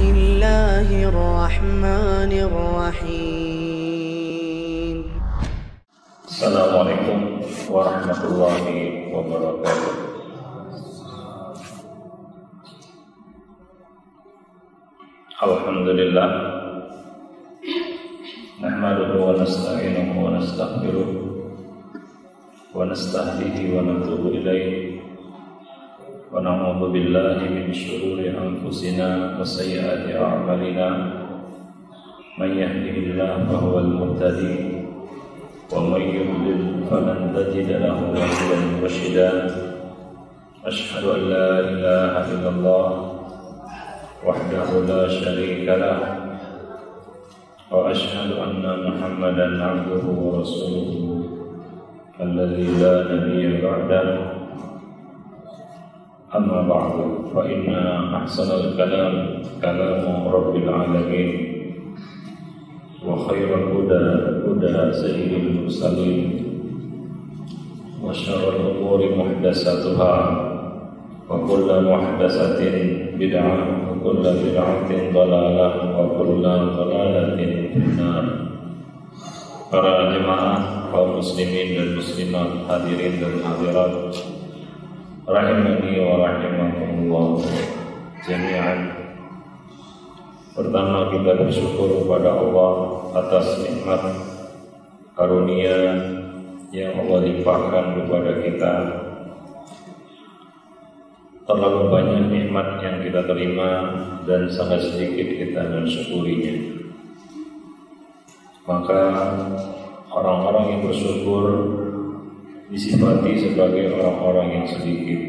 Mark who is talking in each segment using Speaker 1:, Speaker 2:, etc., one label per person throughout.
Speaker 1: الله الرحمن الرحيم.
Speaker 2: السلام عليكم ورحمة الله وبركاته. Alhamdulillah, nahmaduhu wa nasta'inuhu wa nastaghfiruh wa nastahdihi wa natubu ilayhi wa na'udzu billahi min shururi anfusina wa sayyiati a'malina. Man yahdihillahu fahuwal muhtadi wa man yudlil falan tajida lahu waliyan mursyida. Asyhadu an la ilaha illallah wahdahu la syarika lah wa asyhadu anna Muhammadan abduhu wa rasuluhu alladzi la nabiyya ba'dahu. Amma ba'du, fa inna ahsanal kalam kalamu rabbil alamin wa khairal huda huda sayyidil mursalin wa syarrul umuri muhdatsatuha wa kullu muhdatsatin bid'ah wa kullu bid'atin dhalalah wa kullu dhalalatin finnar. Para jemaah kaum muslimin dan muslimat, hadirin dan hadirat rahimani wa rahimakumullah jami'an. Pertama, kita bersyukur kepada Allah atas nikmat karunia yang Allah limpahkan kepada kita. Terlalu banyak nikmat yang kita terima dan sangat sedikit kita mensyukurinya. Maka orang-orang yang bersyukur disifati sebagai orang-orang yang sedikit.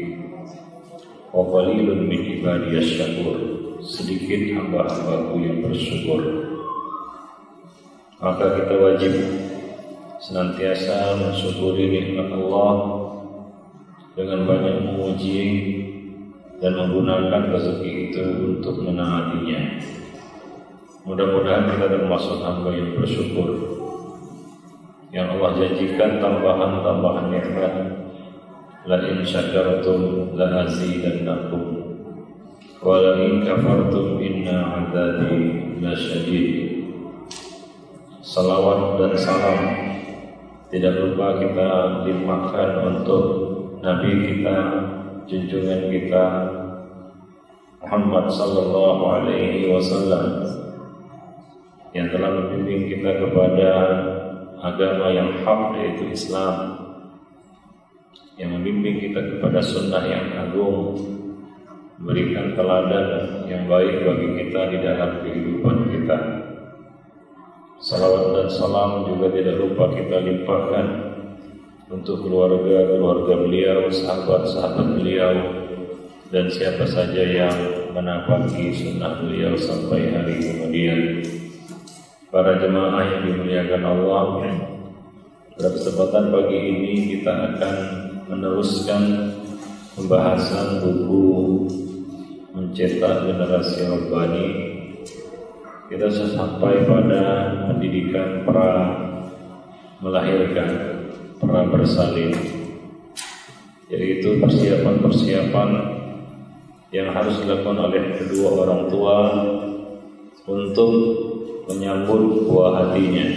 Speaker 2: Wa qalilun min ibadiyasy syakur, sedikit hamba-hambaku yang bersyukur. Maka kita wajib senantiasa mensyukuri nikmat Allah dengan banyak memuji dan menggunakan rezeki itu untuk menaatinya. Mudah-mudahan kita termasuk hamba yang bersyukur, yang Allah janjikan tambahan-tambahan nikmat. La in syakartum la azidannakum wa la in kafartum inna 'adzabi lasyadid. Salawat dan salam tidak lupa kita limpahkan untuk Nabi kita, junjungan kita Muhammad sallallahu alaihi wasallam, yang telah membimbing kita kepada agama yang hak, yaitu Islam, yang membimbing kita kepada sunnah yang agung, memberikan teladan yang baik bagi kita di dalam kehidupan kita. Salawat dan salam juga tidak lupa kita limpahkan untuk keluarga-keluarga beliau, sahabat-sahabat beliau, dan siapa saja yang menapaki sunnah beliau sampai hari kemudian. Para jemaah yang dimuliakan Allah, pada kesempatan pagi ini kita akan meneruskan pembahasan buku Mencetak Generasi Rabbani. Kita sudah sampai pada pendidikan pra melahirkan, pra bersalin, yaitu persiapan-persiapan yang harus dilakukan oleh kedua orang tua untuk menyambut buah hatinya.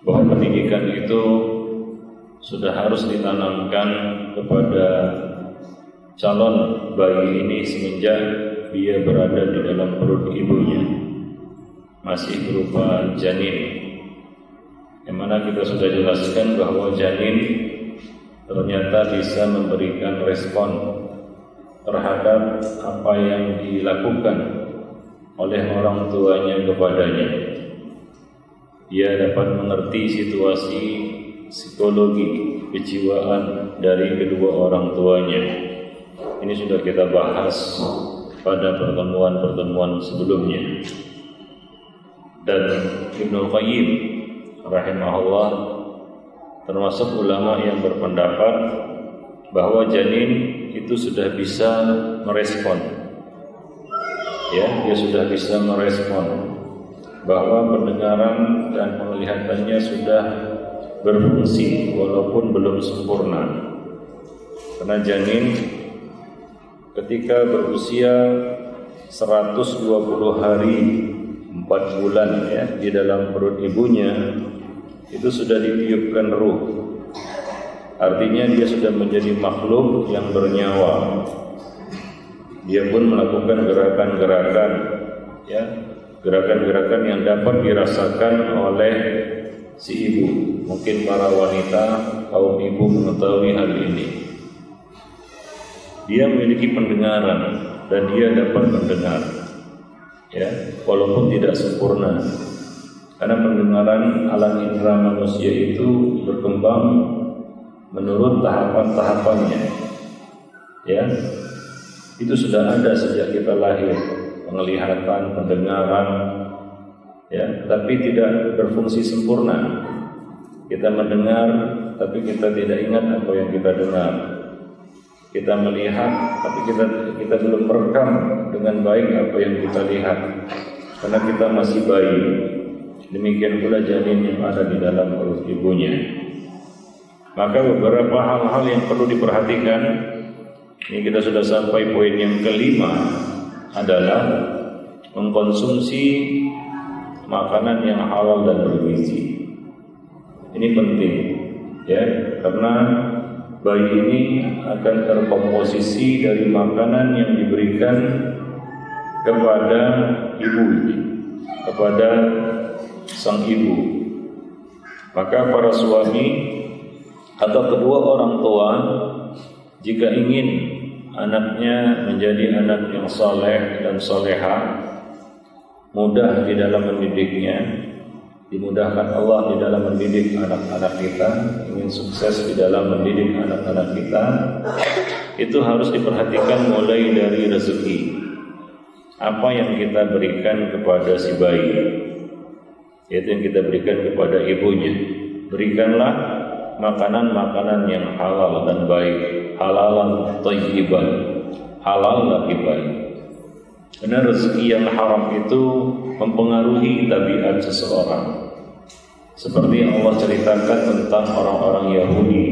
Speaker 2: Bahwa pendidikan itu sudah harus ditanamkan kepada calon bayi ini semenjak dia berada di dalam perut ibunya, masih berupa janin. Yang mana kita sudah jelaskan bahwa janin ternyata bisa memberikan respon terhadap apa yang dilakukan oleh orang tuanya kepadanya. Dia dapat mengerti situasi psikologi kejiwaan dari kedua orang tuanya. Ini sudah kita bahas pada pertemuan-pertemuan sebelumnya. Dan Ibnu Qayyim rahimahullah termasuk ulama yang berpendapat bahwa janin itu sudah bisa merespon. Dia sudah bisa merespon bahwa pendengaran dan penglihatannya sudah berfungsi walaupun belum sempurna. Karena janin ketika berusia 120 hari 4 bulan ya di dalam perut ibunya, itu sudah ditiupkan ruh. Artinya dia sudah menjadi makhluk yang bernyawa. Dia pun melakukan gerakan-gerakan ya, gerakan-gerakan yang dapat dirasakan oleh si ibu. Mungkin para wanita kaum ibu mengetahui hal ini. Dia memiliki pendengaran dan dia dapat mendengar ya, walaupun tidak sempurna. Karena pendengaran alam indera manusia itu berkembang menurut tahapan-tahapannya. Ya. Itu sudah ada sejak kita lahir, penglihatan, pendengaran, ya, tapi tidak berfungsi sempurna. Kita mendengar, tapi kita tidak ingat apa yang kita dengar. Kita melihat, tapi kita belum merekam dengan baik apa yang kita lihat, karena kita masih bayi. Demikian pula janin yang ada di dalam perut ibunya. Maka beberapa hal-hal yang perlu diperhatikan. Ini kita sudah sampai poin yang kelima, adalah mengkonsumsi makanan yang halal dan bergizi. Ini penting ya, karena bayi ini akan terkomposisi dari makanan yang diberikan kepada ibu ini, kepada sang ibu. Maka para suami atau kedua orang tua jika ingin anaknya menjadi anak yang soleh dan soleha, mudah di dalam mendidiknya, dimudahkan Allah di dalam mendidik anak-anak kita, ingin sukses di dalam mendidik anak-anak kita, itu harus diperhatikan mulai dari rezeki. Apa yang kita berikan kepada si bayi, yaitu yang kita berikan kepada ibunya. Berikanlah makanan-makanan yang halal dan baik, halalan thayyiban, halal lagi baik. Karena rezeki yang haram itu mempengaruhi tabiat seseorang. Seperti yang Allah ceritakan tentang orang-orang Yahudi.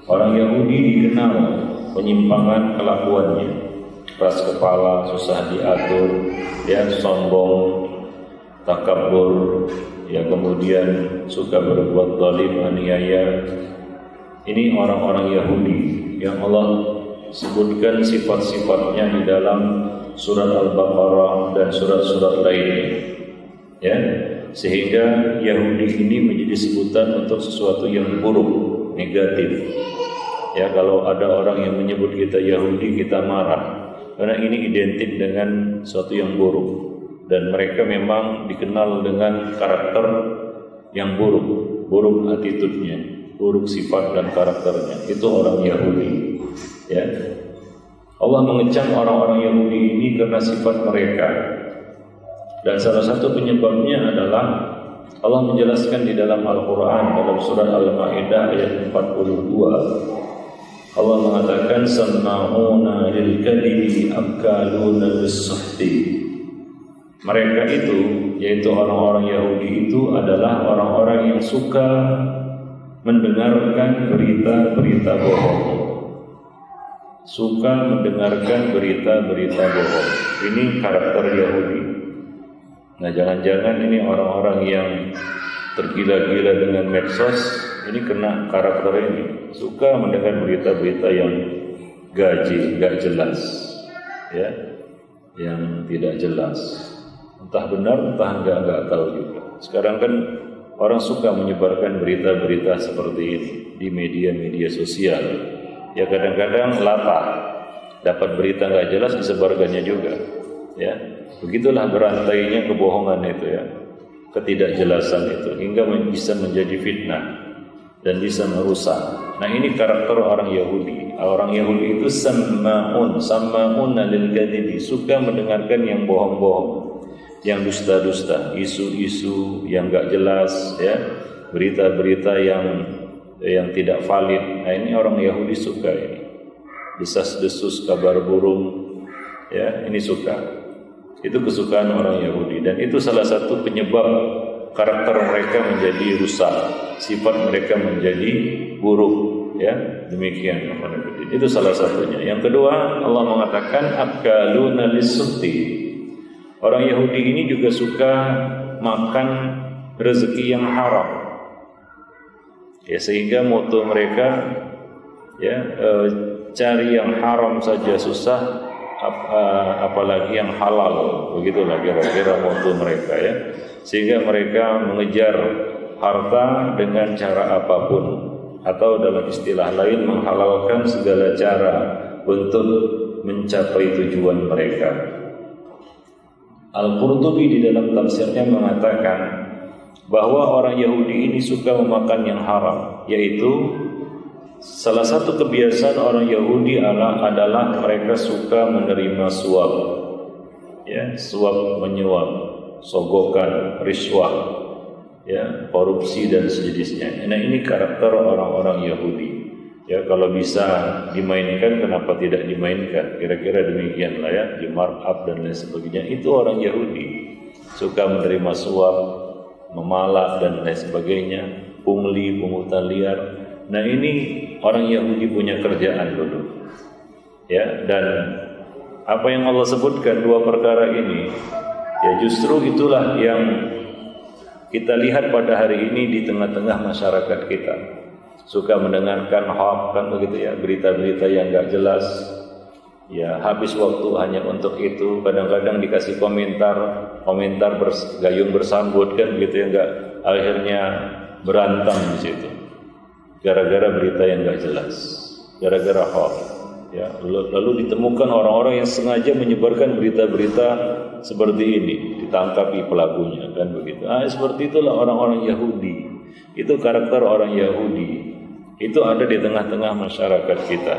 Speaker 2: Orang Yahudi dikenal penyimpangan kelakuannya, keras kepala, susah diatur, ya, sombong, takabur, ya, kemudian suka berbuat zalim, aniaya. Ini orang-orang Yahudi yang Allah sebutkan sifat-sifatnya di dalam surat Al-Baqarah dan surat-surat lainnya. Ya, sehingga Yahudi ini menjadi sebutan untuk sesuatu yang buruk, negatif. Ya, kalau ada orang yang menyebut kita Yahudi, kita marah, karena ini identik dengan sesuatu yang buruk. Dan mereka memang dikenal dengan karakter yang buruk, buruk attitude-nya, buruk sifat dan karakternya. Itu orang Yahudi. Ya, Allah mengecam orang-orang Yahudi ini karena sifat mereka. Dan salah satu penyebabnya adalah Allah menjelaskan di dalam Al-Quran, dalam surat Al-Ma'idah ayat 42. Allah mengatakan, Sama'una lil-kadhibi akaluna lis-suhti. Mereka itu, yaitu orang-orang Yahudi itu adalah orang-orang yang suka mendengarkan berita-berita bohong. Suka mendengarkan berita-berita bohong. Ini karakter Yahudi. Nah, jangan-jangan ini orang-orang yang tergila-gila dengan medsos, ini kena karakter ini. Suka mendengar berita-berita yang gak jelas, ya, yang tidak jelas. Entah benar, entah enggak tahu juga. Sekarang kan orang suka menyebarkan berita-berita seperti ini di media-media sosial. Ya, kadang-kadang latah, dapat berita enggak jelas disebarkannya juga. Ya, begitulah berantainya kebohongan itu ya, ketidakjelasan itu, hingga bisa menjadi fitnah dan bisa merusak. Nah, ini karakter orang Yahudi. Orang Yahudi itu sama'un lil kadhibi, suka mendengarkan yang bohong-bohong, yang dusta-dusta, isu-isu yang enggak jelas, ya, berita-berita yang tidak valid. Nah, ini orang Yahudi suka ini. Desas-desus kabar burung, ya, ini suka. Itu kesukaan orang Yahudi, dan itu salah satu penyebab karakter mereka menjadi rusak, sifat mereka menjadi buruk, ya. Demikian. Itu salah satunya. Yang kedua, Allah mengatakan akaluna lis-suhti. Orang Yahudi ini juga suka makan rezeki yang haram. Ya, sehingga moto mereka ya cari yang haram saja susah, apalagi yang halal. Begitulah kira-kira moto mereka ya. Sehingga mereka mengejar harta dengan cara apapun, atau dalam istilah lain menghalalkan segala cara untuk mencapai tujuan mereka. Al-Qurtubi di dalam tafsirnya mengatakan bahwa orang Yahudi ini suka memakan yang haram, yaitu salah satu kebiasaan orang Yahudi adalah mereka suka menerima suap, ya, suap menyuap, sogokan, riswah, ya, korupsi dan sejenisnya. Nah, ini karakter orang-orang Yahudi. Ya, kalau bisa dimainkan, kenapa tidak dimainkan? Kira-kira demikianlah ya, di markup dan lain sebagainya. Itu orang Yahudi, suka menerima suap, memalak dan lain sebagainya, pungli, pungutan liar. Nah, ini orang Yahudi punya kerjaan dulu. Ya, dan apa yang Allah sebutkan dua perkara ini, ya justru itulah yang kita lihat pada hari ini di tengah-tengah masyarakat kita. Suka mendengarkan hoax, kan begitu ya, berita-berita yang enggak jelas. Ya, habis waktu hanya untuk itu. Kadang-kadang dikasih komentar gayung bersambut, kan begitu ya, enggak, akhirnya berantem di situ. Gara-gara berita yang enggak jelas, gara-gara hoax. Ya, lalu ditemukan orang-orang yang sengaja menyebarkan berita-berita seperti ini, ditangkapi pelakunya, kan begitu. Seperti itulah orang-orang Yahudi. Itu karakter orang Yahudi. Itu ada di tengah-tengah masyarakat kita.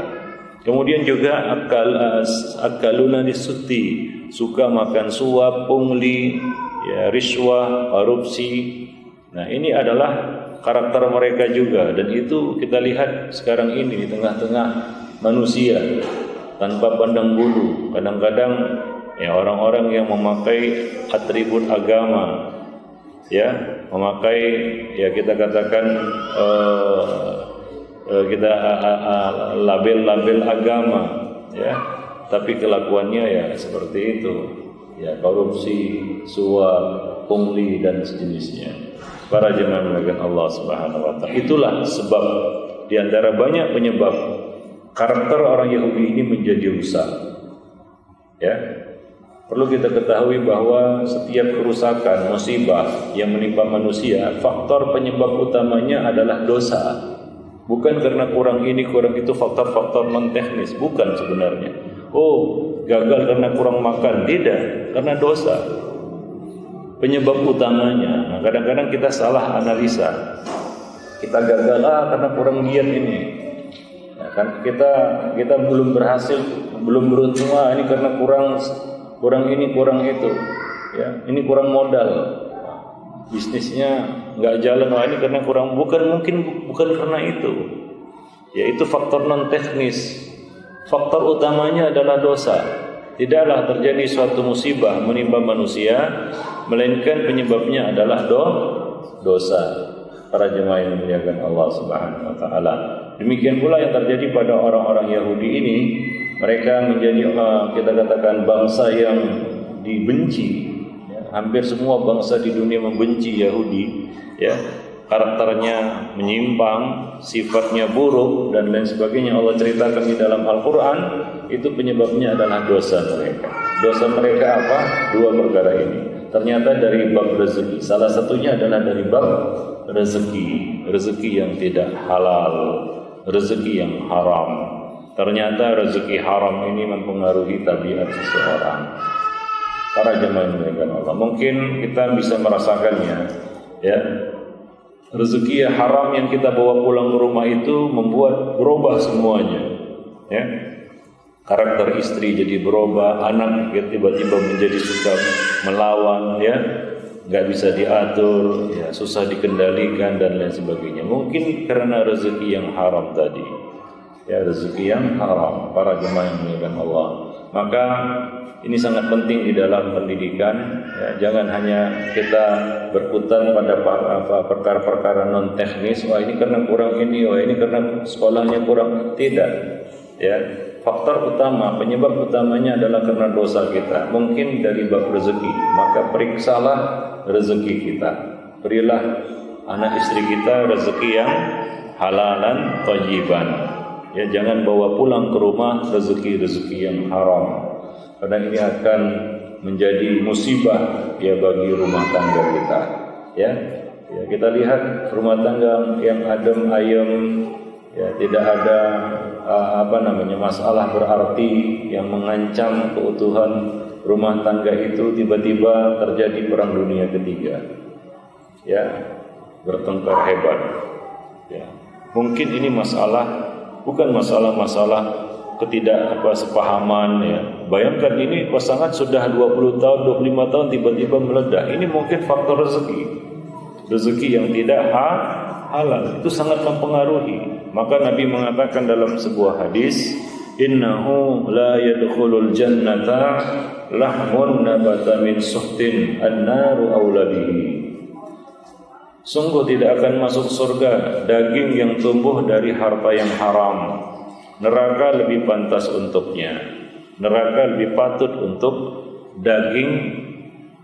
Speaker 2: Kemudian juga akaluna lis-suhti, suka makan suap, pungli, ya, riswah, korupsi. Nah, ini adalah karakter mereka juga, dan itu kita lihat sekarang ini di tengah-tengah manusia tanpa pandang bulu. Kadang-kadang ya orang-orang yang memakai atribut agama, ya, memakai ya kita katakan label-label agama, ya, tapi kelakuannya ya seperti itu, ya, korupsi, suap, pungli dan sejenisnya. Para jemaah melakukan Allah Subhanahu wa taala. Itulah sebab di antara banyak penyebab karakter orang Yahudi ini menjadi rusak. Ya. Perlu kita ketahui bahwa setiap kerusakan, musibah yang menimpa manusia, faktor penyebab utamanya adalah dosa. Bukan karena kurang ini, kurang itu, faktor-faktor non-teknis, bukan sebenarnya. Gagal karena kurang makan, tidak, karena dosa. Penyebab utamanya. Nah, kadang-kadang kita salah analisa. Kita gagal karena kurang giat ini. Nah, kan kita belum berhasil, belum beruntung, ini karena kurang ini, kurang itu, ya, ini kurang modal, bisnisnya nggak jalan, ini karena kurang, bukan karena itu, ya, itu faktor non teknis. Faktor utamanya adalah dosa. Tidaklah terjadi suatu musibah menimpa manusia melainkan penyebabnya adalah dosa. Para jemaah yang dimuliakan Allah Subhanahu wa taala. Demikian pula yang terjadi pada orang-orang Yahudi ini. Mereka menjadi kita katakan bangsa yang dibenci. Ya, hampir semua bangsa di dunia membenci Yahudi. Ya, karakternya menyimpang, sifatnya buruk dan lain sebagainya. Allah ceritakan di dalam Al-Quran. Itu penyebabnya adalah dosa mereka. Dosa mereka apa? Dua perkara ini. Ternyata dari bab rezeki. Salah satunya adalah dari bab rezeki yang tidak halal, rezeki yang haram. Ternyata rezeki haram ini mempengaruhi tabiat seseorang. Para jemaah yang dimuliakan Allah, mungkin kita bisa merasakannya, ya. Rezeki haram yang kita bawa pulang ke rumah itu membuat berubah semuanya, ya. Karakter istri jadi berubah, anak tiba-tiba menjadi suka melawan, ya, nggak bisa diatur, ya, susah dikendalikan dan lain sebagainya. Mungkin karena rezeki yang haram tadi, ya, rezeki yang haram. Para jemaah yang dimuliakan Allah, Maka ini sangat penting di dalam pendidikan. Ya, jangan hanya kita berkutat pada perkara-perkara non teknis. Wah ini karena kurang ini, wah ini karena sekolahnya kurang. Tidak. Ya, faktor utama, penyebab utamanya adalah karena dosa kita. Mungkin dari bab rezeki. Maka periksalah rezeki kita. Berilah anak istri kita rezeki yang halalan thayyiban. Ya, jangan bawa pulang ke rumah rezeki-rezeki yang haram. Karena ini akan menjadi musibah ya bagi rumah tangga kita. Ya, kita lihat rumah tangga yang adem ayem, ya tidak ada masalah berarti yang mengancam keutuhan rumah tangga itu. Tiba-tiba terjadi perang dunia ketiga. Ya, bertengkar hebat. Ya, mungkin ini bukan masalah ketidaksepahaman ya. Bayangkan ini pasangan sudah 20 tahun, 25 tahun tiba-tiba meledak. Ini mungkin faktor rezeki yang tidak halal. Itu sangat mempengaruhi. Maka Nabi mengatakan dalam sebuah hadis, innahu la yadkhulul jannata lahmun nabata min suhtin an-naru aula bihi. Sungguh tidak akan masuk surga daging yang tumbuh dari harta yang haram. Neraka lebih pantas untuknya. Neraka lebih patut untuk daging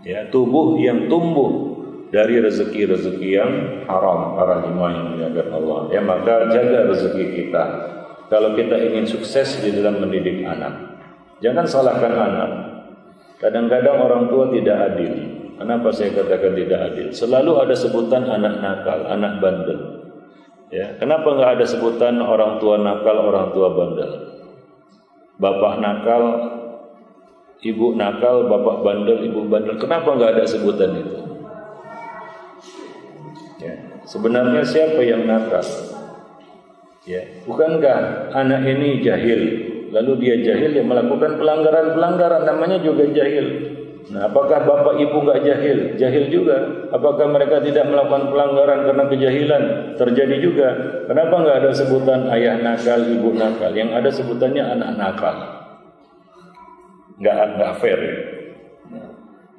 Speaker 2: ya, tubuh yang tumbuh dari rezeki-rezeki yang haram. Para jemaah yang dimuliakan Allah. Ya, maka jaga rezeki kita. Kalau kita ingin sukses di dalam mendidik anak, jangan salahkan anak. Kadang-kadang orang tua tidak adil. Kenapa saya katakan tidak adil? Selalu ada sebutan anak nakal, anak bandel. Ya, kenapa enggak ada sebutan orang tua nakal, orang tua bandel? Bapak nakal, ibu nakal, bapak bandel, ibu bandel. Kenapa enggak ada sebutan itu? Ya, sebenarnya siapa yang nakal? Ya, bukankah anak ini jahil? Lalu dia jahil, dia melakukan pelanggaran-pelanggaran, namanya juga jahil. Nah, apakah bapak ibu enggak jahil? Jahil juga. Apakah mereka tidak melakukan pelanggaran karena kejahilan? Terjadi juga. Kenapa enggak ada sebutan ayah nakal, ibu nakal? Yang ada sebutannya anak nakal. Enggak fair. Nah,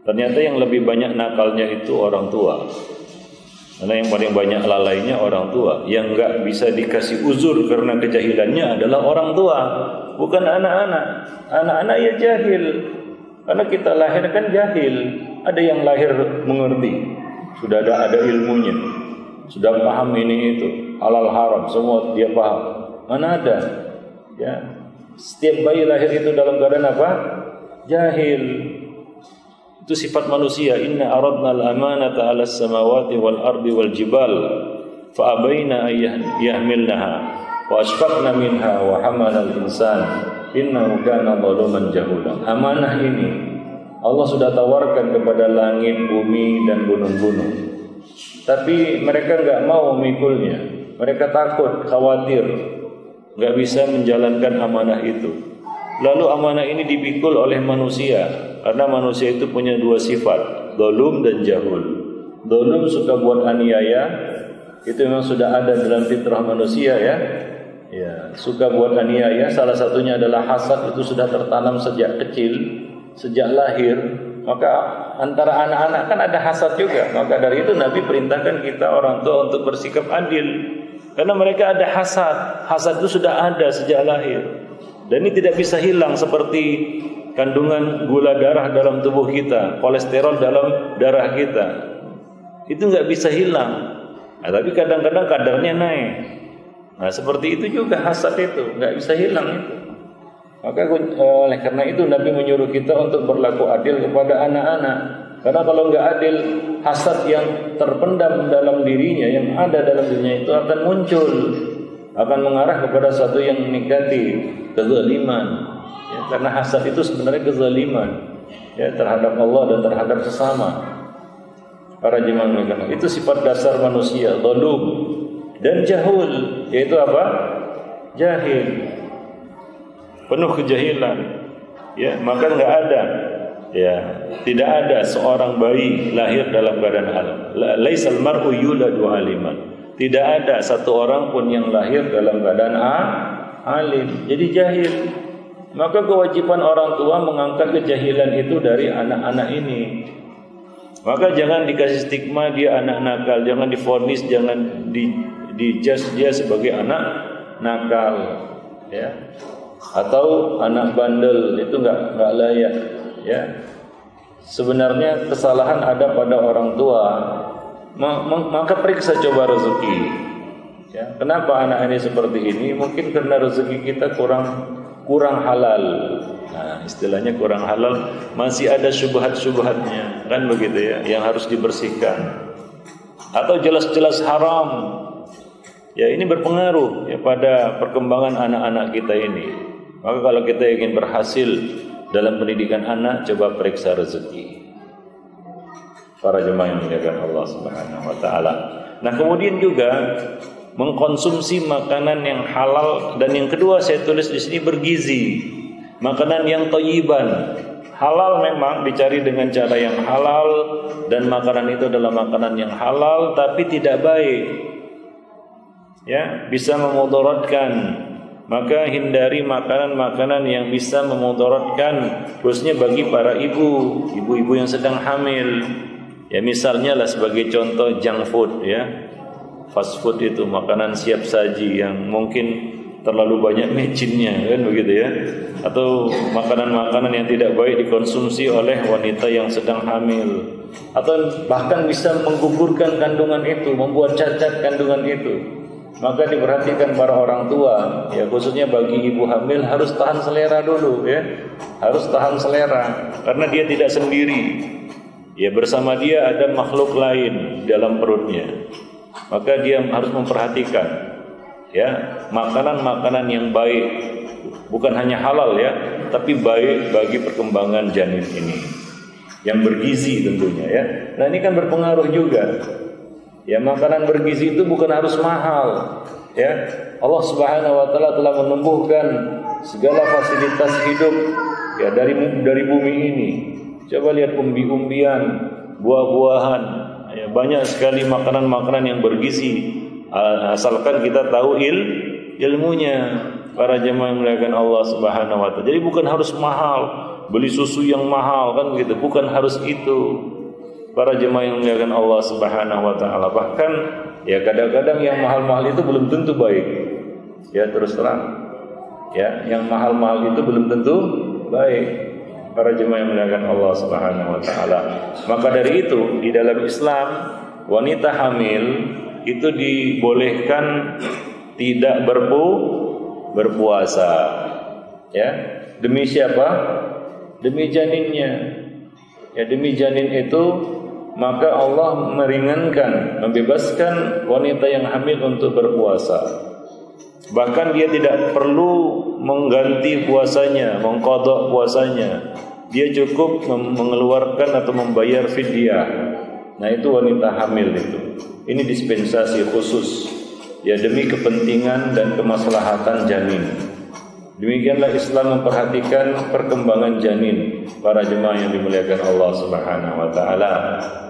Speaker 2: ternyata yang lebih banyak nakalnya itu orang tua. Karena yang paling banyak lalainya orang tua. Yang enggak bisa dikasih uzur karena kejahilannya adalah orang tua, bukan anak-anak. Anak-anak ya jahil. Karena kita lahir kan jahil. Ada yang lahir mengerti, sudah ada ilmunya, sudah paham ini itu, halal haram semua dia paham. Mana ada? Ya, setiap bayi lahir itu dalam keadaan apa? Jahil. Itu sifat manusia. Inna aradna al-amanata 'ala as-samawati wal ardi wal jibal fa abaina yahmilnaha wa ashfaqna minha wa hamala al-insan innahu kana zaluman jahula. Amanah ini Allah sudah tawarkan kepada langit, bumi dan gunung-gunung. Tapi mereka enggak mau memikulnya. Mereka takut, khawatir enggak bisa menjalankan amanah itu. Lalu amanah ini dipikul oleh manusia. Karena manusia itu punya dua sifat, dzalum dan jahul. Dzalum suka buat aniaya, itu memang sudah ada dalam fitrah manusia ya. Ya, suka buat aniaya, salah satunya adalah hasad, itu sudah tertanam sejak kecil, sejak lahir. Maka antara anak-anak kan ada hasad juga. Maka dari itu Nabi perintahkan kita orang tua untuk bersikap adil. Karena mereka ada hasad. Hasad itu sudah ada sejak lahir. Dan ini tidak bisa hilang seperti kandungan gula darah dalam tubuh kita, kolesterol dalam darah kita. Itu enggak bisa hilang. Nah, tapi kadang-kadang kadarnya naik. Nah, seperti itu juga hasad itu, enggak bisa hilang itu. Maka oleh karena itu Nabi menyuruh kita untuk berlaku adil kepada anak-anak. Karena kalau enggak adil, hasad yang terpendam dalam dirinya, yang ada dalam dirinya itu akan muncul, akan mengarah kepada sesuatu yang negatif, kezaliman. Ya, karena hasad itu sebenarnya kezaliman ya, terhadap Allah dan terhadap sesama. Para jemaah itu sifat dasar manusia, dzalum dan jahul, yaitu apa? Jahil, penuh kejahilan. Ya, maka enggak ada, ya, tidak ada seorang bayi lahir dalam keadaan alim. Laisal mar'u yuladu aliman. Tidak ada satu orang pun yang lahir dalam keadaan alim. Jadi jahil. Maka kewajiban orang tua mengangkat kejahilan itu dari anak-anak ini. Maka jangan dikasih stigma dia anak nakal, jangan divonis, jangan dijudge dia sebagai anak nakal, ya. Atau anak bandel, itu enggak layak, ya. Sebenarnya kesalahan ada pada orang tua. Maka periksa coba rezeki. Ya, kenapa anak ini seperti ini? Mungkin karena rezeki kita kurang halal. Nah, istilahnya kurang halal, masih ada syubhat-syubhatnya, kan begitu ya, yang harus dibersihkan. Atau jelas-jelas haram. Ya, ini berpengaruh ya pada perkembangan anak-anak kita ini. Maka kalau kita ingin berhasil dalam pendidikan anak, coba periksa rezeki. Para jemaah yang dimuliakan Allah Subhanahu wa taala. Nah, kemudian juga mengkonsumsi makanan yang halal, dan yang kedua saya tulis di sini bergizi. Makanan yang thayyiban. Halal memang dicari dengan cara yang halal, dan makanan itu adalah makanan yang halal tapi tidak baik. Ya, bisa memudaratkan. Maka hindari makanan-makanan yang bisa memudaratkan, khususnya bagi para ibu-ibu yang sedang hamil. Ya, misalnya lah sebagai contoh junk food, ya. Fast food itu makanan siap saji yang mungkin terlalu banyak micinnya, kan begitu ya. Atau makanan-makanan yang tidak baik dikonsumsi oleh wanita yang sedang hamil. Atau bahkan bisa menggugurkan kandungan itu, membuat cacat kandungan itu. Maka diperhatikan para orang tua, ya khususnya bagi ibu hamil harus tahan selera dulu, ya. Harus tahan selera karena dia tidak sendiri. Ya, bersama dia ada makhluk lain dalam perutnya. Maka dia harus memperhatikan, ya, makanan-makanan yang baik, bukan hanya halal ya, tapi baik bagi perkembangan janin ini, yang bergizi tentunya ya. Nah, ini kan berpengaruh juga. Ya, makanan bergizi itu bukan harus mahal, ya. Allah Subhanahu wa taala telah menumbuhkan segala fasilitas hidup ya dari bumi ini. Coba lihat umbi-umbian, buah-buahan, ya, banyak sekali makanan-makanan yang bergizi, asalkan kita tahu ilmunya. Para jemaah yang dimuliakan Allah Subhanahu wa taala. Jadi bukan harus mahal, beli susu yang mahal kan begitu, bukan harus itu. Para jemaah yang dimuliakan Allah Subhanahu wa taala. Bahkan ya kadang-kadang yang mahal-mahal itu belum tentu baik. Ya, terus terang. Ya, yang mahal-mahal itu belum tentu baik. Para jemaah yang dimuliakan Allah Subhanahu wa taala. Maka dari itu di dalam Islam wanita hamil itu dibolehkan tidak berpuasa. Ya, demi siapa? Demi janinnya. Ya, demi janin itu maka Allah meringankan, membebaskan wanita yang hamil untuk berpuasa. Bahkan dia tidak perlu mengganti puasanya, mengqadha puasanya. Dia cukup mengeluarkan atau membayar fidyah. Nah, itu wanita hamil itu. Ini dispensasi khusus ya demi kepentingan dan kemaslahatan janin. Demikianlah Islam memperhatikan perkembangan janin. Para jemaah yang dimuliakan Allah Subhanahu wa taala.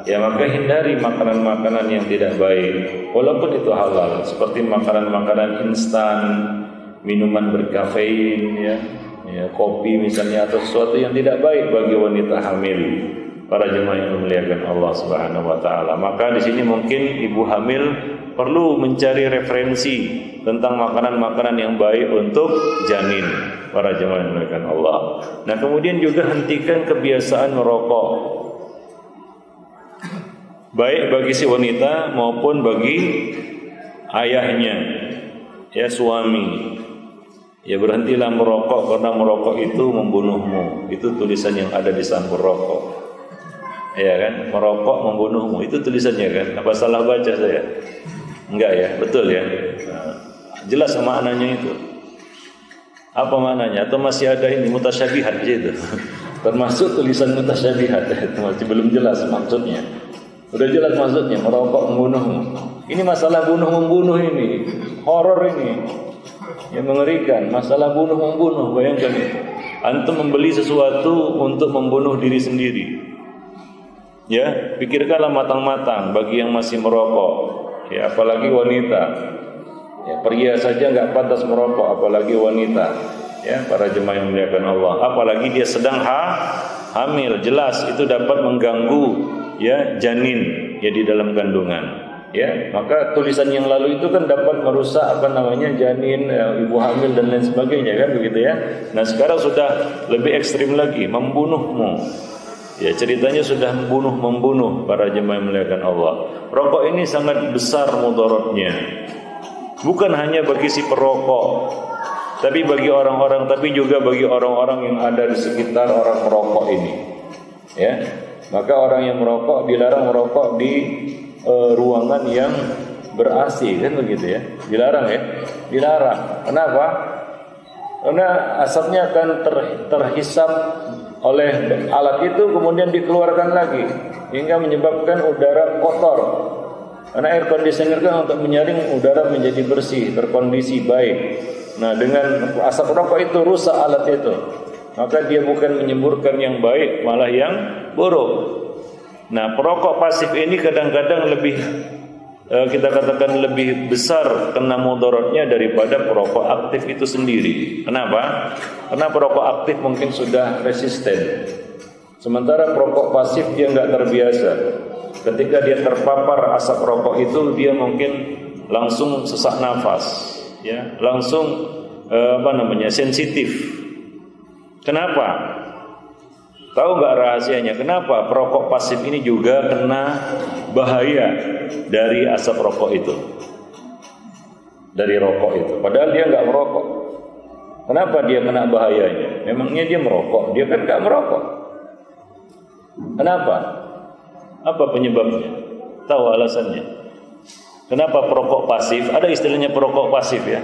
Speaker 2: Ya, maka hindari makanan-makanan yang tidak baik walaupun itu halal, seperti makanan-makanan instan, minuman berkafein ya, kopi misalnya, atau sesuatu yang tidak baik bagi wanita hamil. Para jemaah yang dimuliakan Allah Subhanahu wa taala. Maka di sini mungkin ibu hamil perlu mencari referensi tentang makanan-makanan yang baik untuk janin. Para jemaah yang dimuliakan Allah. Nah, kemudian juga hentikan kebiasaan merokok. Baik bagi si wanita maupun bagi ayahnya, ya, suami. Ya, berhentilah merokok karena merokok itu membunuhmu. Itu tulisan yang ada di sampul rokok. Ya kan, merokok membunuhmu. Itu tulisannya kan. Apa salah baca saya? Enggak ya, betul ya. Nah, jelas maknanya itu. Apa maknanya? Atau masih ada ini mutasyabihat gitu. Termasuk tulisan mutasyabihat itu masih belum jelas maksudnya. Udah jelas maksudnya, merokok membunuhmu. Ini masalah bunuh-membunuh ini, horor ini, yang mengerikan. Masalah bunuh-membunuh, bayangkan itu. Antum membeli sesuatu untuk membunuh diri sendiri. Ya, pikirkanlah matang-matang bagi yang masih merokok. Ya, apalagi wanita. Ya, pria saja nggak pantas merokok, apalagi wanita. Ya, para jemaah yang dimuliakan Allah. Apalagi dia sedang hamil, jelas itu dapat mengganggu ya janin ya di dalam kandungan. Ya, maka tulisan yang lalu itu kan dapat merusak janin, ibu hamil dan lain sebagainya kan begitu ya. Nah, sekarang sudah lebih ekstrim lagi, membunuhmu. Ya, ceritanya sudah membunuh para jemaah yang dimuliakan Allah. Rokok ini sangat besar mudaratnya. Bukan hanya bagi si perokok, tapi bagi orang-orang, tapi juga bagi orang-orang yang ada di sekitar orang merokok ini. Ya. Maka orang yang merokok dilarang merokok di ruangan yang ber-AC kan begitu ya. Dilarang ya. Dilarang. Kenapa? Karena asapnya akan terhisap oleh alat itu kemudian dikeluarkan lagi hingga menyebabkan udara kotor. Karena air conditioner kan untuk menyaring udara menjadi bersih, terkondisi baik. Nah, dengan asap rokok itu rusak alat itu. Maka dia bukan menyemburkan yang baik, malah yang buruk. Nah, perokok pasif ini kadang-kadang lebih kita katakan lebih besar kena mudaratnya daripada perokok aktif itu sendiri. Kenapa? Karena perokok aktif mungkin sudah resisten. Sementara perokok pasif dia enggak terbiasa. Ketika dia terpapar asap rokok itu dia mungkin langsung sesak nafas, ya, langsung sensitif. Kenapa? Tahu nggak rahasianya? Kenapa perokok pasif ini juga kena bahaya dari asap rokok itu, dari rokok itu? Padahal dia nggak merokok. Kenapa dia kena bahayanya? Memangnya dia merokok? Dia kan nggak merokok. Kenapa? Apa penyebabnya? Tahu alasannya? Kenapa perokok pasif? Ada istilahnya perokok pasif ya?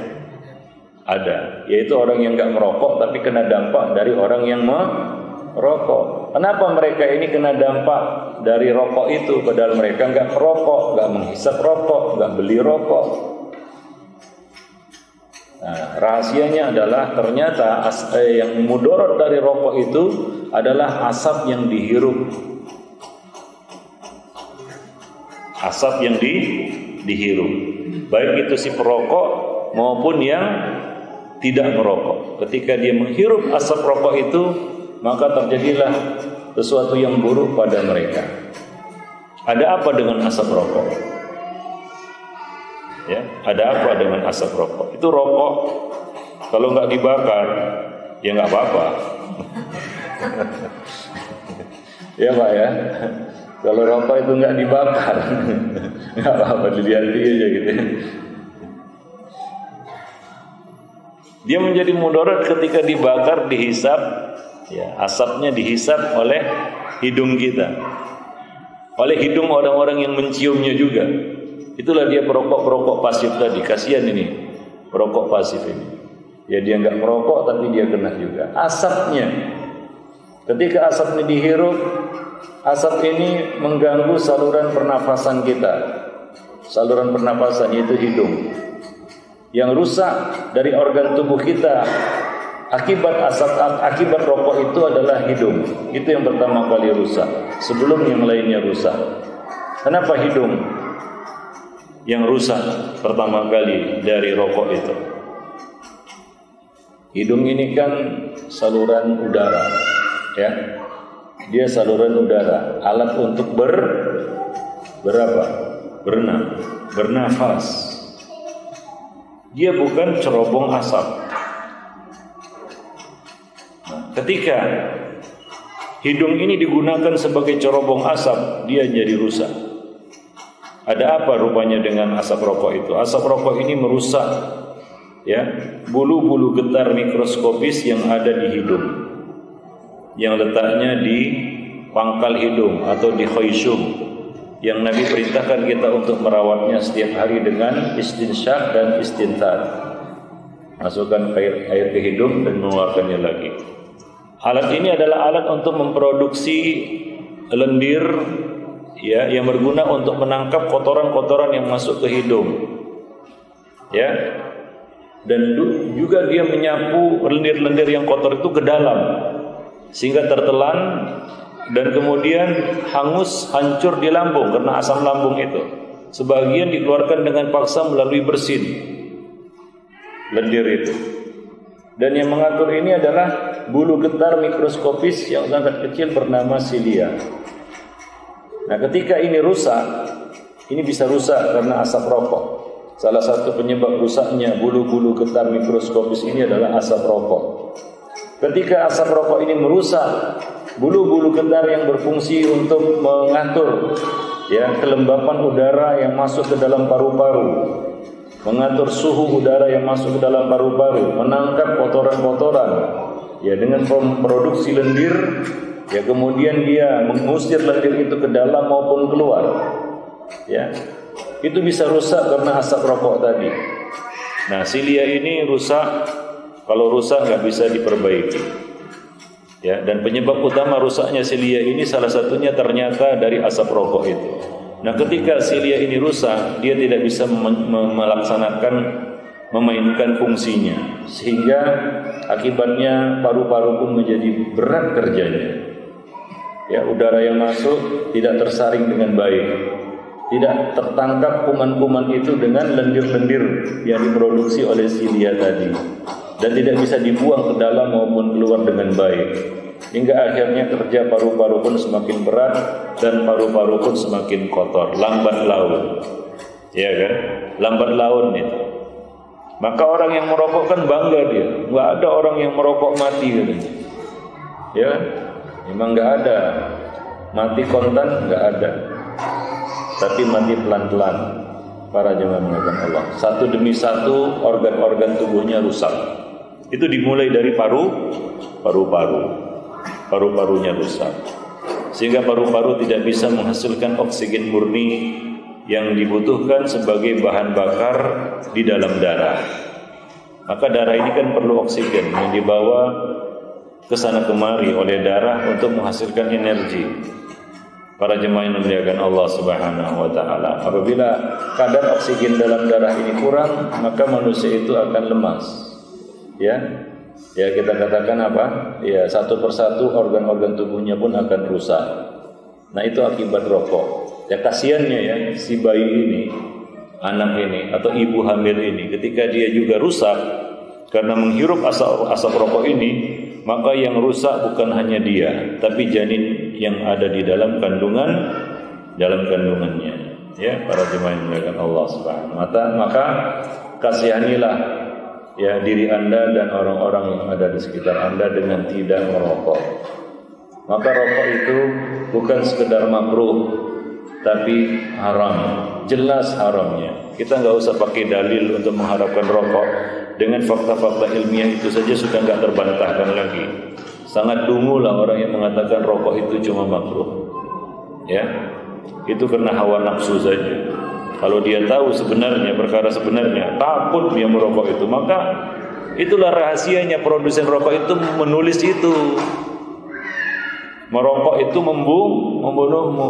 Speaker 2: Ada, yaitu orang yang nggak merokok tapi kena dampak dari orang yang merokok. Kenapa mereka ini kena dampak dari rokok itu? Padahal mereka nggak merokok, nggak menghisap rokok, nggak beli rokok. Nah, rahasianya adalah ternyata yang mudarat dari rokok itu adalah asap yang dihirup. Asap yang dihirup. Baik itu si perokok maupun yang tidak merokok. Ketika dia menghirup asap rokok itu, maka terjadilah sesuatu yang buruk pada mereka. Ada apa dengan asap rokok? Ya, ada apa dengan asap rokok? Itu rokok kalau nggak dibakar, ya nggak apa-apa. Ya Pak ya. Kalau rokok itu nggak dibakar, nggak apa-apa, dilihat aja gitu. Dia menjadi mudarat ketika dibakar, dihisap, ya, asapnya dihisap oleh hidung kita, oleh hidung orang-orang yang menciumnya juga. Itulah dia perokok pasif tadi. Kasihan ini perokok pasif ini. Ya dia nggak merokok tapi dia kena juga. Asapnya, ketika asapnya dihirup, asap ini mengganggu saluran pernafasan kita. Saluran pernafasan yaitu hidung. Yang rusak dari organ tubuh kita akibat rokok itu adalah hidung. Itu yang pertama kali rusak, sebelum yang lainnya rusak. Kenapa hidung yang rusak pertama kali dari rokok itu? Hidung ini kan saluran udara, ya. Dia saluran udara, alat untuk bernafas. Dia bukan cerobong asap. Ketika hidung ini digunakan sebagai cerobong asap, dia jadi rusak. Ada apa rupanya dengan asap rokok itu? Asap rokok ini merusak, ya, bulu-bulu getah mikroskopis yang ada di hidung, yang letaknya di pangkal hidung atau di khaysum, yang Nabi perintahkan kita untuk merawatnya setiap hari dengan istinsyaq dan istinthar. Masukkan air ke hidung dan mengeluarkannya lagi. Alat ini adalah alat untuk memproduksi lendir, ya, yang berguna untuk menangkap kotoran-kotoran yang masuk ke hidung, ya. Dan juga dia menyapu lendir-lendir yang kotor itu ke dalam sehingga tertelan dan kemudian hangus, hancur di lambung karena asam lambung itu. Sebagian dikeluarkan dengan paksa melalui bersin lendir itu. Dan yang mengatur ini adalah bulu getar mikroskopis yang sangat kecil bernama silia. Nah, ketika ini rusak, ini bisa rusak karena asap rokok. Salah satu penyebab rusaknya bulu-bulu getar mikroskopis ini adalah asap rokok. Ketika asap rokok ini merusak bulu-bulu getar yang berfungsi untuk mengatur kelembapan udara yang masuk ke dalam paru-paru, mengatur suhu udara yang masuk ke dalam paru-paru, menangkap kotoran-kotoran dengan memproduksi lendir, kemudian dia mengusir lendir itu ke dalam maupun keluar. Itu bisa rusak karena asap rokok tadi. Nah, silia ini rusak, kalau rusak nggak bisa diperbaiki. Dan penyebab utama rusaknya silia ini salah satunya ternyata dari asap rokok itu. Nah, ketika silia ini rusak, dia tidak bisa memainkan fungsinya, sehingga akibatnya paru-paru pun menjadi berat kerjanya. Udara yang masuk tidak tersaring dengan baik, tidak tertangkap kuman-kuman itu dengan lendir-lendir yang diproduksi oleh silia tadi, dan tidak bisa dibuang ke dalam maupun keluar dengan baik. Hingga akhirnya kerja paru-paru pun semakin berat dan paru-paru pun semakin kotor, lambat laun. Lambat laun itu. Maka orang yang merokok kan bangga dia. Enggak ada orang yang merokok mati katanya. Memang enggak ada. Mati kontan enggak ada. Tapi mati pelan-pelan. Para jemaah mengatakan Allah, satu demi satu organ-organ tubuhnya rusak. Itu dimulai dari paru-parunya rusak, sehingga paru-paru tidak bisa menghasilkan oksigen murni yang dibutuhkan sebagai bahan bakar di dalam darah. Maka darah ini kan perlu oksigen yang dibawa ke sana kemari oleh darah untuk menghasilkan energi. Para jemaah yang dimuliakan Allah Subhanahu wa taala, apabila kadar oksigen dalam darah ini kurang, maka manusia itu akan lemas. Kita katakan apa? Satu persatu organ-organ tubuhnya pun akan rusak. Nah, itu akibat rokok. Kasihannya si bayi ini, anak ini atau ibu hamil ini, ketika dia juga rusak karena menghirup asap rokok ini, maka yang rusak bukan hanya dia, tapi janin yang ada di dalam kandungannya. Para jemaah yang dimuliakan Allah Subhanahu wa taala, maka kasihanilah diri Anda dan orang-orang yang ada di sekitar Anda dengan tidak merokok. Maka rokok itu bukan sekedar makruh, tapi haram, jelas haramnya. Kita nggak usah pakai dalil untuk mengharapkan rokok. Dengan fakta-fakta ilmiah itu saja sudah nggak terbantahkan lagi. Sangat dungu lah orang yang mengatakan rokok itu cuma makruh. Itu karena hawa nafsu saja. Kalau dia tahu sebenarnya, perkara sebenarnya, takut dia merokok itu, maka itulah rahasianya produsen rokok itu menulis itu. Merokok itu membunuhmu.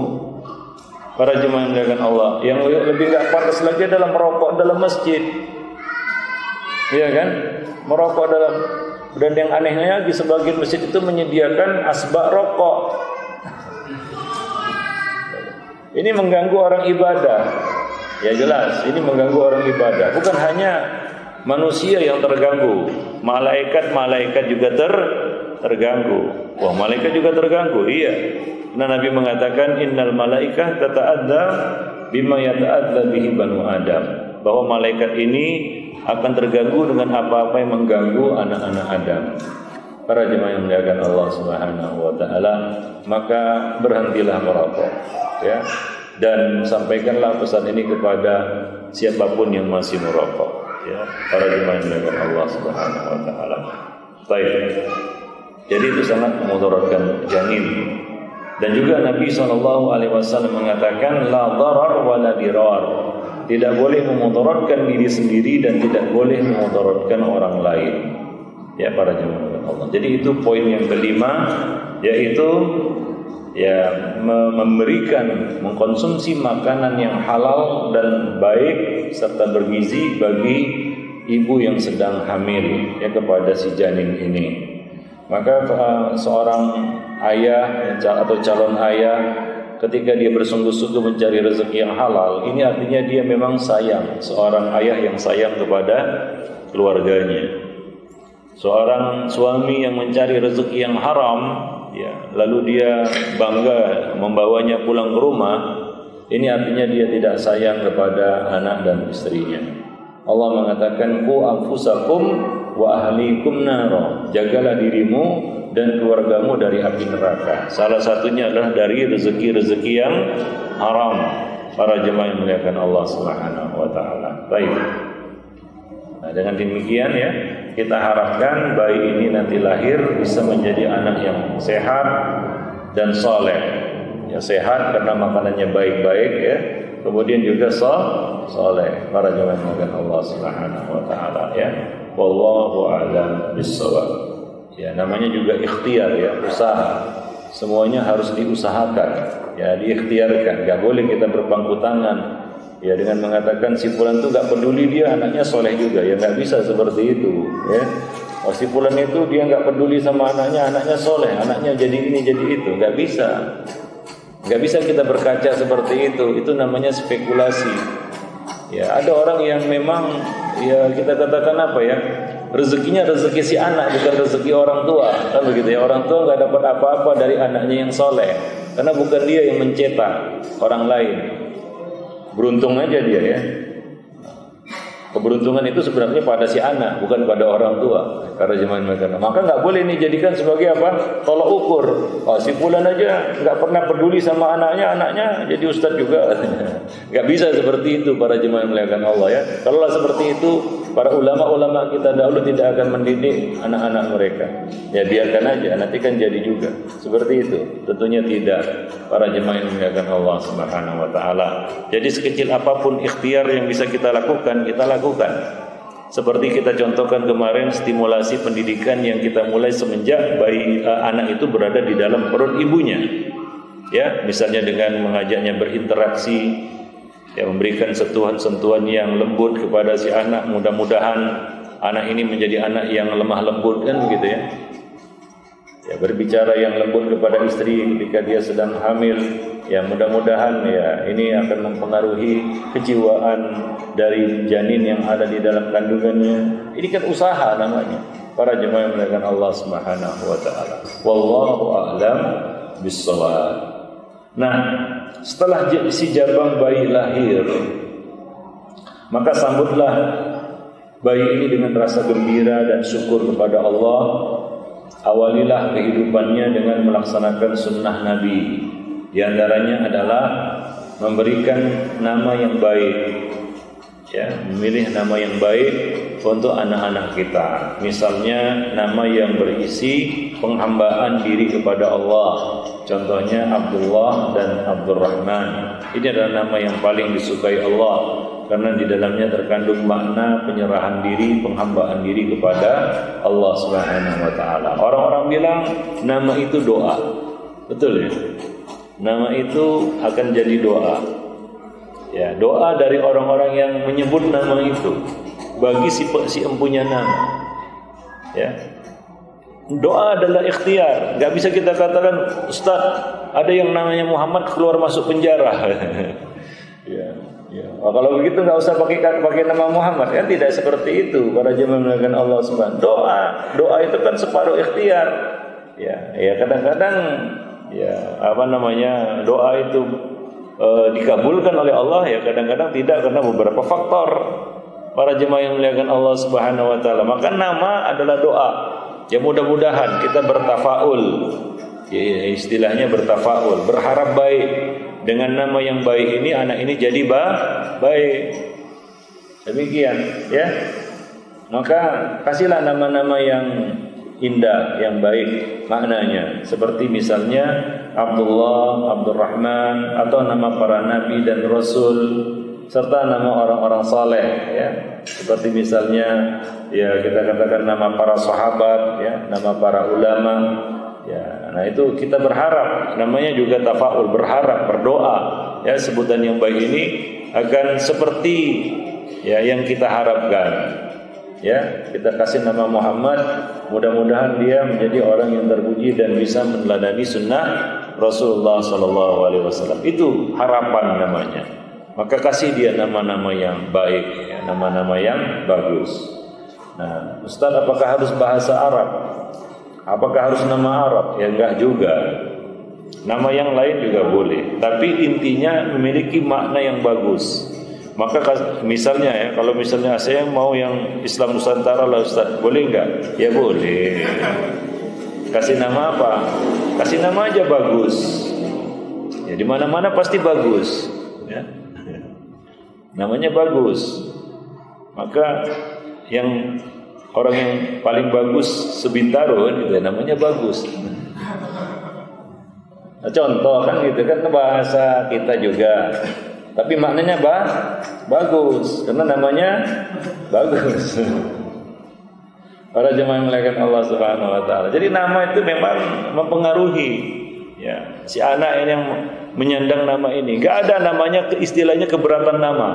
Speaker 2: Para jemaah yang dimuliakan Allah, yang lebih enggak pantas lagi adalah merokok dalam masjid. Merokok dalam, dan yang anehnya lagi sebagian masjid itu menyediakan asbak rokok. Ini mengganggu orang ibadah. Jelas, ini mengganggu orang ibadah. Bukan hanya manusia yang terganggu, malaikat juga terganggu. Wah, malaikat juga terganggu. Karena Nabi mengatakan innal malaikah tata'adza bima yata'adza bihi banu Adam, bahwa malaikat ini akan terganggu dengan apa-apa yang mengganggu anak-anak Adam. Para jemaah yang dimuliakan Allah Subhanahu wa taala, maka berhentilah merokok, dan sampaikanlah pesan ini kepada siapapun yang masih merokok, para jemaah yang dimuliakan Allah Subhanahu wa taala. Baik. Jadi itu sangat memudaratkan janin. Dan juga Nabi SAW mengatakan la dharar wa la dirar. Tidak boleh memudaratkan diri sendiri dan tidak boleh memudaratkan orang lain. Para jemaah Allah. Jadi itu poin yang kelima, yaitu memberikan, mengkonsumsi makanan yang halal dan baik serta bergizi bagi ibu yang sedang hamil kepada si janin ini. Maka seorang ayah atau calon ayah ketika dia bersungguh-sungguh mencari rezeki yang halal, ini artinya dia memang sayang, seorang ayah yang sayang kepada keluarganya. Seorang suami yang mencari rezeki yang haram, ya, lalu dia bangga membawanya pulang ke rumah, ini artinya dia tidak sayang kepada anak dan istrinya. Allah mengatakan, "Qu anfusakum wa ahlikum nara." Jagalah dirimu dan keluargamu dari api neraka. Salah satunya adalah dari rezeki-rezeki yang haram. Para jemaah yang muliakan Allah Subhanahu wa taala. Baik. Nah, dengan demikian ya, kita harapkan bayi ini nanti lahir bisa menjadi anak yang sehat dan soleh. Ya, sehat karena makanannya baik-baik ya. Kemudian juga soleh. Para jemaah yang muliakan Allah Subhanahu wa taala ya. Wallahu a'lam bissawab. Ya, namanya juga ikhtiar ya, usaha. Semuanya harus diusahakan, ya, diikhtiarkan. Gak boleh kita berpangku tangan, ya, dengan mengatakan si fulan itu gak peduli dia anaknya soleh juga, ya gak bisa seperti itu, ya. Oh, si fulan itu dia gak peduli sama anaknya soleh, anaknya jadi ini jadi itu, gak bisa. Gak bisa kita berkaca seperti itu namanya spekulasi. Ya, ada orang yang memang ya kita katakan apa ya, rezekinya rezeki si anak bukan rezeki orang tua, kan begitu ya. Orang tua nggak dapat apa-apa dari anaknya yang soleh, karena bukan dia yang mencetak, orang lain. Beruntung aja dia ya. Keberuntungan itu sebenarnya pada si anak, bukan pada orang tua. Karena zaman mereka, maka nggak boleh ini jadikan sebagai apa? Tolak ukur. Oh, si fulan aja nggak pernah peduli sama anaknya jadi ustadz juga. Nggak bisa seperti itu para jemaah yang muliakan Allah ya. Kalau seperti itu, para ulama-ulama kita dahulu tidak akan mendidik anak-anak mereka. Ya biarkan aja, nanti kan jadi juga. Seperti itu. Tentunya tidak. Para jemaah yang muliakan Allah Subhanahu wa taala. Jadi sekecil apapun ikhtiar yang bisa kita lakukan, kita lakukan. Seperti kita contohkan kemarin, stimulasi pendidikan yang kita mulai semenjak anak itu berada di dalam perut ibunya. Ya, misalnya dengan mengajaknya berinteraksi, ya, memberikan sentuhan-sentuhan yang lembut kepada si anak. Mudah-mudahan anak ini menjadi anak yang lemah lembut, kan begitu ya. Ya, berbicara yang lembut kepada istri ketika dia sedang hamil, ya mudah-mudahan ya ini akan mempengaruhi kejiwaan dari janin yang ada di dalam kandungannya. Ini kan usaha namanya. Para jemaah yang muliakan Allah Subhanahu wa taala. Wallahu a'lam bissawab. Nah, setelah si jabang bayi lahir, maka sambutlah bayi ini dengan rasa gembira dan syukur kepada Allah. Awalilah kehidupannya dengan melaksanakan sunnah Nabi. Di antaranya adalah memberikan nama yang baik, ya, memilih nama yang baik untuk anak-anak kita. Misalnya nama yang berisi penghambaan diri kepada Allah. Contohnya Abdullah dan Abdurrahman. Ini adalah nama yang paling disukai Allah, karena di dalamnya terkandung makna penyerahan diri, penghambaan diri kepada Allah Subhanahu wa taala. Orang-orang bilang nama itu doa. Betul ya? Nama itu akan jadi doa. Ya, doa dari orang-orang yang menyebut nama itu bagi si empunya nama. Ya. Doa adalah ikhtiar. Gak bisa kita katakan, Ustaz, ada yang namanya Muhammad keluar masuk penjara. Ya. Ya. Oh, kalau begitu nggak usah pakai nama Muhammad, kan tidak seperti itu. Para jemaah melakukan Allah Subhanahu. Doa itu kan separuh ikhtiar. Ya kadang-kadang ya doa itu dikabulkan oleh Allah, ya kadang-kadang tidak karena beberapa faktor. Para jemaah yang melihatkan Allah Subhanahu wa taala, maka nama adalah doa. Ya mudah-mudahan kita bertafaul, ya, istilahnya bertafaul, berharap baik dengan nama yang baik ini, anak ini jadi baik. Demikian ya. Maka kasihlah nama-nama yang indah, yang baik maknanya. Seperti misalnya Abdullah, Abdurrahman, atau nama para nabi dan rasul, serta nama orang-orang saleh ya. Seperti misalnya ya kita katakan nama para sahabat ya, nama para ulama ya. Nah itu kita berharap, namanya juga tafaul, berharap, berdoa ya, sebutan yang baik ini akan seperti ya yang kita harapkan. Ya, kita kasih nama Muhammad, mudah-mudahan dia menjadi orang yang terpuji dan bisa meneladani sunnah Rasulullah SAW. Itu harapan namanya. Maka kasih dia nama-nama yang baik, ya, nama-nama yang bagus. Nah, Ustaz, apakah harus bahasa Arab? Apakah harus nama Arab? Ya enggak juga. Nama yang lain juga boleh, tapi intinya memiliki makna yang bagus. Maka misalnya ya, kalau misalnya saya mau yang Islam Nusantara lah Ustaz, boleh enggak? Ya boleh. Kasih nama apa? Kasih nama aja bagus. Ya di mana-mana pasti bagus, ya. Namanya bagus. Maka yang orang yang paling bagus sebintaro kan gitu, namanya bagus. Nah, contoh kan gitu kan bahasa kita juga. Tapi maknanya bagus karena namanya bagus. Para jemaah yang dimuliakan Allah Subhanahu wa taala. Jadi nama itu memang mempengaruhi ya. Si anak yang menyandang nama ini, enggak ada namanya istilahnya keberatan nama.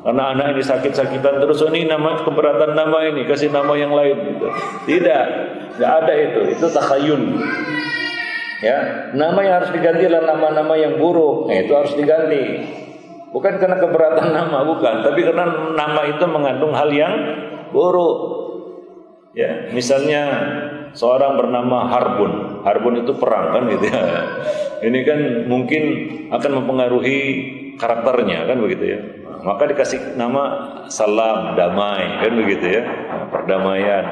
Speaker 2: Karena anak ini sakit-sakitan terus, oh ini nama keberatan nama ini, kasih nama yang lain gitu. Tidak, enggak ada itu. Itu takhayul. Ya, nama yang harus diganti adalah nama-nama yang buruk. Nah, itu harus diganti. Bukan karena keberatan nama, bukan, tapi karena nama itu mengandung hal yang buruk. Ya, misalnya seorang bernama Harbun. Harbun itu perang kan gitu ya. Ini kan mungkin akan mempengaruhi karakternya kan begitu ya. Maka dikasih nama Salam, damai kan begitu ya, perdamaian.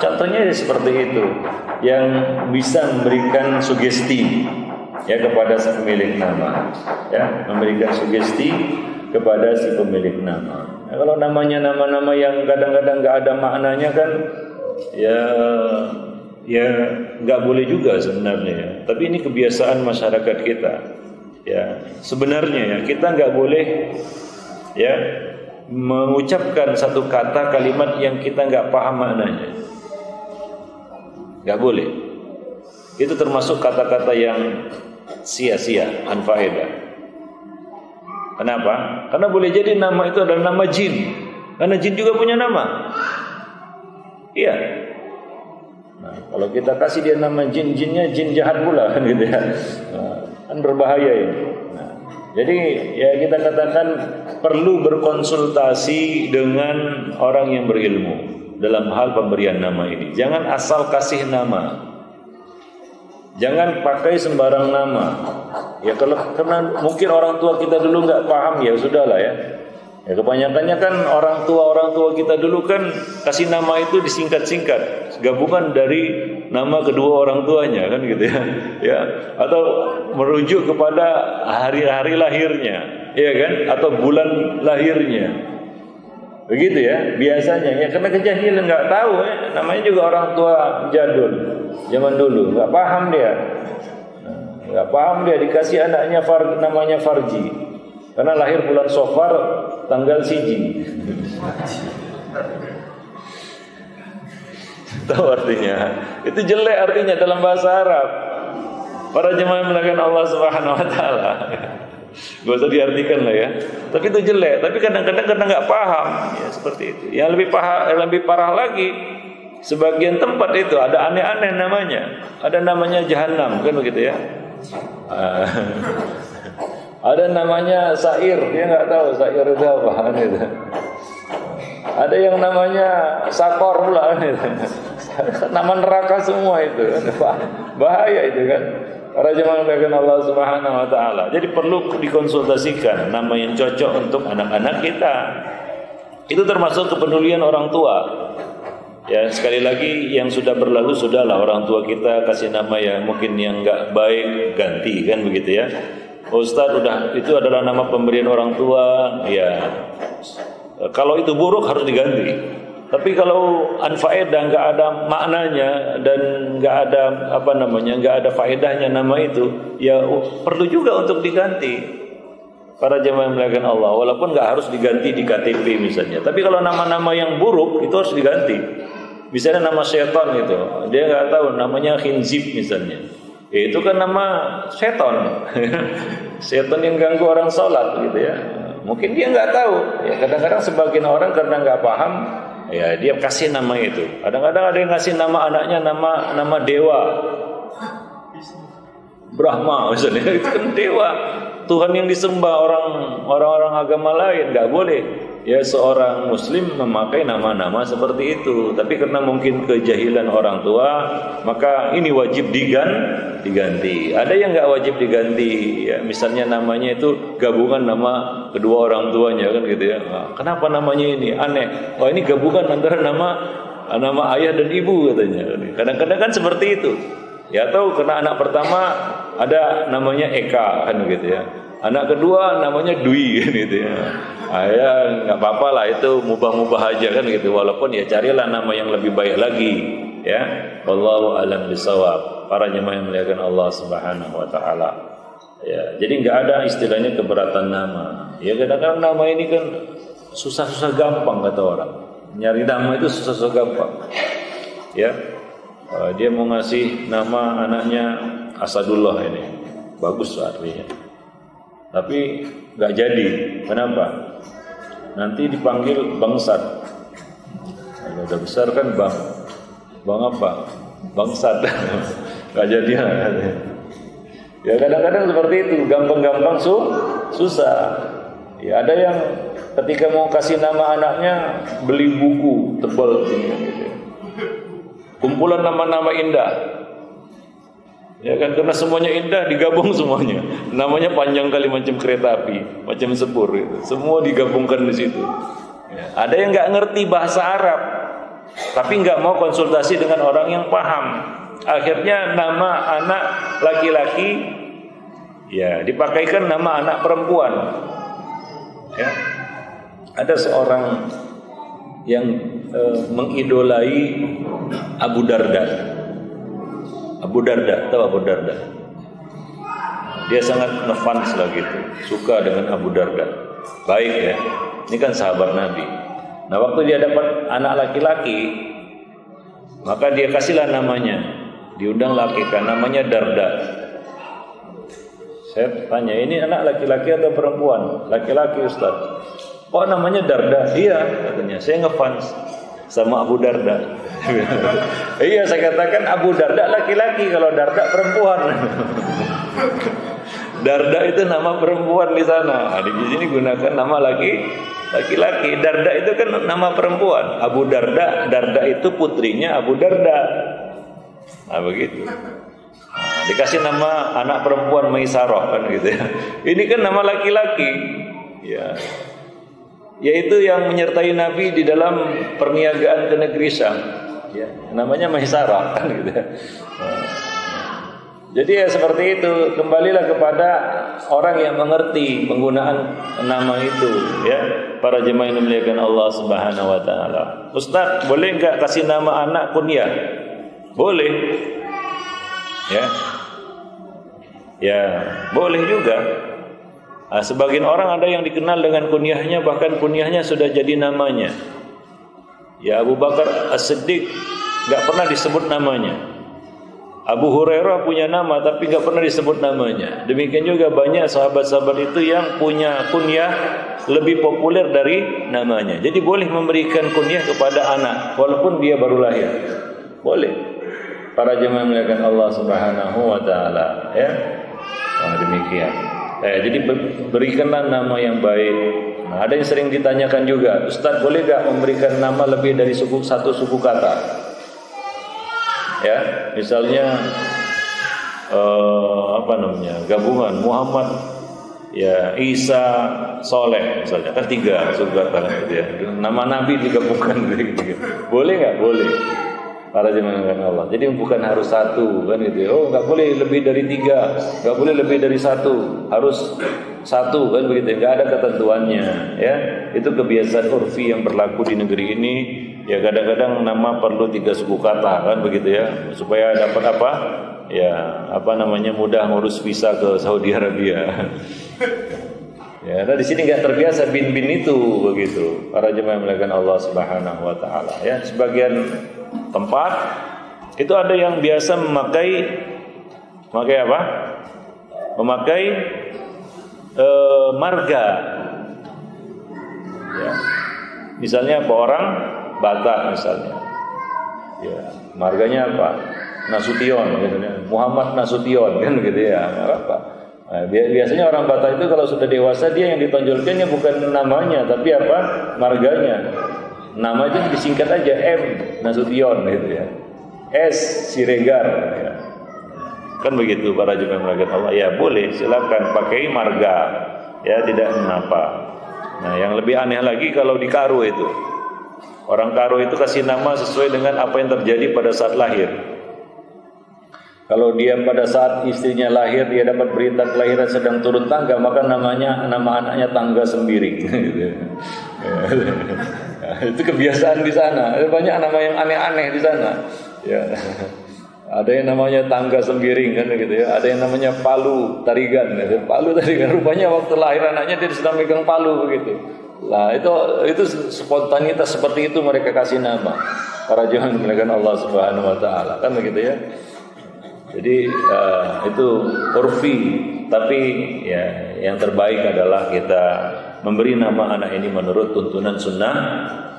Speaker 2: Contohnya seperti itu yang bisa memberikan sugesti ya kepada si pemilik nama, ya memberikan sugesti kepada si pemilik nama. Nah, kalau namanya nama-nama yang kadang-kadang nggak ada maknanya kan, ya nggak boleh juga sebenarnya. Tapi ini kebiasaan masyarakat kita. Ya sebenarnya ya kita nggak boleh ya mengucapkan satu kata kalimat yang kita nggak paham maknanya. Nggak boleh. Itu termasuk kata-kata yang sia-sia, anfaedah. Kenapa? Karena boleh jadi nama itu adalah nama jin. Karena jin juga punya nama. Iya. Nah, kalau kita kasih dia nama jin, jinnya jin jahat pula kan gitu ya. Nah, kan berbahaya ini. Nah, jadi ya kita katakan perlu berkonsultasi dengan orang yang berilmu dalam hal pemberian nama ini. Jangan asal kasih nama. Jangan pakai sembarang nama. Ya kalau karena mungkin orang tua kita dulu nggak paham ya sudahlah ya. Ya kebanyakannya kan orang tua kita dulu kan kasih nama itu disingkat-singkat, gabungan dari nama kedua orang tuanya kan gitu ya. Ya, atau merujuk kepada hari-hari lahirnya, ya kan? Atau bulan lahirnya. Begitu ya biasanya ya, karena kejahilan nggak tahu ya. Namanya juga orang tua jadul zaman dulu nggak paham dia, nggak paham dia dikasih anaknya namanya Farji karena lahir bulan Sofar tanggal siji. Tahu artinya? Itu jelek artinya dalam bahasa Arab. Para jemaah yang dimuliakan Allah Subhanahu wa taala. Gak usah diartikan lah ya. Tapi itu jelek. Tapi kadang-kadang karena nggak paham, ya seperti itu. Yang lebih parah lagi, sebagian tempat itu ada aneh-aneh namanya. Ada namanya Jahannam, kan begitu ya. Ada namanya Sair, dia nggak tahu Sair itu apa gitu. Ada yang namanya Sakor pula gitu. Nama neraka semua itu. Bahaya itu kan. Para jemaah yang Allah Subhanahu wa taala. Jadi perlu dikonsultasikan nama yang cocok untuk anak-anak kita. Itu termasuk kepedulian orang tua. Ya, sekali lagi yang sudah berlalu sudahlah, orang tua kita kasih nama yang mungkin yang enggak baik ganti kan begitu ya. Ustaz udah itu adalah nama pemberian orang tua, ya. Kalau itu buruk harus diganti. Tapi kalau anfaedah nggak ada maknanya dan nggak ada nggak ada faedahnya nama itu, ya perlu juga untuk diganti. Para jemaah yang dimuliakan Allah, walaupun nggak harus diganti di KTP misalnya. Tapi kalau nama-nama yang buruk itu harus diganti. Misalnya nama setan itu, dia nggak tahu namanya khinzib misalnya. Itu kan nama setan, setan yang ganggu orang sholat gitu ya. Mungkin dia nggak tahu. Ya kadang-kadang sebagian orang karena nggak paham. Ya dia kasih nama itu. Kadang-kadang ada yang kasih nama anaknya nama dewa, Brahma misalnya. Itu kan dewa, Tuhan yang disembah orang-orang agama lain, nggak boleh. ya seorang muslim memakai nama-nama seperti itu. Tapi karena mungkin kejahilan orang tua, maka ini wajib diganti. Ada yang nggak wajib diganti, ya, misalnya namanya itu gabungan nama kedua orang tuanya kan gitu ya. Nah, kenapa namanya ini aneh? Oh, ini gabungan antara nama ayah dan ibu katanya. Kadang-kadang kan seperti itu. Ya, atau karena anak pertama ada namanya Eka kan gitu ya. Anak kedua namanya Dwi gitu ya. Ya nggak apa-apa lah, itu mubah-mubah aja kan gitu. Walaupun ya carilah nama yang lebih baik lagi ya. Wallahu a'lam bishawab. Para jemaah yang muliakan Allah Subhanahu wa taala. Ya, jadi nggak ada istilahnya keberatan nama. Ya kadang-kadang nama ini kan susah-susah gampang kata orang. Nyari nama itu susah-susah gampang. Ya. Dia mau ngasih nama anaknya Asadullah ini. Bagus artinya. Tapi nggak jadi. Kenapa? Nanti dipanggil Bangsat. Kalau udah besar kan Bang apa? Bangsat. Nggak jadi. Ya kadang-kadang seperti itu, gampang-gampang susah. Ya ada yang ketika mau kasih nama anaknya beli buku tebal gitu. Kumpulan nama-nama indah. Ya kan, karena semuanya indah digabung semuanya. Namanya panjang kali macam kereta api, macam sepur gitu. Semua digabungkan di situ. Ya, ada yang nggak ngerti bahasa Arab, tapi nggak mau konsultasi dengan orang yang paham. Akhirnya nama anak laki-laki ya dipakaikan nama anak perempuan. Ya. Ada seorang yang mengidolai Abu Darda. Abu Darda, tahu Abu Darda? Dia sangat ngefans lah gitu, suka dengan Abu Darda. Baik ya, ini kan sahabat Nabi. Nah waktu dia dapat anak laki-laki, maka dia kasihlah namanya, diundang laki kan, namanya Darda. Saya tanya, ini anak laki-laki atau perempuan? Laki-laki Ustaz. Oh namanya Darda? Iya katanya, saya ngefans sama Abu Darda. Iya saya katakan Abu Darda laki-laki, kalau Darda perempuan. Darda itu nama perempuan di sana. Di sini gunakan nama laki-laki. Darda itu kan nama perempuan. Abu Darda, Darda itu putrinya Abu Darda. Nah begitu. Nah, dikasih nama anak perempuan Maisarah kan gitu ya. Ini kan nama laki-laki. Ya. Yaitu yang menyertai Nabi di dalam perniagaan ke negeri Syam. Ya, namanya Maisarah kan gitu. Nah, jadi ya seperti itu, kembalilah kepada orang yang mengerti penggunaan nama itu ya. Para jemaah yang dimuliakan Allah Subhanahu wa taala. Ustaz, boleh enggak kasih nama anak kunyah? Boleh. Ya. Ya, boleh juga. Nah, sebagian orang ada yang dikenal dengan kunyahnya, bahkan kunyahnya sudah jadi namanya. Ya Abu Bakar As-Siddiq gak pernah disebut namanya. Abu Hurairah punya nama tapi gak pernah disebut namanya. Demikian juga banyak sahabat-sahabat itu yang punya kunyah lebih populer dari namanya. Jadi boleh memberikan kunyah kepada anak walaupun dia baru lahir. Boleh. Para jemaah muliakan Allah Subhanahu wa taala ya. Nah, demikian. Jadi berikanlah nama yang baik. Nah, ada yang sering ditanyakan juga, Ustaz boleh gak memberikan nama lebih dari satu suku kata? Ya, misalnya gabungan Muhammad, ya Isa, Soleh, misalnya kan 3 suku kata gitu ya. Nama Nabi digabungkan gitu. Boleh gak? Boleh. Para jemaah Allah. Jadi bukan harus satu kan gitu. Oh, enggak boleh lebih dari 3, enggak boleh lebih dari 1, harus 1 kan begitu. Enggak ada ketentuannya, ya. Itu kebiasaan urfi yang berlaku di negeri ini. Ya kadang-kadang nama perlu 3 suku kata kan begitu ya, supaya dapat apa? Ya, mudah ngurus visa ke Saudi Arabia. Ya, nah di sini enggak terbiasa bin-bin itu begitu. Para jemaah yang dimuliakan Allah Subhanahu wa taala, ya. Sebagian tempat itu ada yang biasa memakai apa? Memakai marga. Ya. Misalnya orang Batak misalnya. Ya, marganya apa? Nasution gitu ya. Muhammad Nasution kan gitu ya. Enggak apa. Nah, biasanya orang Batak itu kalau sudah dewasa dia yang ditonjolkannya bukan namanya tapi apa? Marganya. Nama itu disingkat aja M Nasution gitu ya. S Siregar ya. Kan begitu para jemaah melakukan Allah. Ya boleh, silakan pakai marga. Ya tidak mengapa. Nah, yang lebih aneh lagi kalau di Karo itu. Orang Karo itu kasih nama sesuai dengan apa yang terjadi pada saat lahir. Kalau dia pada saat istrinya lahir dia dapat berita kelahiran sedang turun tangga, maka nama anaknya Tangga Sembiring. Itu kebiasaan di sana. Ada banyak nama yang aneh-aneh di sana. Ya. Ada yang namanya Tangga Sembiring kan gitu ya. Ada yang namanya Palu Tarigan. Palu Tarigan. Rupanya waktu lahir anaknya dia sedang megang palu begitu. Lah itu spontanitas seperti itu mereka kasih nama. Para jemaah melakukan Allah Subhanahu wa taala kan begitu ya. Jadi itu urfi, tapi ya yang terbaik adalah kita memberi nama anak ini menurut tuntunan sunnah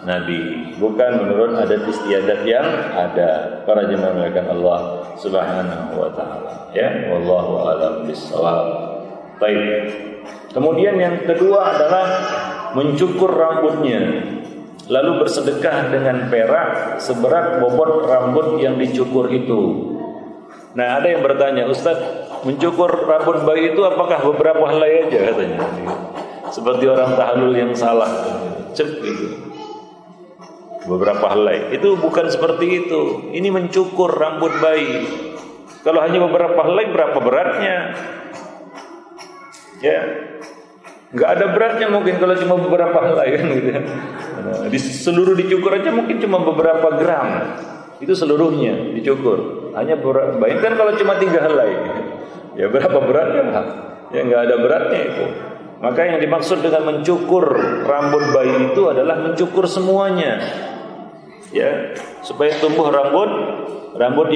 Speaker 2: Nabi, bukan menurut adat istiadat yang ada. Para jemaah melakukan Allah Subhanahu wa taala. Ya, wallahu a'lam bishawab. Baik. Kemudian yang kedua adalah mencukur rambutnya, lalu bersedekah dengan perak seberat bobot rambut yang dicukur itu. Nah, ada yang bertanya, Ustaz, mencukur rambut bayi itu apakah beberapa helai aja katanya? Seperti orang tahlul yang salah, cek gitu. Beberapa helai. Itu bukan seperti itu. Ini mencukur rambut bayi. Kalau hanya beberapa helai, berapa beratnya? Ya, nggak ada beratnya mungkin kalau cuma beberapa helai kan gitu. Nah, di seluruh dicukur aja mungkin cuma beberapa gram. Itu seluruhnya dicukur. Hanya bayangkan kalau cuma 3 helai. Ya berapa beratnya Pak? Ya nggak ada beratnya itu. Maka yang dimaksud dengan mencukur rambut bayi itu adalah mencukur semuanya. Ya, supaya tumbuh rambut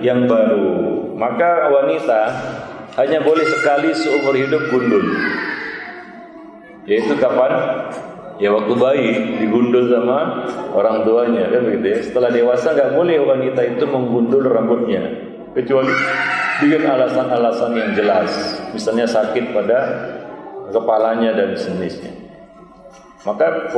Speaker 2: yang baru. Maka wanita hanya boleh sekali seumur hidup gundul. Yaitu kapan? Ya waktu bayi digundul sama orang tuanya kan begitu ya. Setelah dewasa nggak boleh wanita itu menggundul rambutnya kecuali dengan alasan-alasan yang jelas, misalnya sakit pada kepalanya dan sejenisnya. Maka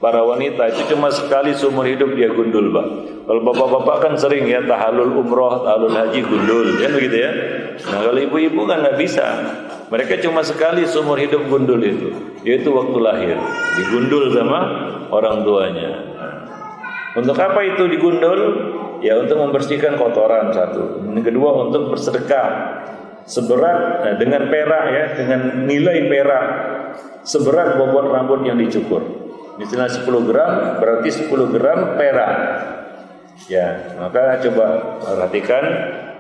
Speaker 2: para wanita itu cuma sekali seumur hidup dia gundul, Pak. Kalau bapak-bapak kan sering ya tahallul umroh, tahallul haji gundul, ya begitu ya. Nah kalau ibu-ibu kan nggak bisa. Mereka cuma sekali seumur hidup gundul itu, yaitu waktu lahir, digundul sama orang tuanya. Untuk apa itu digundul? Ya untuk membersihkan kotoran satu. Yang kedua untuk bersedekah seberat dengan perak ya, dengan nilai perak seberat bobot rambut yang dicukur. Misalnya 10 gram berarti 10 gram perak. Ya, maka coba perhatikan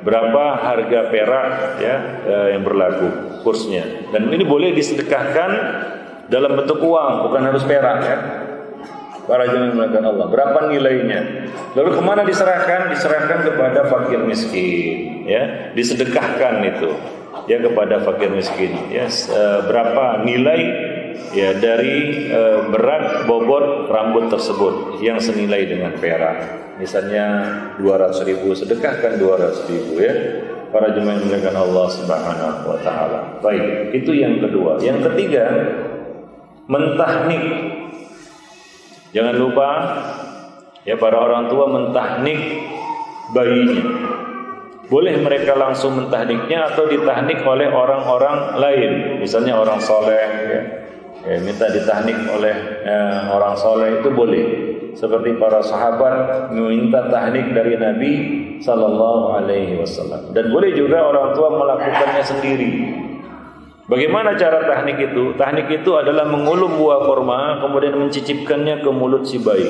Speaker 2: berapa harga perak ya yang berlaku kursnya. Dan ini boleh disedekahkan dalam bentuk uang, bukan harus perak ya. Para jemaah melakukan Allah. Berapa nilainya? Lalu kemana diserahkan? Diserahkan kepada fakir miskin ya. Disedekahkan itu ya kepada fakir miskin ya. Berapa nilai ya dari berat bobot rambut tersebut yang senilai dengan perak. Misalnya 200.000, sedekahkan 200.000 ya. Para jemaah yang dimuliakan Allah Subhanahu wa taala. Baik, itu yang kedua. Yang ketiga, mentahnik. Jangan lupa ya para orang tua mentahnik bayinya. Boleh mereka langsung mentahniknya atau ditahnik oleh orang-orang lain. Misalnya orang soleh ya, minta ditahnik oleh orang soleh itu boleh. Seperti para sahabat meminta tahnik dari Nabi sallallahu alaihi wasallam. Dan boleh juga orang tua melakukannya sendiri. Bagaimana cara tahnik itu? Tahnik itu adalah mengulum buah kurma kemudian mencicipkannya ke mulut si bayi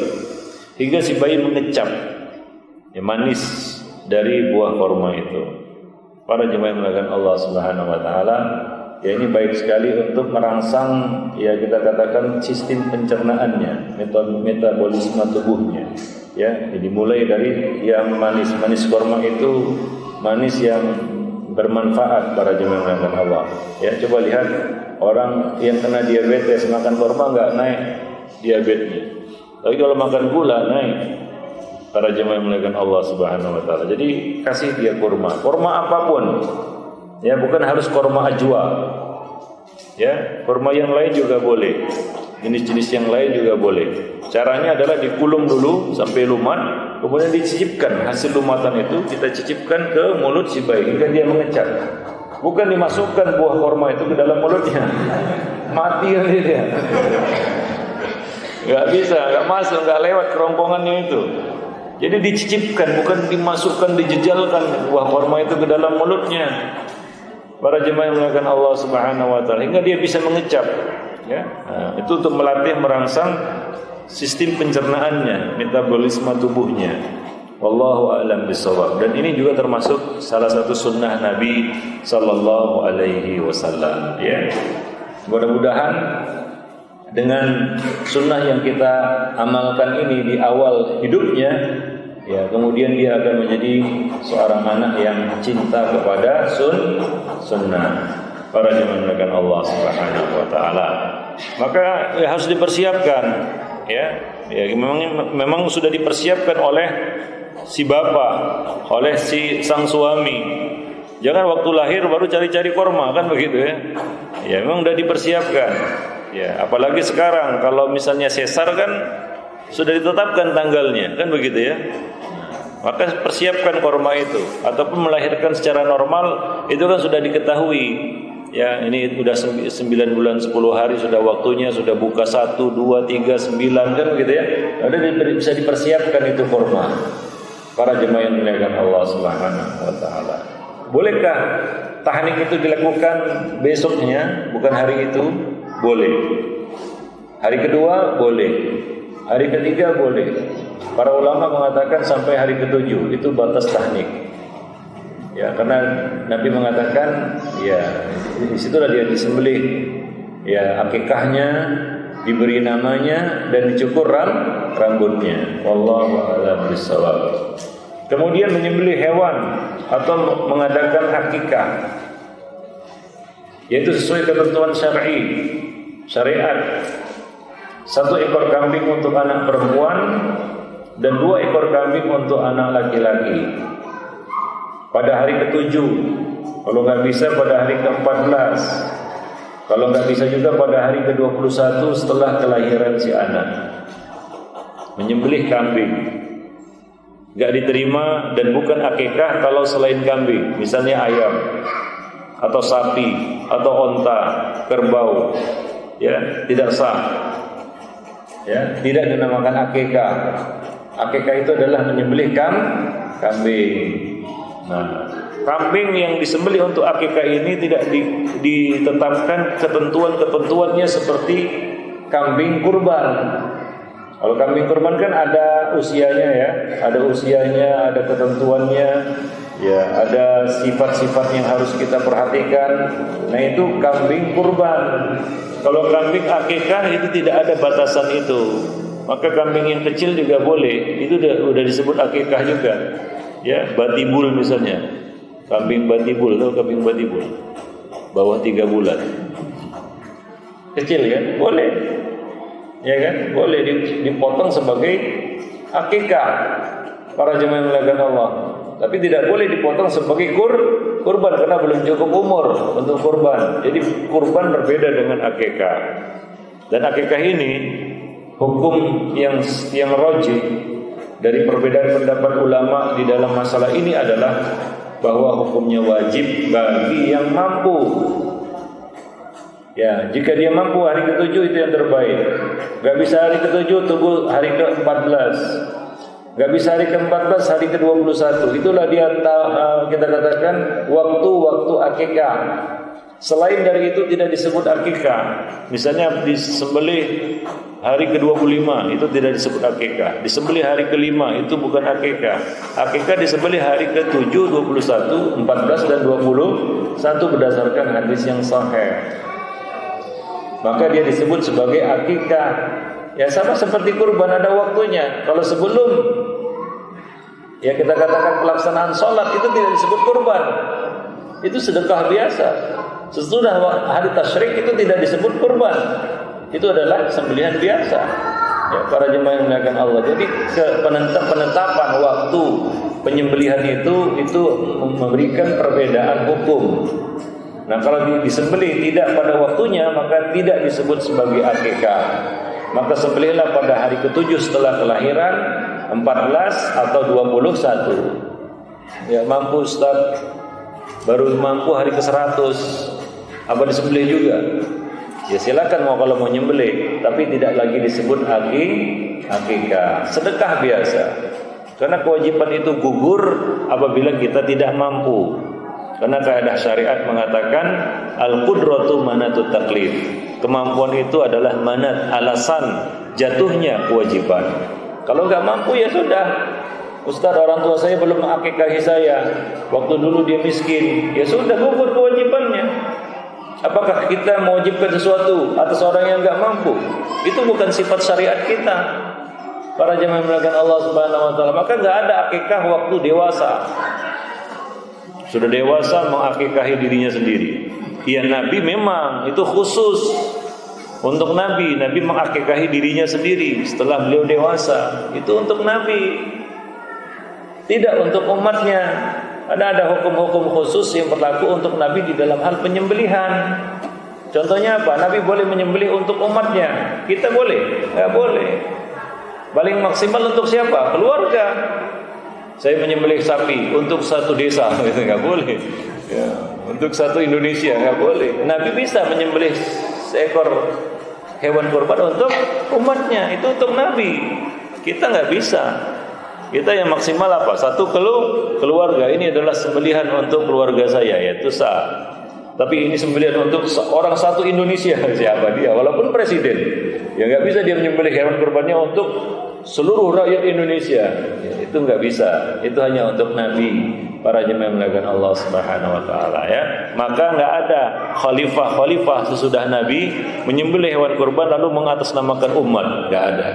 Speaker 2: hingga si bayi mengecap ya, manis dari buah kurma itu. Para jemaah melakukan Allah Subhanahu wa taala, ya ini baik sekali untuk merangsang ya kita katakan sistem pencernaannya, metabolisme tubuhnya. Ya, jadi mulai dari yang manis kurma itu manis yang bermanfaat para jemaah melakukan Allah. Ya, coba lihat orang yang kena diabetes makan kurma enggak naik diabetesnya. Tapi kalau makan gula naik. Para jemaah melakukan Allah Subhanahu wa taala. Jadi kasih dia kurma apapun. Ya, bukan harus kurma ajwa. Ya, kurma yang lain juga boleh. Jenis-jenis yang lain juga boleh. Caranya adalah dikulum dulu sampai lumat, kemudian dicicipkan. Hasil lumatan itu kita cicipkan ke mulut si bayi hingga dia mengecap. Bukan dimasukkan buah kurma itu ke dalam mulutnya. Mati kali dia. Gak bisa, gak masuk, gak lewat kerongkongannya itu. Jadi dicicipkan, bukan dimasukkan, dijejalkan buah kurma itu ke dalam mulutnya. Para jemaah yang melakukan Allah Subhanahu wa taala hingga dia bisa mengecap, ya. Nah, itu untuk melatih merangsang sistem pencernaannya, metabolisme tubuhnya. Wallahu a'lam bishawab. Dan ini juga termasuk salah satu sunnah Nabi sallallahu alaihi wasallam, ya. Mudah-mudahan dengan sunnah yang kita amalkan ini di awal hidupnya, ya, kemudian dia akan menjadi seorang anak yang cinta kepada sunnah. Para jemaah Allah Subhanahu wa taala. Maka harus dipersiapkan, ya. Ya, memang sudah dipersiapkan oleh si bapak, oleh si sang suami. Jangan waktu lahir baru cari-cari kurma, kan begitu ya. Ya, memang sudah dipersiapkan. Ya, apalagi sekarang kalau misalnya sesar kan sudah ditetapkan tanggalnya, kan begitu ya. Maka persiapkan kurma itu. Ataupun melahirkan secara normal itu kan sudah diketahui. Ya, ini sudah 9 bulan 10 hari sudah waktunya, sudah buka 1, 2, 3, 9 kan begitu ya. Sudah bisa dipersiapkan itu kurma. Para jemaah yang dimuliakan Allah Subhanahu wa taala. Bolehkah tahnik itu dilakukan besoknya, bukan hari itu? Boleh. Hari kedua boleh. Hari ketiga boleh. Para ulama mengatakan sampai hari ke-7 itu batas tahnik. Ya, karena Nabi mengatakan, ya, di situlah dia disembelih. Ya, akikahnya, diberi namanya dan dicukur rambutnya. Wallahu a'lam bishawab. Kemudian menyembelih hewan atau mengadakan akikah, yaitu sesuai ketentuan syariat. 1 ekor kambing untuk anak perempuan dan 2 ekor kambing untuk anak laki-laki. Pada hari ke-7, kalau nggak bisa pada hari ke-14, kalau nggak bisa juga pada hari ke-21 setelah kelahiran si anak. Menyembelih kambing nggak diterima dan bukan akikah kalau selain kambing, misalnya ayam atau sapi atau onta, kerbau, ya, tidak sah. Ya, tidak dinamakan akikah. Akikah itu adalah menyembelih kambing. Nah, kambing yang disembelih untuk akikah ini tidak ditetapkan ketentuan-ketentuannya seperti kambing kurban. Kalau kambing kurban kan ada usianya, ya, ada ketentuannya, ya, ada sifat-sifat yang harus kita perhatikan. Nah, itu kambing kurban. Kalau kambing akikah itu tidak ada batasan itu. Maka kambing yang kecil juga boleh. Itu udah disebut akikah juga. Ya, batibul misalnya. Kambing batibul, tahu kambing batibul? Bawah 3 bulan. Kecil kan? Boleh. Ya kan? Boleh dipotong sebagai akikah. Para jemaah yang dimuliakan Allah. Tapi tidak boleh dipotong sebagai kurban karena belum cukup umur untuk kurban. Jadi kurban berbeda dengan akikah. Dan akikah ini hukum yang rajih dari perbedaan pendapat ulama di dalam masalah ini adalah bahwa hukumnya wajib bagi yang mampu. Ya, jika dia mampu hari ke-7 itu yang terbaik. Gak bisa hari ke-7 tunggu hari ke-14. Gak bisa hari ke-14, hari ke-21. Itulah dia kita katakan waktu-waktu akikah. Selain dari itu tidak disebut akikah. Misalnya disembelih hari ke-25 itu tidak disebut akikah. Disembelih hari ke-5 itu bukan akikah. Akikah disembelih hari ke-7, 21, 14 dan 21 berdasarkan hadis yang sahih. Maka dia disebut sebagai akikah. Ya, sama seperti kurban ada waktunya. Kalau sebelum, ya, kita katakan pelaksanaan sholat itu tidak disebut kurban. Itu sedekah biasa. Sesudah hari tasyrik itu tidak disebut kurban. Itu adalah sembelihan biasa. Ya, para jemaah yang dimuliakan Allah. Jadi penetapan waktu penyembelihan itu memberikan perbedaan hukum. Nah, kalau disembelih tidak pada waktunya maka tidak disebut sebagai akikah. Maka sembelihlah pada hari ke-7 setelah kelahiran, 14 atau 21. Ya, mampu Ustaz, baru mampu hari ke-100, apa disembelih juga? Ya silakan kalau mau nyembelih, tapi tidak lagi disebut akikah. Sedekah biasa. Karena kewajiban itu gugur apabila kita tidak mampu. Karena kaidah syariat mengatakan al-qudratu manatut taklif. Kemampuan itu adalah manat, alasan jatuhnya kewajiban. Kalau enggak mampu ya sudah. Ustaz, orang tua saya belum mengakikahi saya. Waktu dulu dia miskin. Ya sudah, gugur kewajibannya. Apakah kita mewajibkan sesuatu atas orang yang enggak mampu? Itu bukan sifat syariat kita. Para jemaah yang dimuliakan Allah Subhanahu wa taala, maka enggak ada akikah waktu dewasa. Sudah dewasa mengakikahi dirinya sendiri. Ya, Nabi memang itu khusus untuk Nabi. Nabi mengakikahi dirinya sendiri setelah beliau dewasa. Itu untuk Nabi, tidak untuk umatnya. Ada hukum-hukum khusus yang berlaku untuk Nabi di dalam hal penyembelihan. Contohnya apa? Nabi boleh menyembelih untuk umatnya. Kita boleh? Enggak boleh. Paling maksimal untuk siapa? Keluarga. Saya menyembelih sapi untuk satu desa, itu enggak boleh. Ya, untuk satu Indonesia enggak boleh. Nabi bisa menyembelih seekor hewan kurban untuk umatnya. Itu untuk Nabi. Kita enggak bisa. Kita yang maksimal apa? Satu keluarga. Ini adalah sembelihan untuk keluarga saya, yaitu sah. Tapi ini sembelihan untuk orang satu Indonesia. Siapa dia? Walaupun presiden, ya nggak bisa dia menyembelih hewan kurbannya untuk seluruh rakyat Indonesia. Ya, itu nggak bisa. Itu hanya untuk Nabi. Para jemaah yang dimuliakan Allah Subhanahu wa taala, ya. Maka nggak ada khalifah sesudah Nabi menyembelih hewan kurban lalu mengatasnamakan umat. Nggak ada.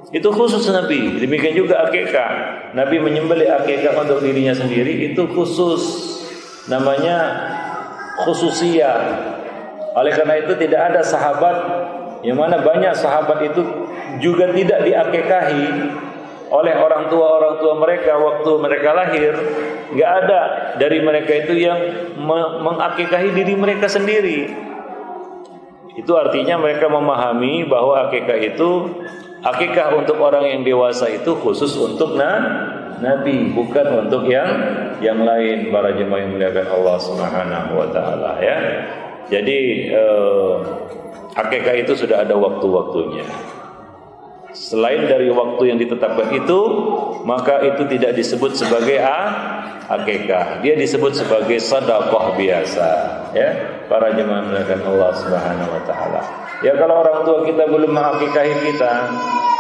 Speaker 2: Itu khusus Nabi. Demikian juga akikah. Nabi menyembelih akikah untuk dirinya sendiri, itu khusus. Namanya khususiyah. Oleh karena itu tidak ada sahabat, yang mana banyak sahabat itu juga tidak diakikahi oleh orang tua mereka waktu mereka lahir. Enggak ada dari mereka itu yang mengakikahi diri mereka sendiri. Itu artinya mereka memahami bahwa akikah untuk orang yang dewasa itu khusus untuk Nabi, bukan untuk yang lain. Para jemaah yang dimuliakan Allah Subhanahu wa taala, ya. Jadi akikah itu sudah ada waktu-waktunya. Selain dari waktu yang ditetapkan itu, maka itu tidak disebut sebagai akikah. Dia disebut sebagai sedekah biasa, ya. Para jemaah yang dimuliakan Allah Subhanahu wa taala. Ya, kalau orang tua kita belum mengakikahi kita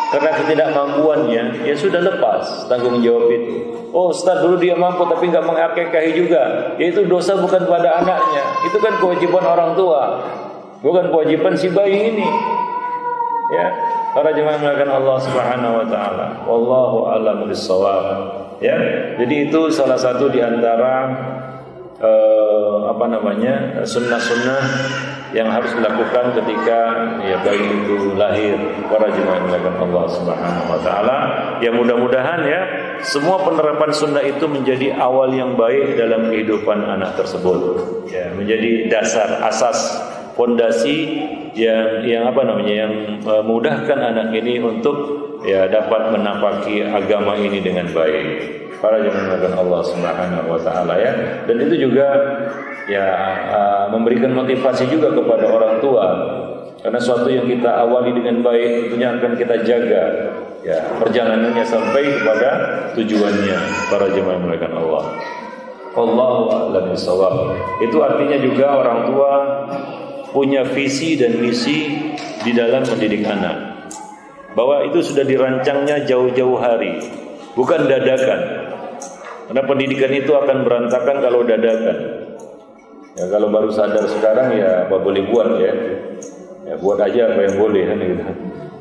Speaker 2: karena ketidakmampuannya, ya sudah, lepas tanggung jawab itu. Oh, Ustaz, dulu dia mampu tapi enggak mengakikahi juga. Ya, itu dosa bukan pada anaknya. Itu kan kewajiban orang tua, bukan kewajiban si bayi ini. Ya, para jemaah yang dimuliakan Allah Subhanahu wa taala. Wallahu a'lam bissawab. Ya, jadi itu salah satu di antara sunnah-sunnah yang harus dilakukan ketika bayi itu lahir. Para jemaah yang dimuliakan Allah Subhanahu wa taala, ya mudah-mudahan ya semua penerapan sunnah itu menjadi awal yang baik dalam kehidupan anak tersebut. Ya, menjadi dasar, asas, fondasi yang memudahkan anak ini untuk dapat menapaki agama ini dengan baik. Para jemaah Allah Subhanahu wa taala, ya. Dan itu juga memberikan motivasi juga kepada orang tua. Karena suatu yang kita awali dengan baik tentunya akan kita jaga perjalanannya sampai kepada tujuannya. Para jemaah yang Allah. Allahu a'lam bishawab. Itu artinya juga orang tua punya visi dan misi di dalam mendidik anak. Bahwa itu sudah dirancangnya jauh-jauh hari, bukan dadakan. Karena pendidikan itu akan berantakan kalau dadakan. Ya, kalau baru sadar sekarang ya apa boleh buat ya. Ya, buat aja apa yang boleh kan gitu.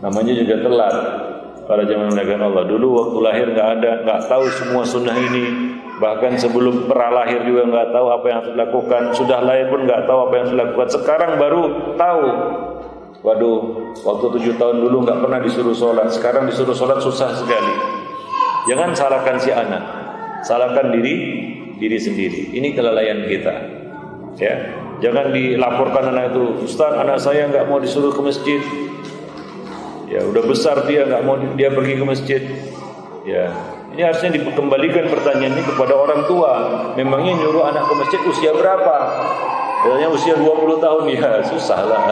Speaker 2: Namanya juga telat. Para jemaah yang Allah, dulu waktu lahir enggak tahu semua sunnah ini. Bahkan sebelum lahir juga enggak tahu apa yang harus dilakukan. Sudah lahir pun enggak tahu apa yang harus dilakukan. Sekarang baru tahu.
Speaker 3: Waduh, waktu 7 tahun dulu nggak pernah disuruh sholat, sekarang disuruh sholat susah sekali. Jangan salahkan si anak, salahkan diri sendiri. Ini kelalaian kita. Ya, jangan dilaporkan anak itu, Ustaz, anak saya nggak mau disuruh ke masjid. Ya, udah besar dia nggak mau dia pergi ke masjid. Ya, ini harusnya dikembalikan pertanyaan ini kepada orang tua. Memangnya nyuruh anak ke masjid usia berapa? Katanya usia 20 tahun, ya susah lah.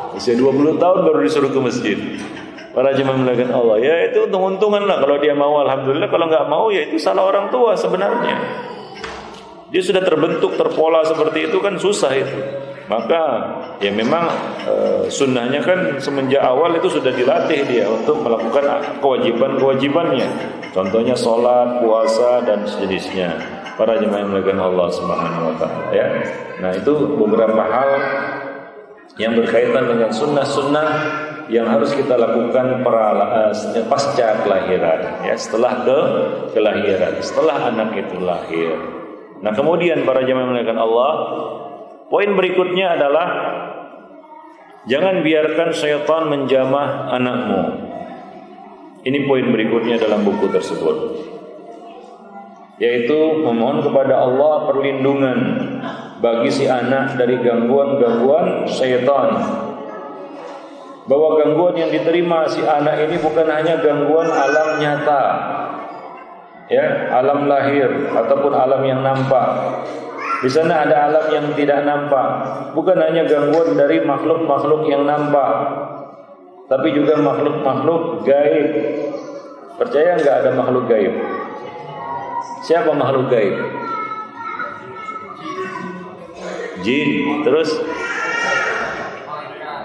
Speaker 3: Usia 20 tahun baru disuruh ke masjid. Para jemaah melakukan Allah, ya itu untung-untungan lah. Kalau dia mau, alhamdulillah. Kalau nggak mau, ya itu salah orang tua sebenarnya. Dia sudah terbentuk, terpola seperti itu kan susah itu. Maka ya memang sunnahnya kan semenjak awal itu sudah dilatih dia untuk melakukan kewajiban-kewajibannya. Contohnya sholat, puasa dan sejenisnya. Para jemaah yang melakukan Allah Subhanahu wa taala ya. Nah, itu beberapa hal yang berkaitan dengan sunnah-sunnah yang harus kita lakukan pasca kelahiran ya, setelah kelahiran, setelah anak itu lahir. Nah, kemudian para jemaah yang melakukan Allah, poin berikutnya adalah jangan biarkan syaitan menjamah anakmu. Ini poin berikutnya dalam buku tersebut, yaitu memohon kepada Allah perlindungan bagi si anak dari gangguan-gangguan syaitan. Bahwa gangguan yang diterima si anak ini bukan hanya gangguan alam nyata, ya, alam lahir ataupun alam yang nampak. Di sana ada alam yang tidak nampak, bukan hanya gangguan dari makhluk-makhluk yang nampak, tapi juga makhluk-makhluk gaib. Percaya enggak ada makhluk gaib? Siapa makhluk gaib? Jin, terus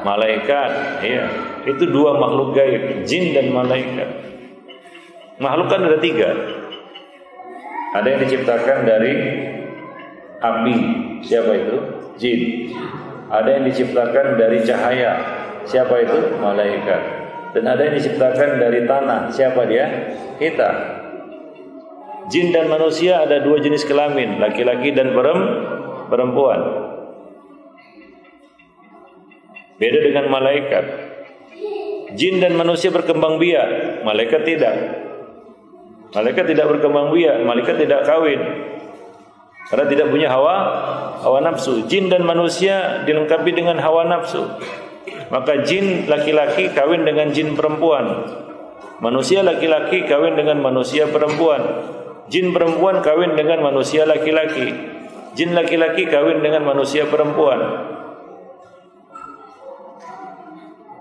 Speaker 3: malaikat. Iya, itu 2 makhluk gaib, jin dan malaikat. Makhluk kan ada 3. Ada yang diciptakan dari api, siapa itu? Jin. Ada yang diciptakan dari cahaya, siapa itu? Malaikat. Dan ada yang diciptakan dari tanah, siapa dia? Kita. Jin dan manusia ada 2 jenis kelamin, laki-laki dan perempuan. Beda dengan malaikat. Jin dan manusia berkembang biak, malaikat tidak. Malaikat tidak berkembang biak, malaikat tidak kawin, karena tidak punya hawa nafsu. Jin dan manusia dilengkapi dengan hawa nafsu. Maka jin laki-laki kawin dengan jin perempuan, manusia laki-laki kawin dengan manusia perempuan, jin perempuan kawin dengan manusia laki-laki, jin laki-laki kawin dengan manusia perempuan.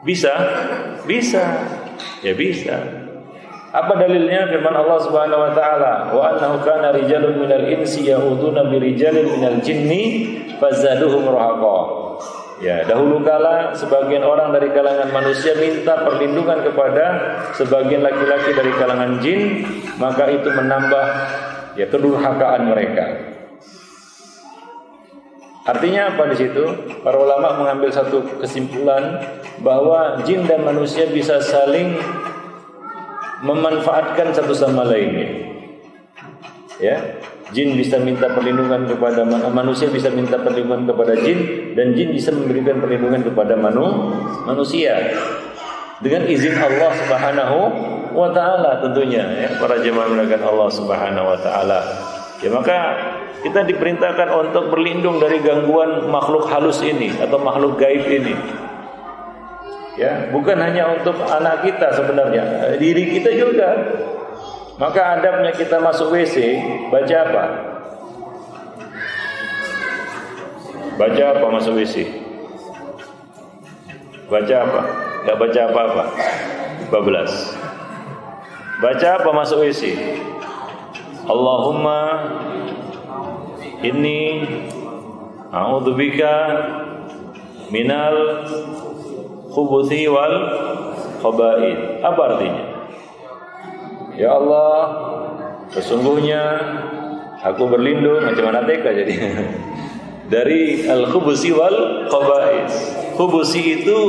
Speaker 3: Bisa? Bisa. Ya bisa. Apa dalilnya? Firman Allah Subhanahu wa taala, "Wa annahu kana rijalun minal insi ya'uduna birijalin minal jinni fazaduhum rahaqa." Ya, dahulu kala sebagian orang dari kalangan manusia minta perlindungan kepada sebagian laki-laki dari kalangan jin, maka itu menambah ya kedurhakaan mereka. Artinya apa di situ? Para ulama mengambil satu kesimpulan bahwa jin dan manusia bisa saling memanfaatkan satu sama lainnya. Ya, jin bisa minta perlindungan kepada manusia, bisa minta perlindungan kepada jin, dan jin bisa memberikan perlindungan kepada manusia dengan izin Allah Subhanahu wa taala tentunya ya, para jemaah melakukan Allah Subhanahu wa taala. Ya, maka kita diperintahkan untuk berlindung dari gangguan makhluk halus ini atau makhluk gaib ini. Ya, bukan hanya untuk anak kita sebenarnya, diri kita juga. Maka adabnya kita masuk WC, baca apa? Baca apa masuk WC? Baca apa? Enggak baca apa-apa. 12. Baca apa masuk WC? Allahumma inni a'udzubika minal khubuthi wal khaba'ith. Apa artinya? Ya Allah, sesungguhnya aku berlindung, macam mana TK jadi dari al-khubuthi wal khaba'ith. Khubuthi itu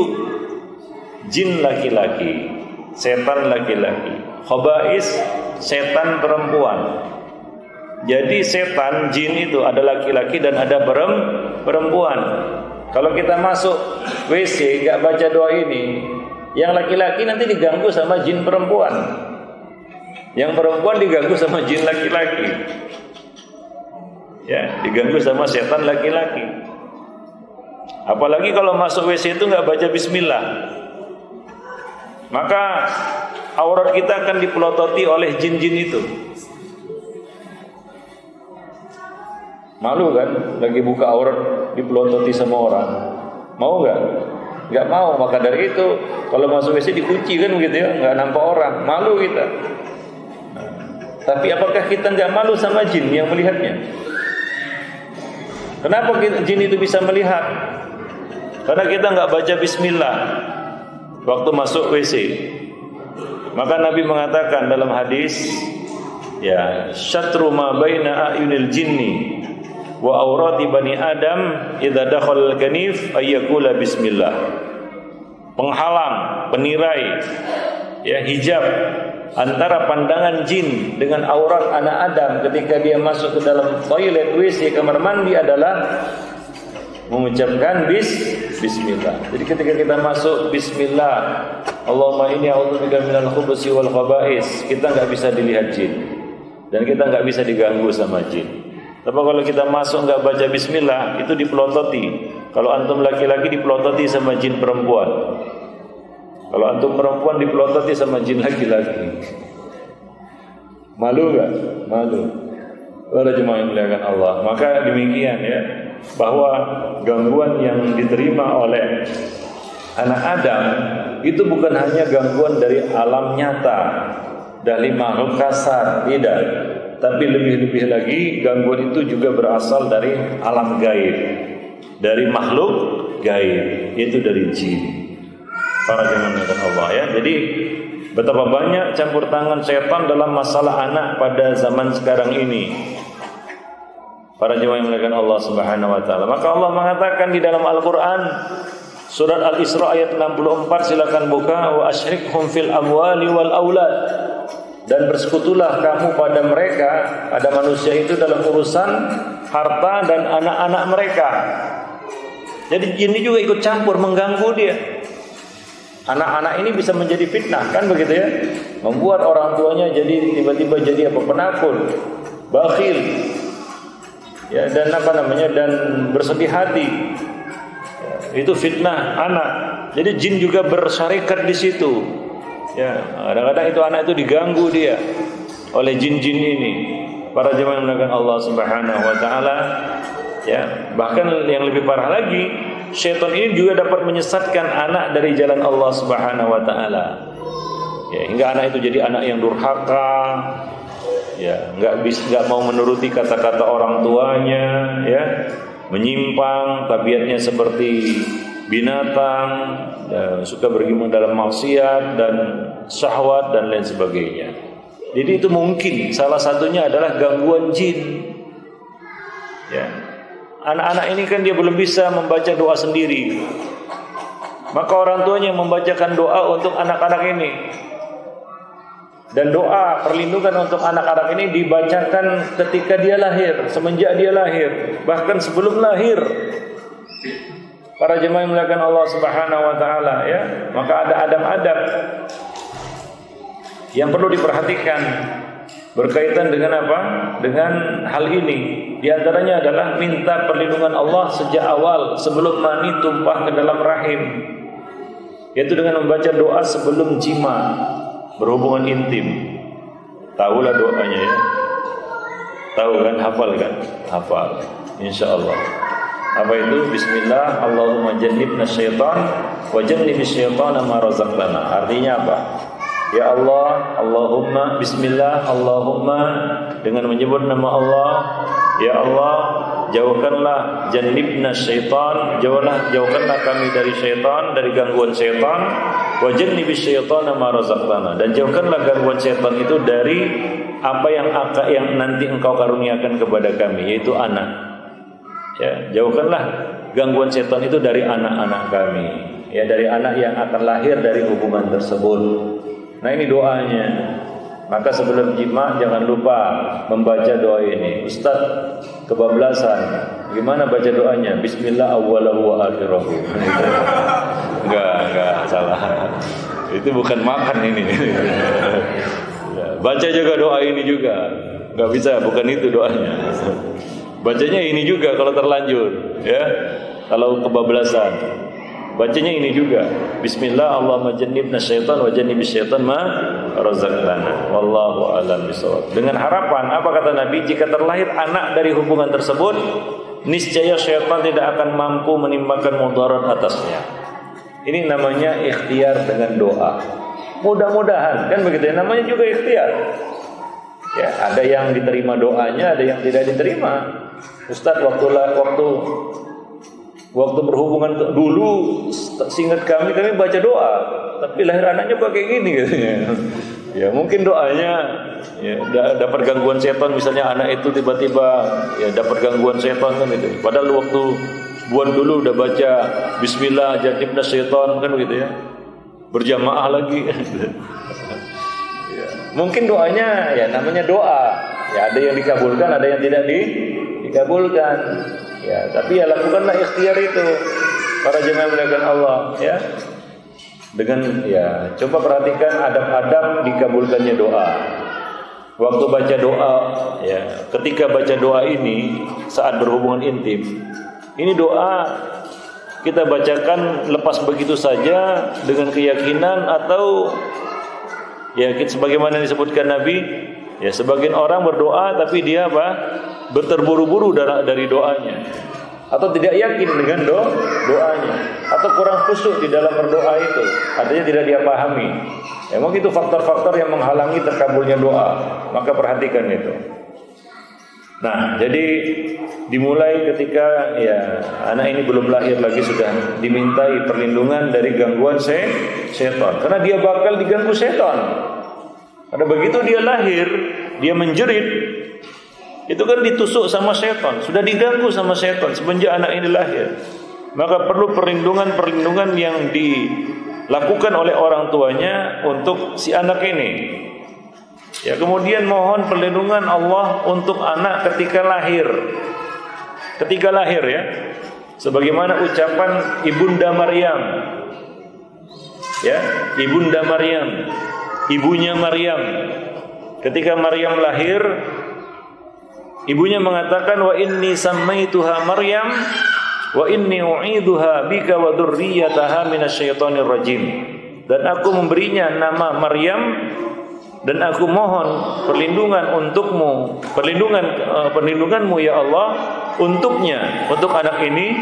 Speaker 3: jin laki-laki, setan laki-laki. Khaba'ith setan perempuan. Jadi setan, jin itu ada laki-laki dan ada perempuan. Kalau kita masuk WC nggak baca doa ini, yang laki-laki nanti diganggu sama jin perempuan, yang perempuan diganggu sama jin laki-laki, ya, diganggu sama setan laki-laki. Apalagi kalau masuk WC itu nggak baca bismillah, maka aurat kita akan dipelototi oleh jin-jin itu. Malu kan, lagi buka aurat dipelototi sama orang. Mau nggak? Nggak mau. Maka dari itu, kalau masuk WC dikunci kan begitu ya, nggak nampak orang. Malu kita. Tapi apakah kita nggak malu sama jin yang melihatnya? Kenapa jin itu bisa melihat? Karena kita nggak baca bismillah waktu masuk WC. Maka Nabi mengatakan dalam hadis, ya, syatru ma baina ayunil jinni wa aurati bani Adam idza dakhala al-kanif ayyakula bismillah. Penghalang, penirai, ya, hijab antara pandangan jin dengan aurat anak Adam ketika dia masuk ke dalam toilet, WC, kamar mandi adalah mengucapkan bismillah. Jadi ketika kita masuk bismillah, Allahumma inni a'udzubika minal khubuthi wal khaba'is, kita enggak bisa dilihat jin dan kita enggak bisa diganggu sama jin. Tapi kalau kita masuk enggak baca bismillah, itu dipelototi. Kalau antum laki-laki dipelototi sama jin perempuan. Kalau antum perempuan dipelototi sama jin laki-laki. Malu enggak? Malu. Para jemaah yang dimuliakan Allah. Maka demikian ya, bahwa gangguan yang diterima oleh anak Adam itu bukan hanya gangguan dari alam nyata, dari makhluk kasar, tidak. Tapi lebih-lebih lagi gangguan itu juga berasal dari alam gaib, dari makhluk gaib, yaitu dari jin. Para jemaah Allah ya. Jadi betapa banyak campur tangan setan dalam masalah anak pada zaman sekarang ini. Para jemaah yang dimuliakan Allah Subhanahu wa taala. Maka Allah mengatakan di dalam Al-Qur'an surat Al-Isra ayat 64, silakan buka, wa asyrikhum fil amwali wal aulad. Dan bersekutulah kamu pada mereka, pada manusia itu dalam urusan harta dan anak-anak mereka. Jadi jin juga ikut campur, mengganggu dia. Anak-anak ini bisa menjadi fitnah, kan begitu ya? Membuat orang tuanya jadi tiba-tiba jadi apa? Penakut, bakhil, ya, dan dan bersedih hati. Ya, itu fitnah anak. Jadi jin juga bersyarikat di situ. Ya, kadang-kadang itu anak itu diganggu dia oleh jin-jin ini. Para jemaah yang dimuliakan Allah Subhanahu wa taala, ya, bahkan yang lebih parah lagi, syaitan ini juga dapat menyesatkan anak dari jalan Allah Subhanahu wa taala. Ya, hingga anak itu jadi anak yang durhaka, ya, enggak mau menuruti kata-kata orang tuanya, ya, menyimpang, tabiatnya seperti binatang, ya, suka bergumul dalam maksiat dan syahwat dan lain sebagainya. Jadi itu mungkin salah satunya adalah gangguan jin. Ya. Anak-anak ini kan dia belum bisa membaca doa sendiri. Maka orang tuanya membacakan doa untuk anak-anak ini. Dan doa perlindungan untuk anak-anak ini dibacakan ketika dia lahir, semenjak dia lahir, bahkan sebelum lahir. Para jemaah yang dimuliakan Allah Subhanahu wa taala ya, maka ada adab-adab yang perlu diperhatikan berkaitan dengan apa? Dengan hal ini. Di antaranya adalah minta perlindungan Allah sejak awal sebelum mani tumpah ke dalam rahim. Yaitu dengan membaca doa sebelum jima, berhubungan intim. Tahulah doanya ya. Tahu kan? Hafal kan? Hafal. Insyaallah. Apa itu? Bismillah, Allahumma jannibna syaitan wa jannibish syaitana ma razaqtana. Artinya apa? Ya Allah, Allahumma, bismillah, Allahumma, dengan menyebut nama Allah, ya Allah, jauhkanlah jannibna syaitan, jauhkanlah kami dari syaitan, dari gangguan syaitan, wa jannibish syaitana ma razaqtana, dan jauhkanlah gangguan syaitan itu dari apa yang nanti engkau karuniakan kepada kami, yaitu anak. Ya, jauhkanlah gangguan setan itu dari anak-anak kami, ya, dari anak yang akan lahir dari hubungan tersebut. Nah, ini doanya. Maka sebelum jima jangan lupa membaca doa ini. Ustaz kebablasan, Gimana baca doanya? Bismillah awwalahu wa akhirahu. Enggak salah. Itu bukan makan ini. Baca juga doa ini juga. Enggak bisa, bukan itu doanya. Bacanya ini juga kalau terlanjur, ya. Kalau kebablasan. Bacanya ini juga. Bismillah Allahumma jannibna syaitan wa jannibis syaitan ma razaqtana. Wallahu a'lam bishawab. Dengan harapan, apa kata Nabi, jika terlahir anak dari hubungan tersebut, niscaya syaitan tidak akan mampu menimpakan mudarat atasnya. Ini namanya ikhtiar dengan doa. Mudah-mudahan, kan begitu ya, namanya juga ikhtiar. Ya, ada yang diterima doanya, ada yang tidak diterima. Ustaz, waktu berhubungan dulu, seingat kami baca doa, tapi lahir anaknya pakai gini katanya. Ya mungkin doanya ya, dapat gangguan setan, misalnya anak itu tiba-tiba ya dapat gangguan setan kan gitu. Padahal waktu buat dulu udah baca Bismillah jannibna syaitan kan begitu ya, berjamaah lagi. Ya, mungkin doanya ya namanya doa, ya ada yang dikabulkan, ada yang tidak dikabulkan. Ya, tapi ya lakukanlah ikhtiar itu para jemaah muliakan Allah ya. Dengan ya coba perhatikan adab-adab dikabulkannya doa. Waktu baca doa ya, ketika baca doa ini saat berhubungan intim, ini doa kita bacakan lepas begitu saja dengan keyakinan atau ya sebagaimana disebutkan Nabi, ya sebagian orang berdoa tapi dia berterburu-buru dari doanya, atau tidak yakin dengan doanya, atau kurang khusyuk di dalam berdoa itu, artinya tidak dia pahami. Emang itu faktor-faktor yang menghalangi terkabulnya doa, maka perhatikan itu. Nah, jadi dimulai ketika ya anak ini belum lahir lagi sudah dimintai perlindungan dari gangguan setan, karena dia bakal diganggu setan. Karena begitu dia lahir, dia menjerit, itu kan ditusuk sama setan, sudah diganggu sama setan semenjak anak ini lahir. Maka perlu perlindungan yang dilakukan oleh orang tuanya untuk si anak ini. Ya, kemudian mohon perlindungan Allah untuk anak ketika lahir. Ketika lahir ya. Sebagaimana ucapan Ibunda Maryam. Ya, Ibunda Maryam, ibunya Maryam. Ketika Maryam lahir, ibunya mengatakan wa inni sammaituha Maryam wa inni u'iduha bika wa dzurriyyataha minasyaitonir rajim. Dan aku memberinya nama Maryam dan aku mohon perlindungan untukmu, perlindunganmu ya Allah untuknya, untuk anak ini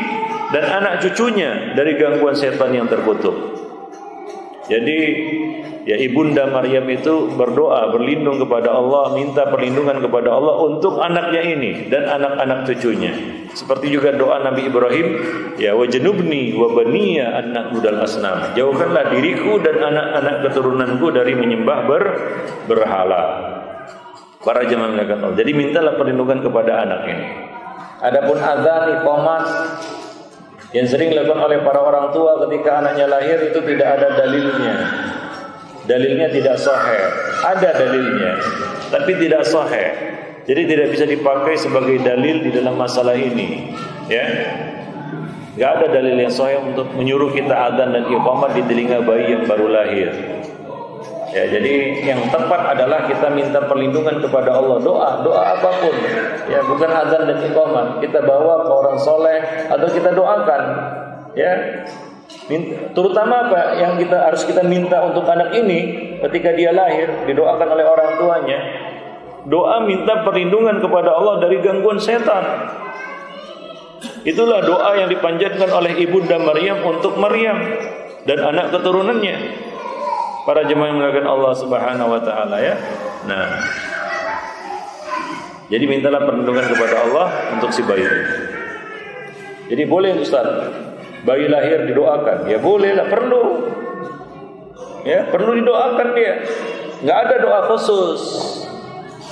Speaker 3: dan anak cucunya dari gangguan setan yang terkutuk. Jadi ya Ibunda Maryam itu berdoa, berlindung kepada Allah, minta perlindungan kepada Allah untuk anaknya ini dan anak-anak cucunya. Seperti juga doa Nabi Ibrahim, ya wajnubni wa baniya an na'budal asnam. Jauhkanlah diriku dan anak-anak keturunanku dari menyembah berhala. Para jemaah melakukan Allah. Jadi mintalah perlindungan kepada anak ini. Adapun azan, iqamat yang sering dilakukan oleh para orang tua ketika anaknya lahir itu tidak ada dalilnya. Dalilnya tidak sahih. Ada dalilnya, tapi tidak sahih. Jadi tidak bisa dipakai sebagai dalil di dalam masalah ini. Ya, nggak ada dalil yang sahih untuk menyuruh kita adzan dan iqamah di telinga bayi yang baru lahir. Ya, jadi yang tepat adalah kita minta perlindungan kepada Allah, doa apapun. Ya, bukan adzan dan iqamah. Kita bawa ke orang soleh atau kita doakan. Ya, terutama apa yang harus kita minta untuk anak ini ketika dia lahir, didoakan oleh orang tuanya. Doa minta perlindungan kepada Allah dari gangguan setan. Itulah doa yang dipanjatkan oleh Ibunda Maryam untuk Maryam dan anak keturunannya. Para jemaah yang melakukan Allah Subhanahu wa taala ya. Nah, jadi mintalah perlindungan kepada Allah untuk si bayi. Jadi boleh Ustaz, bayi lahir didoakan. Ya bolehlah, perlu. Ya, perlu didoakan dia. Enggak ada doa khusus.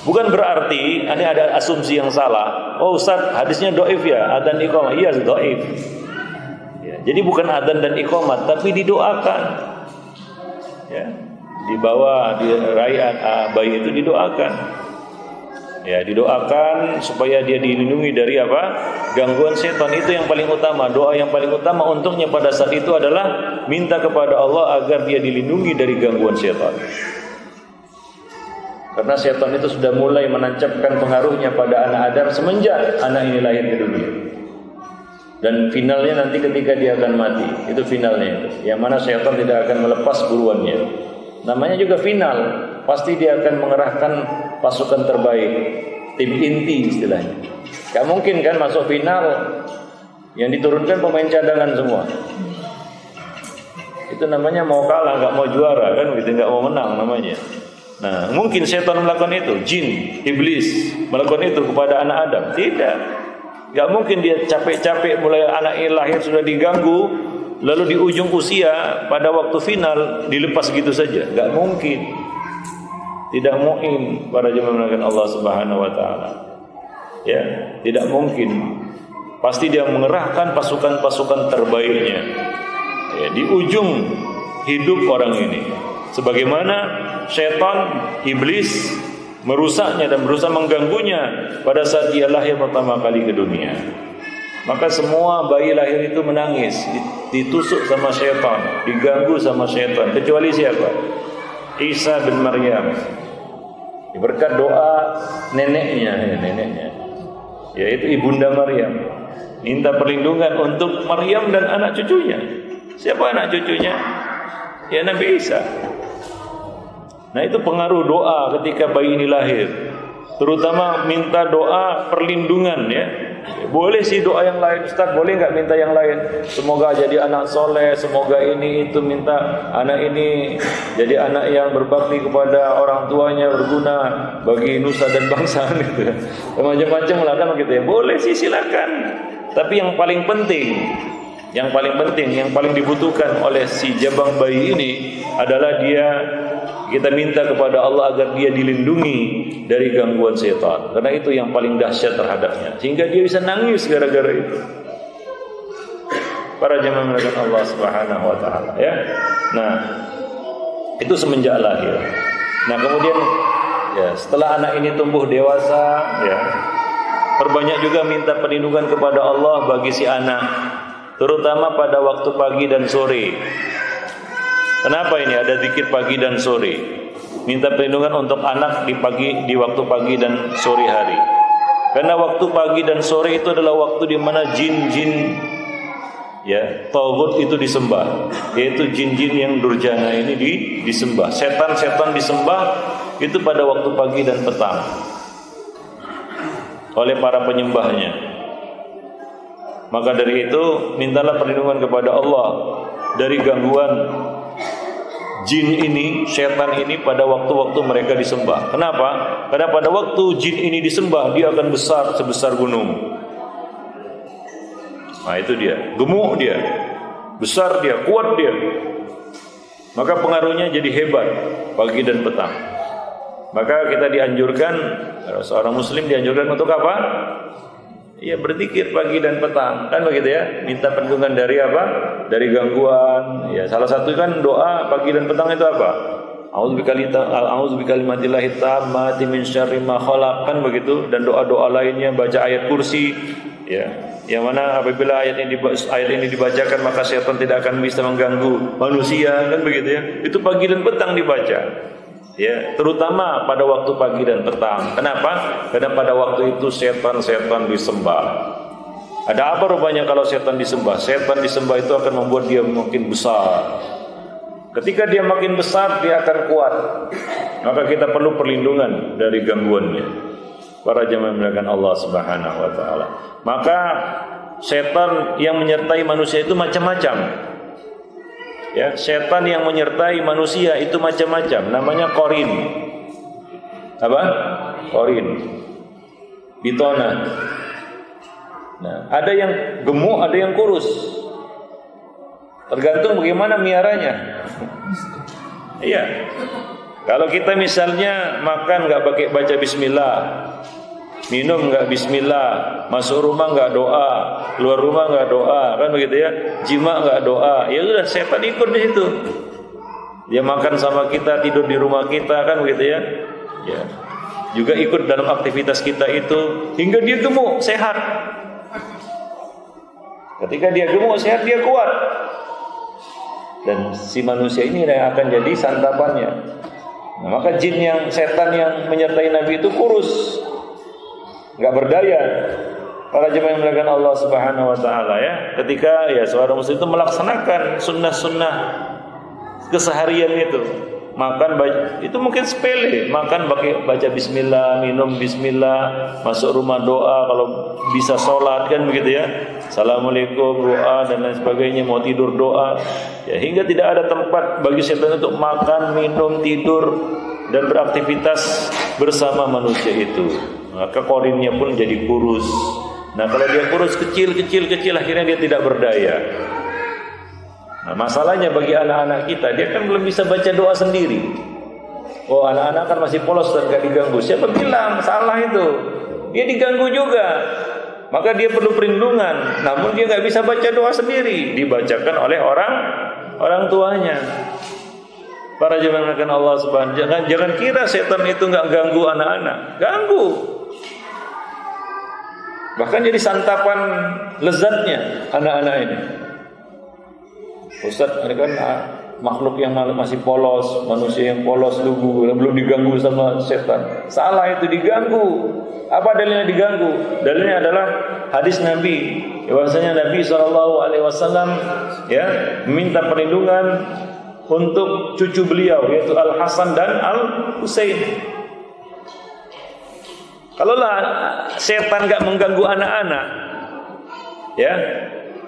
Speaker 3: Bukan berarti ini ada asumsi yang salah. Oh Ustaz, hadisnya dhaif ya, adzan iqamah. Iya, dhaif. Ya, jadi bukan adzan dan iqamah, tapi didoakan. Ya, dibawa di rayaan bayi itu didoakan. Ya, didoakan supaya dia dilindungi dari apa? Gangguan setan. Itu yang paling utama. Doa yang paling utama untuknya pada saat itu adalah minta kepada Allah agar dia dilindungi dari gangguan setan. Karena setan itu sudah mulai menancapkan pengaruhnya pada anak Adam semenjak anak ini lahir ke dunia. Dan finalnya nanti ketika dia akan mati, itu finalnya itu. Yang mana setan tidak akan melepas buruannya. Namanya juga final. Pasti dia akan mengerahkan pasukan terbaik, tim inti istilahnya. Gak mungkin kan masuk final yang diturunkan pemain cadangan semua. Itu namanya mau kalah, gak mau juara kan, gitu, gak mau menang namanya. Nah, mungkin setan melakukan itu, jin, iblis melakukan itu kepada anak Adam. Tidak. Gak mungkin dia capek-capek mulai anak ini lahir sudah diganggu, lalu di ujung usia pada waktu final dilepas gitu saja. Gak mungkin. Tidak mungkin para jemaah melakukan Allah Subhanahu wa taala. Ya, tidak mungkin. Pasti dia mengerahkan pasukan-pasukan terbaiknya. Ya, di ujung hidup orang ini. Sebagaimana setan, iblis merusaknya dan berusaha mengganggunya pada saat dia lahir pertama kali ke dunia. Maka semua bayi lahir itu menangis, ditusuk sama setan, diganggu sama setan, kecuali siapa? Isa bin Maryam. Berkat doa neneknya, yaitu ibunda Maryam, minta perlindungan untuk Maryam dan anak cucunya. Siapa anak cucunya? Ya Nabi Isa. Nah, itu pengaruh doa ketika bayi ini lahir. Terutama minta doa perlindungan ya. Boleh sih doa yang lain, Ustaz, boleh enggak minta yang lain? Semoga jadi anak soleh, semoga ini itu, minta anak ini jadi anak yang berbakti kepada orang tuanya, berguna bagi nusa dan bangsa gitu. Macam-macam lah kan gitu ya. Boleh sih, silakan. Tapi yang paling penting, yang paling dibutuhkan oleh si jabang bayi ini adalah kita minta kepada Allah agar dia dilindungi dari gangguan setan. Karena itu yang paling dahsyat terhadapnya, sehingga dia bisa nangis gara-gara itu. Para jemaah melakukan Allah Subhanahu wa taala ya. Nah, itu semenjak lahir. Nah, kemudian ya setelah anak ini tumbuh dewasa ya, perbanyak juga minta perlindungan kepada Allah bagi si anak, terutama pada waktu pagi dan sore. Kenapa ini ada zikir pagi dan sore? Minta perlindungan untuk anak di waktu pagi dan sore hari. Karena waktu pagi dan sore itu adalah waktu di mana jin-jin ya, taghut itu disembah, yaitu jin-jin yang durjana ini disembah. Setan-setan disembah itu pada waktu pagi dan petang oleh para penyembahnya. Maka dari itu mintalah perlindungan kepada Allah dari gangguan jin ini, setan ini pada waktu-waktu mereka disembah. Kenapa? Karena pada waktu jin ini disembah, dia akan besar sebesar gunung. Nah, itu dia, gemuk dia, besar dia, kuat dia. Maka pengaruhnya jadi hebat pagi dan petang. Maka kita dianjurkan, seorang muslim dianjurkan untuk apa? Ya, berzikir pagi dan petang, kan begitu ya. Minta perlindungan dari apa? Dari gangguan. Ya, salah satu kan doa pagi dan petang itu apa? A'udzubikalimatillahi tammati min syarri ma khalaq, kan begitu. Dan doa-doa lainnya, baca ayat kursi. Ya, yang mana apabila ayat ini dibacakan maka setan tidak akan bisa mengganggu manusia, kan begitu ya. Itu pagi dan petang dibaca. Ya, terutama pada waktu pagi dan petang. Kenapa? Karena pada waktu itu setan-setan disembah. Ada apa rupanya kalau setan disembah? Setan disembah itu akan membuat dia makin besar. Ketika dia makin besar, dia akan kuat. Maka kita perlu perlindungan dari gangguannya. Para jemaah melakukan Allah Subhanahu wa taala. Maka setan yang menyertai manusia itu macam-macam. Ya, setan yang menyertai manusia itu macam-macam. Namanya korin. Apa? Korin. Bitona. Nah, ada yang gemuk, ada yang kurus. Tergantung bagaimana miaranya. Iya. Kalau kita misalnya makan nggak pakai baca bismillah, minum nggak bismillah, masuk rumah nggak doa, keluar rumah nggak doa, kan begitu ya? Jima nggak doa, ya sudah setan ikut di situ. Dia makan sama kita, tidur di rumah kita, kan begitu ya? Ya. juga ikut dalam aktivitas kita itu hingga dia gemuk, sehat. Ketika dia gemuk, sehat, dia kuat. Dan si manusia ini yang akan jadi santapannya. Nah, maka jin yang setan yang menyertai Nabi itu kurus, nggak berdaya. Para jemaah yang dimuliakan Allah Subhanahu Wa Taala ya, ketika ya seorang muslim itu melaksanakan sunnah-sunnah keseharian itu, makan itu mungkin sepele, makan baca Bismillah, minum Bismillah, masuk rumah doa, kalau bisa sholat kan begitu ya, Assalamualaikum, doa dan lain sebagainya, mau tidur doa, ya hingga tidak ada tempat bagi setan untuk makan, minum, tidur dan beraktivitas bersama manusia itu. Maka korinnya pun jadi kurus. Nah kalau dia kurus kecil akhirnya dia tidak berdaya. Nah masalahnya bagi anak-anak kita, dia kan belum bisa baca doa sendiri. Oh anak-anak kan masih polos dan gak diganggu. Siapa bilang salah itu? Dia diganggu juga. Maka dia perlu perlindungan. Namun dia gak bisa baca doa sendiri, dibacakan oleh orang tuanya. Para jemaah yang Allah Subhanahu wa Ta'ala, jangan kira setan itu gak ganggu anak-anak. Ganggu. Bahkan jadi santapan lezatnya anak-anak ini. Ustaz, ini kan makhluk yang masih polos, manusia yang polos, lugu, belum diganggu sama setan. Salah, itu diganggu. Apa dalilnya diganggu? Dalilnya adalah hadis Nabi. Bahwasanya Nabi SAW ya meminta perlindungan untuk cucu beliau, yaitu Al Hasan dan Al Husain. Kalaulah setan gak mengganggu anak-anak, ya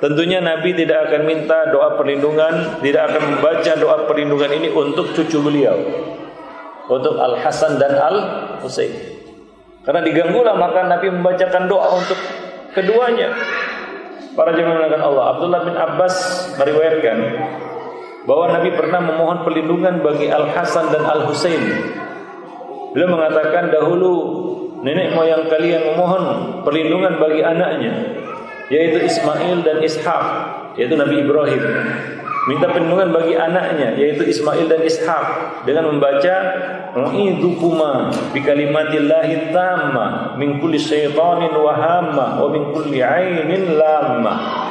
Speaker 3: tentunya Nabi tidak akan minta doa perlindungan, tidak akan membaca doa perlindungan ini untuk cucu beliau, untuk Al Hasan dan Al Husain. Karena diganggulah maka Nabi membacakan doa untuk keduanya. Para jemaah yang Allah, Abdullah bin Abbas meriwayatkan bahwa Nabi pernah memohon perlindungan bagi Al Hasan dan Al Husain. Beliau mengatakan, dahulu nenek moyang kalian memohon perlindungan bagi anaknya, yaitu Ismail dan Ishak, yaitu Nabi Ibrahim. Minta perlindungan bagi anaknya, yaitu Ismail dan Ishak, dengan membaca U'idukuma bi kalimatillahi tammah min kulli syaitanin wa hammah wa min kulli ainin lammah.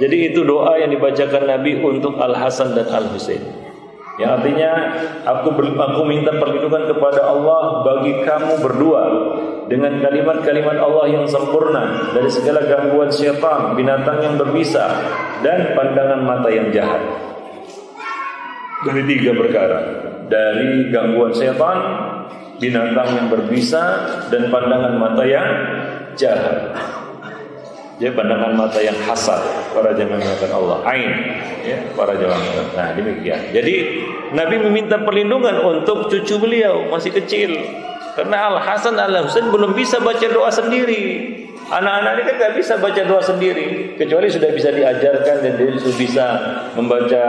Speaker 3: Jadi itu doa yang dibacakan Nabi untuk Al Hasan dan Al Husain. Yang artinya aku minta perlindungan kepada Allah bagi kamu berdua dengan kalimat-kalimat Allah yang sempurna dari segala gangguan syaitan, binatang yang berbisa, dan pandangan mata yang jahat. Dari 3 perkara, dari gangguan syaitan, binatang yang berbisa, dan pandangan mata yang jahat. Ya, pandangan mata yang hasad, para jemaah yang Allah, ain, ya, para jemaah. Nah, demikian. Jadi Nabi meminta perlindungan untuk cucu beliau masih kecil, karena Al Hasan Al Husain belum bisa baca doa sendiri. Anak-anak ini kan nggak bisa baca doa sendiri, kecuali sudah bisa diajarkan dan dia sudah bisa membaca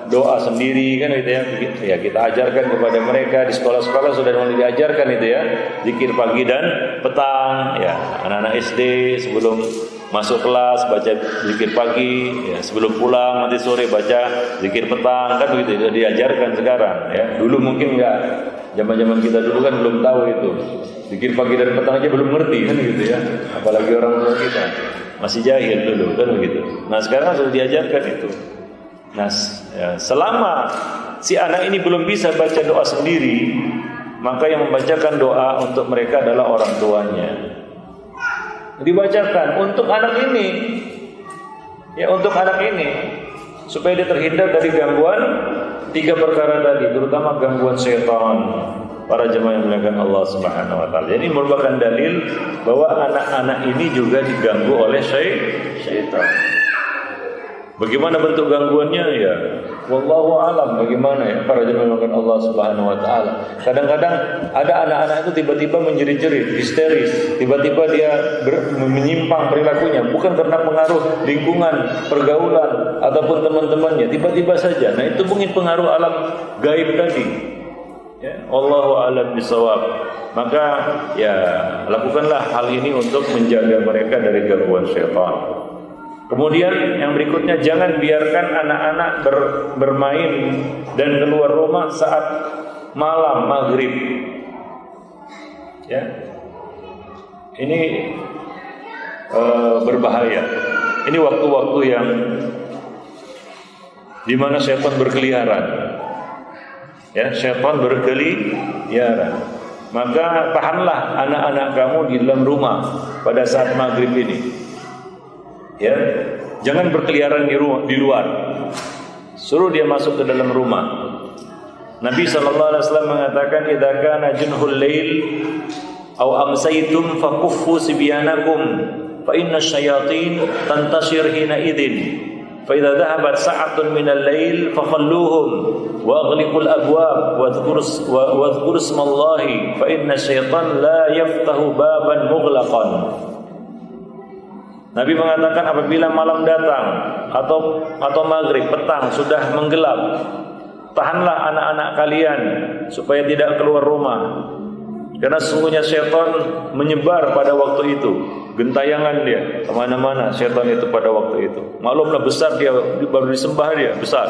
Speaker 3: doa sendiri kan, gitu ya. Ya kita ajarkan kepada mereka di sekolah-sekolah sudah mulai diajarkan itu ya, zikir pagi dan petang, ya anak-anak SD sebelum masuk kelas baca zikir pagi, ya sebelum pulang nanti sore baca zikir petang, kan begitu itu diajarkan sekarang ya. Dulu mungkin enggak, zaman-zaman kita dulu kan belum tahu itu. Zikir pagi dan petang aja belum ngerti kan gitu ya. Apalagi orang tua kita masih jahil dulu kan begitu. Nah, sekarang sudah diajarkan itu. Nah, ya, selama si anak ini belum bisa baca doa sendiri, maka yang membacakan doa untuk mereka adalah orang tuanya. Dibacakan untuk anak ini, ya untuk anak ini, supaya dia terhindar dari gangguan 3 perkara tadi, terutama gangguan syaitan. Para jemaah yang dimuliakan Allah Subhanahu wa Ta'ala. Jadi merupakan dalil bahwa anak-anak ini juga diganggu oleh syaitan. Bagaimana bentuk gangguannya ya? Wallahu alam bagaimana ya para jemaah yang Allah Subhanahu wa Ta'ala. Kadang-kadang ada anak-anak itu tiba-tiba menjerit-jerit, histeris, tiba-tiba dia menyimpang perilakunya, bukan karena pengaruh lingkungan, pergaulan ataupun teman-temannya, tiba-tiba saja. Nah, itu mungkin pengaruh alam gaib tadi. Ya, Allahu a'lam bishawab. Maka ya lakukanlah hal ini untuk menjaga mereka dari gangguan syaitan. Kemudian yang berikutnya, jangan biarkan anak-anak bermain dan keluar rumah saat malam maghrib. Ya, ini berbahaya. Ini waktu-waktu yang di mana syaitan berkeliaran. Ya, syaitan berkeliaran. Maka tahanlah anak-anak kamu di dalam rumah pada saat maghrib ini. Ya, jangan berkeliaran di luar. Suruh dia masuk ke dalam rumah. Nabi SAW mengatakan, "Idza kana junhul lail aw amsaytum fakuffu sibyanakum fa inna asyayatin tantashir hina idzin fa idza dhahabat sa'atun minal lail fakhalluhum wa aghliqul abwab wa dhkuru ismallahi fa inna asyaitan la yaftahu baban mughlaqan." Nabi mengatakan apabila malam datang atau maghrib, petang sudah menggelap, tahanlah anak-anak kalian supaya tidak keluar rumah. Karena sesungguhnya syaitan menyebar pada waktu itu, gentayangan dia kemana-mana syaitan itu pada waktu itu. Maklumlah besar dia, baru disembah dia besar,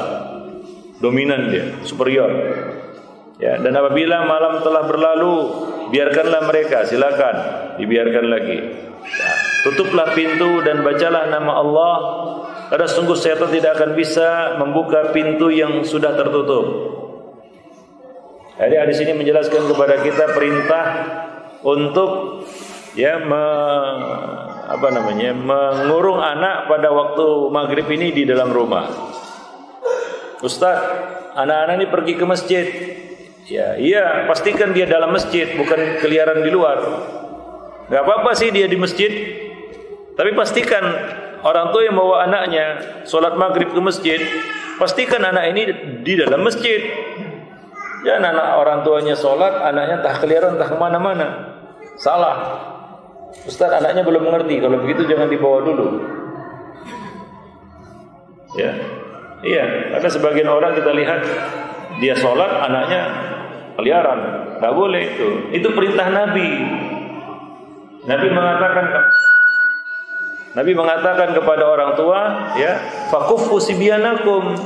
Speaker 3: dominan dia, superior. Ya, dan apabila malam telah berlalu, biarkanlah mereka, silakan dibiarkan lagi. Ya, tutuplah pintu dan bacalah nama Allah. Karena sungguh syaitan tidak akan bisa membuka pintu yang sudah tertutup. Jadi di sini menjelaskan kepada kita perintah untuk mengurung anak pada waktu maghrib ini di dalam rumah. Ustaz, anak-anak ini pergi ke masjid. Ya, iya, pastikan dia dalam masjid, bukan keliaran di luar. Gak apa-apa sih dia di masjid, tapi pastikan orang tua yang bawa anaknya sholat maghrib ke masjid, pastikan anak ini di dalam masjid. Jangan anak orang tuanya sholat, anaknya entah keliaran entah kemana-mana. Salah. Ustaz, anaknya belum mengerti. Kalau begitu jangan dibawa dulu. Ya, iya. Karena sebagian orang kita lihat dia sholat, anaknya keliaran. Nggak boleh itu. Itu perintah Nabi. Nabi mengatakan kepada orang tua, ya, fakuffu sibyanakum.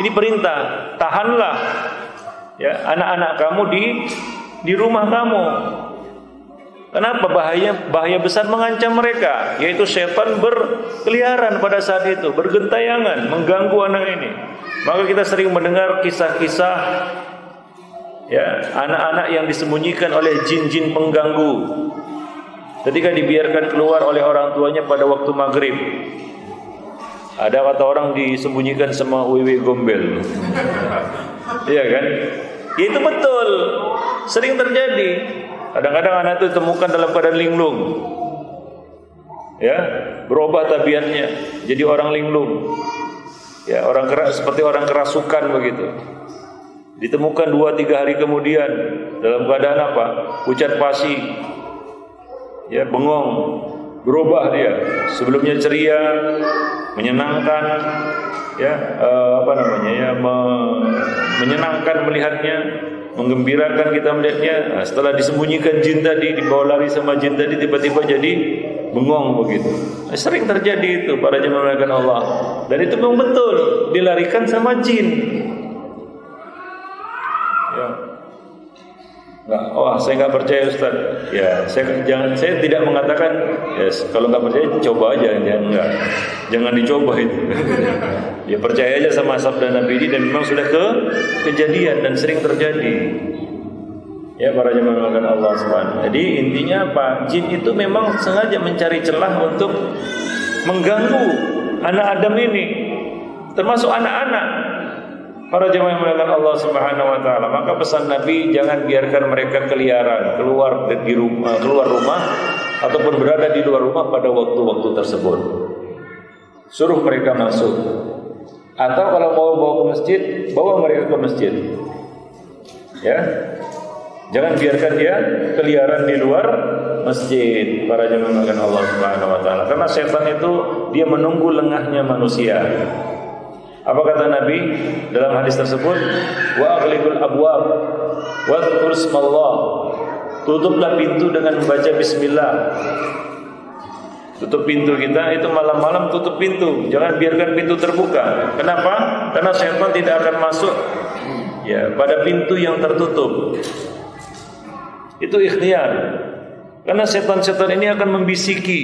Speaker 3: Ini perintah, tahanlah ya anak-anak kamu di rumah kamu. Kenapa? Bahaya besar mengancam mereka, yaitu setan berkeliaran pada saat itu, bergentayangan, mengganggu anak ini. Maka kita sering mendengar kisah-kisah ya anak-anak yang disembunyikan oleh jin-jin pengganggu. Ketika dibiarkan keluar oleh orang tuanya pada waktu maghrib, ada kata orang disembunyikan sama wewe gombel. Iya kan? Ya, itu betul, sering terjadi. Kadang-kadang anak itu ditemukan dalam keadaan linglung, ya, berubah tabiatnya jadi orang linglung, ya, seperti orang kerasukan begitu. Ditemukan 2-3 hari kemudian dalam keadaan apa? Pucat pasi. Ya, bengong, berubah dia. Sebelumnya ceria, menyenangkan, ya, menyenangkan melihatnya, menggembirakan kita melihatnya. Nah, setelah disembunyikan jin tadi, dibawa lari sama jin tadi, tiba-tiba jadi bengong begitu. Nah, sering terjadi itu para jemaah Allah. Dan itu memang betul dilarikan sama jin. Ya. Saya nggak percaya Ustaz. Ya, saya tidak mengatakan ya, kalau nggak percaya coba aja, jangan dicoba itu. Ya, percaya aja sama sabda Nabi ini, dan memang sudah kejadian dan sering terjadi. Ya, para jemaah Allah Subhanahu. Jadi intinya apa? Jin itu memang sengaja mencari celah untuk mengganggu anak Adam ini, termasuk anak-anak. Para jemaah yang dimuliakan Allah Subhanahu wa taala, maka pesan Nabi jangan biarkan mereka keliaran keluar rumah ataupun berada di luar rumah pada waktu-waktu tersebut. Suruh mereka masuk. Atau kalau mau bawa ke masjid, bawa mereka ke masjid. Ya. Jangan biarkan dia keliaran di luar masjid. Para jemaah yang dimuliakan Allah Subhanahu wa taala, karena setan itu dia menunggu lengahnya manusia. Apa kata Nabi dalam hadis tersebut? Wa aghliqul abwab wa dzkur ismallah. Tutuplah pintu dengan membaca bismillah. Tutup pintu kita itu malam-malam, tutup pintu. Jangan biarkan pintu terbuka. Kenapa? Karena syaitan tidak akan masuk ya pada pintu yang tertutup. Itu ikhtiar. Karena setan-setan ini akan membisiki.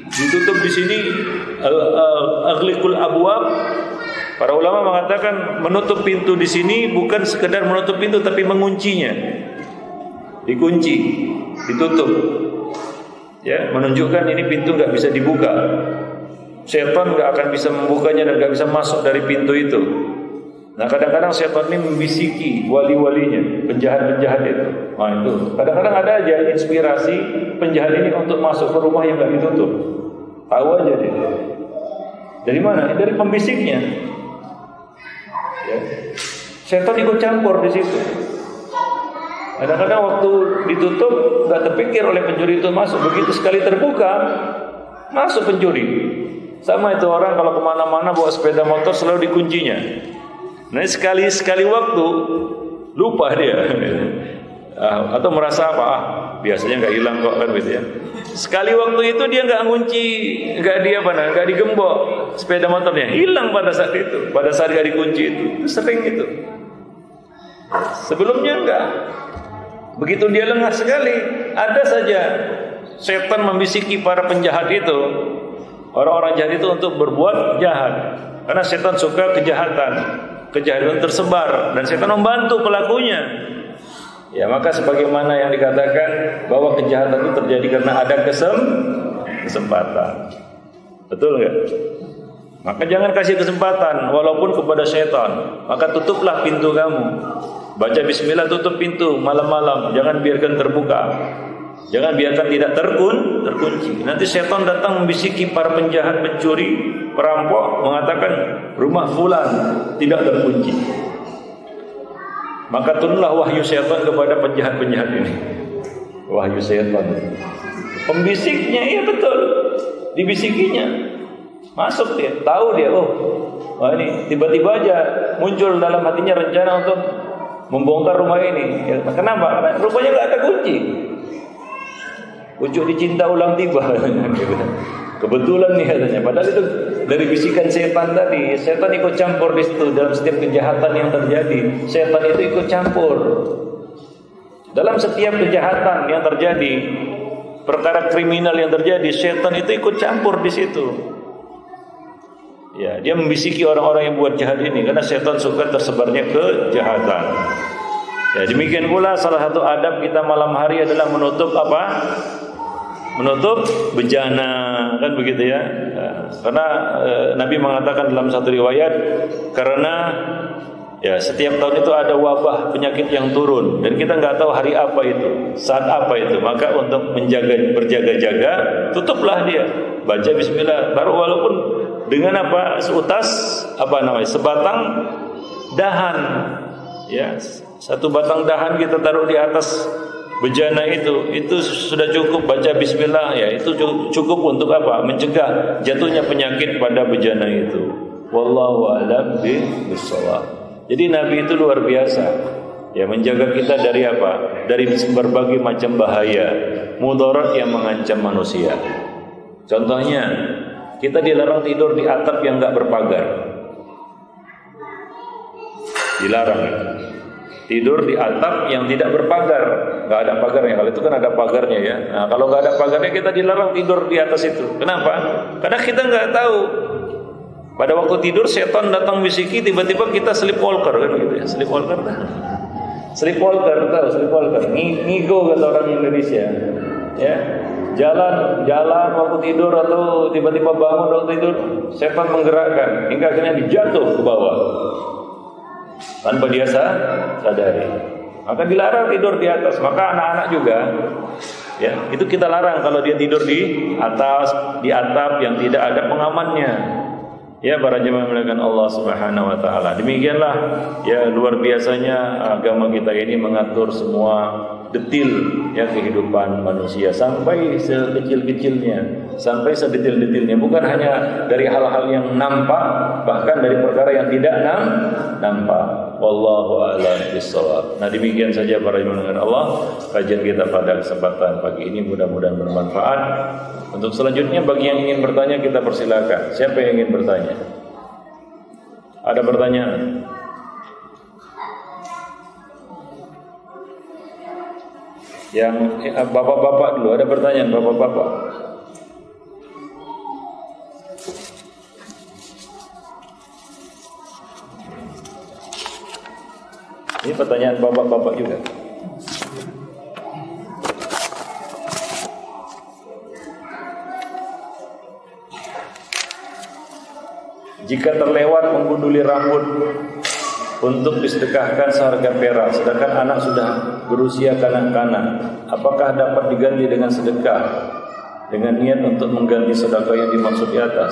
Speaker 3: Ditutup di sini aghliqul abwab. Para ulama mengatakan menutup pintu di sini bukan sekedar menutup pintu tapi menguncinya. Dikunci, ditutup. Ya, menunjukkan ini pintu enggak bisa dibuka. Setan enggak akan bisa membukanya dan enggak bisa masuk dari pintu itu. Nah, kadang-kadang setan ini membisiki wali-walinya, penjahat-penjahat itu. Nah, itu. Kadang-kadang ada aja inspirasi penjahat ini untuk masuk ke rumah yang enggak ditutup. Tahu aja dia. Dari mana? Dari pembisiknya. Ya. Setan ikut campur di situ. Kadang-kadang waktu ditutup enggak terpikir oleh pencuri itu masuk. Begitu sekali terbuka, masuk pencuri. Sama itu orang kalau kemana-mana bawa sepeda motor selalu dikuncinya. Nah sekali waktu lupa dia, atau merasa apa? Biasanya nggak hilang kok kan gitu ya. Sekali waktu itu dia nggak ngunci, nggak digembok sepeda motornya, hilang pada saat itu, pada saat nggak dikunci itu sering itu. Sebelumnya enggak. Begitu dia lengah sekali, ada saja setan membisiki para penjahat itu, orang-orang jahat itu untuk berbuat jahat, karena setan suka kejahatan tersebar dan setan membantu pelakunya. Ya, maka sebagaimana yang dikatakan bahwa kejahatan itu terjadi karena ada kesempatan. Betul enggak? Maka jangan kasih kesempatan walaupun kepada setan. Maka tutuplah pintu kamu. Baca bismillah, tutup pintu malam-malam, jangan biarkan terbuka. Jangan biarkan tidak terkunci. Nanti setan datang membisiki para penjahat, pencuri, perampok, mengatakan rumah fulan tidak terkunci. Maka turunlah wahyu setan kepada penjahat-penjahat ini. Wahyu setan. Pembisiknya, iya betul. Dibisikinya. Masuk dia, tahu dia, wah ini tiba-tiba aja muncul dalam hatinya rencana untuk membongkar rumah ini. Ya, kenapa? Karena rupanya nggak ada kunci. Ujuk dicinta ulang tiba. Kebetulan nih katanya. Padahal itu dari bisikan setan tadi. Setan ikut campur di situ dalam setiap kejahatan yang terjadi. Setan itu ikut campur dalam setiap kejahatan yang terjadi, perkara kriminal yang terjadi. Setan itu ikut campur di situ. Ya, dia membisiki orang-orang yang buat jahat ini karena setan suka tersebarnya kejahatan. Ya, demikian pula salah satu adab kita malam hari adalah menutup apa? Menutup bejana, kan begitu ya. Karena Nabi mengatakan dalam satu riwayat, karena ya setiap tahun itu ada wabah penyakit yang turun dan kita nggak tahu hari apa itu, saat apa itu. Maka untuk berjaga-jaga, tutuplah dia. Baca bismillah, taruh walaupun dengan apa? Sebatang dahan. Ya, satu batang dahan kita taruh di atas bejana itu sudah cukup. Baca bismillah, ya itu cukup untuk apa? Mencegah jatuhnya penyakit pada bejana itu. Wallahu a'lam bishawab. Jadi Nabi itu luar biasa. Ya, menjaga kita dari apa? Dari berbagai macam bahaya, mudarat yang mengancam manusia. Contohnya, kita dilarang tidur di atap yang enggak berpagar. Dilarang. Tidur di atap yang tidak berpagar, nggak ada pagarnya. Kalau itu kan ada pagarnya ya. Nah, kalau nggak ada pagarnya kita dilarang tidur di atas itu. Kenapa? Karena kita nggak tahu. Pada waktu tidur setan datang bisiki, tiba-tiba kita sleepwalker kan gitu ya. Sleepwalker tahu sleepwalker. Ngigo kata orang Indonesia. Ya. Jalan waktu tidur atau tiba-tiba bangun waktu tidur, setan menggerakkan hingga akhirnya dijatuh ke bawah. Tanpa dia sadari. Maka dilarang tidur di atas. Maka anak-anak juga, ya, itu kita larang kalau dia tidur di atas, di atap yang tidak ada pengamannya. Ya, para jemaah melakukan Allah Subhanahu wa taala. Demikianlah ya luar biasanya agama kita ini mengatur semua detil ya kehidupan manusia sampai sekecil-kecilnya, sampai sedetil-detilnya, bukan hanya dari hal-hal yang nampak, bahkan dari perkara yang tidak nampak. Wallahu a'lam bishawab. Nah, demikian saja para jemaah Allah kajian kita pada kesempatan pagi ini, mudah-mudahan bermanfaat. Untuk selanjutnya bagi yang ingin bertanya kita persilakan. Siapa yang ingin bertanya? Ada pertanyaan? Yang bapak-bapak dulu, ada pertanyaan bapak-bapak? Ini pertanyaan bapak-bapak juga. Jika terlewat menggunduli rambut untuk disedekahkan seharga perak, sedangkan anak sudah berusia kanak-kanak, apakah dapat diganti dengan sedekah dengan niat untuk mengganti sedekah yang dimaksud di atas?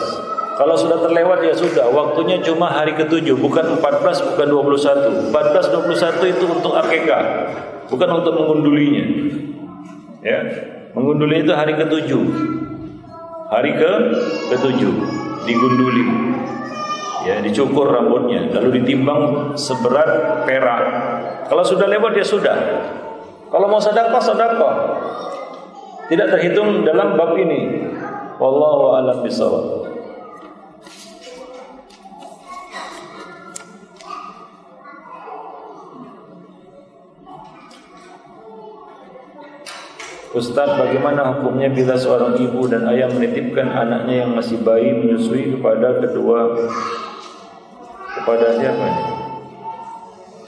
Speaker 3: Kalau sudah terlewat ya sudah, waktunya cuma hari ke-7, bukan 14, bukan 21. 14, 21 itu untuk akikah, bukan untuk mengundulinya. Ya, mengundulinya itu hari ke-7. Hari ke-7 digunduli. Ya, dicukur rambutnya, lalu ditimbang seberat perak. Kalau sudah lewat ya sudah. Kalau mau sedekah, sedekah. Tidak terhitung dalam bab ini. Wallahu a'lam bishawab. Ustaz, bagaimana hukumnya bila seorang ibu dan ayah menitipkan anaknya yang masih bayi menyusui kepada siapa?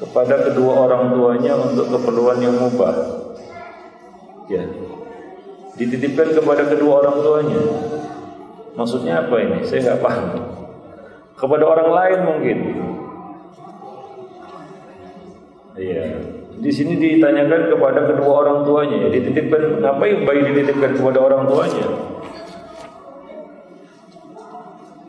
Speaker 3: Kepada kedua orang tuanya untuk keperluan yang mubah. Ya. Dititipkan kepada kedua orang tuanya. Maksudnya apa ini? Saya enggak paham. Kepada orang lain mungkin. Iya. Di sini ditanyakan kepada kedua orang tuanya. Ya, dititipkan, ngapain bayi dititipkan kepada orang tuanya?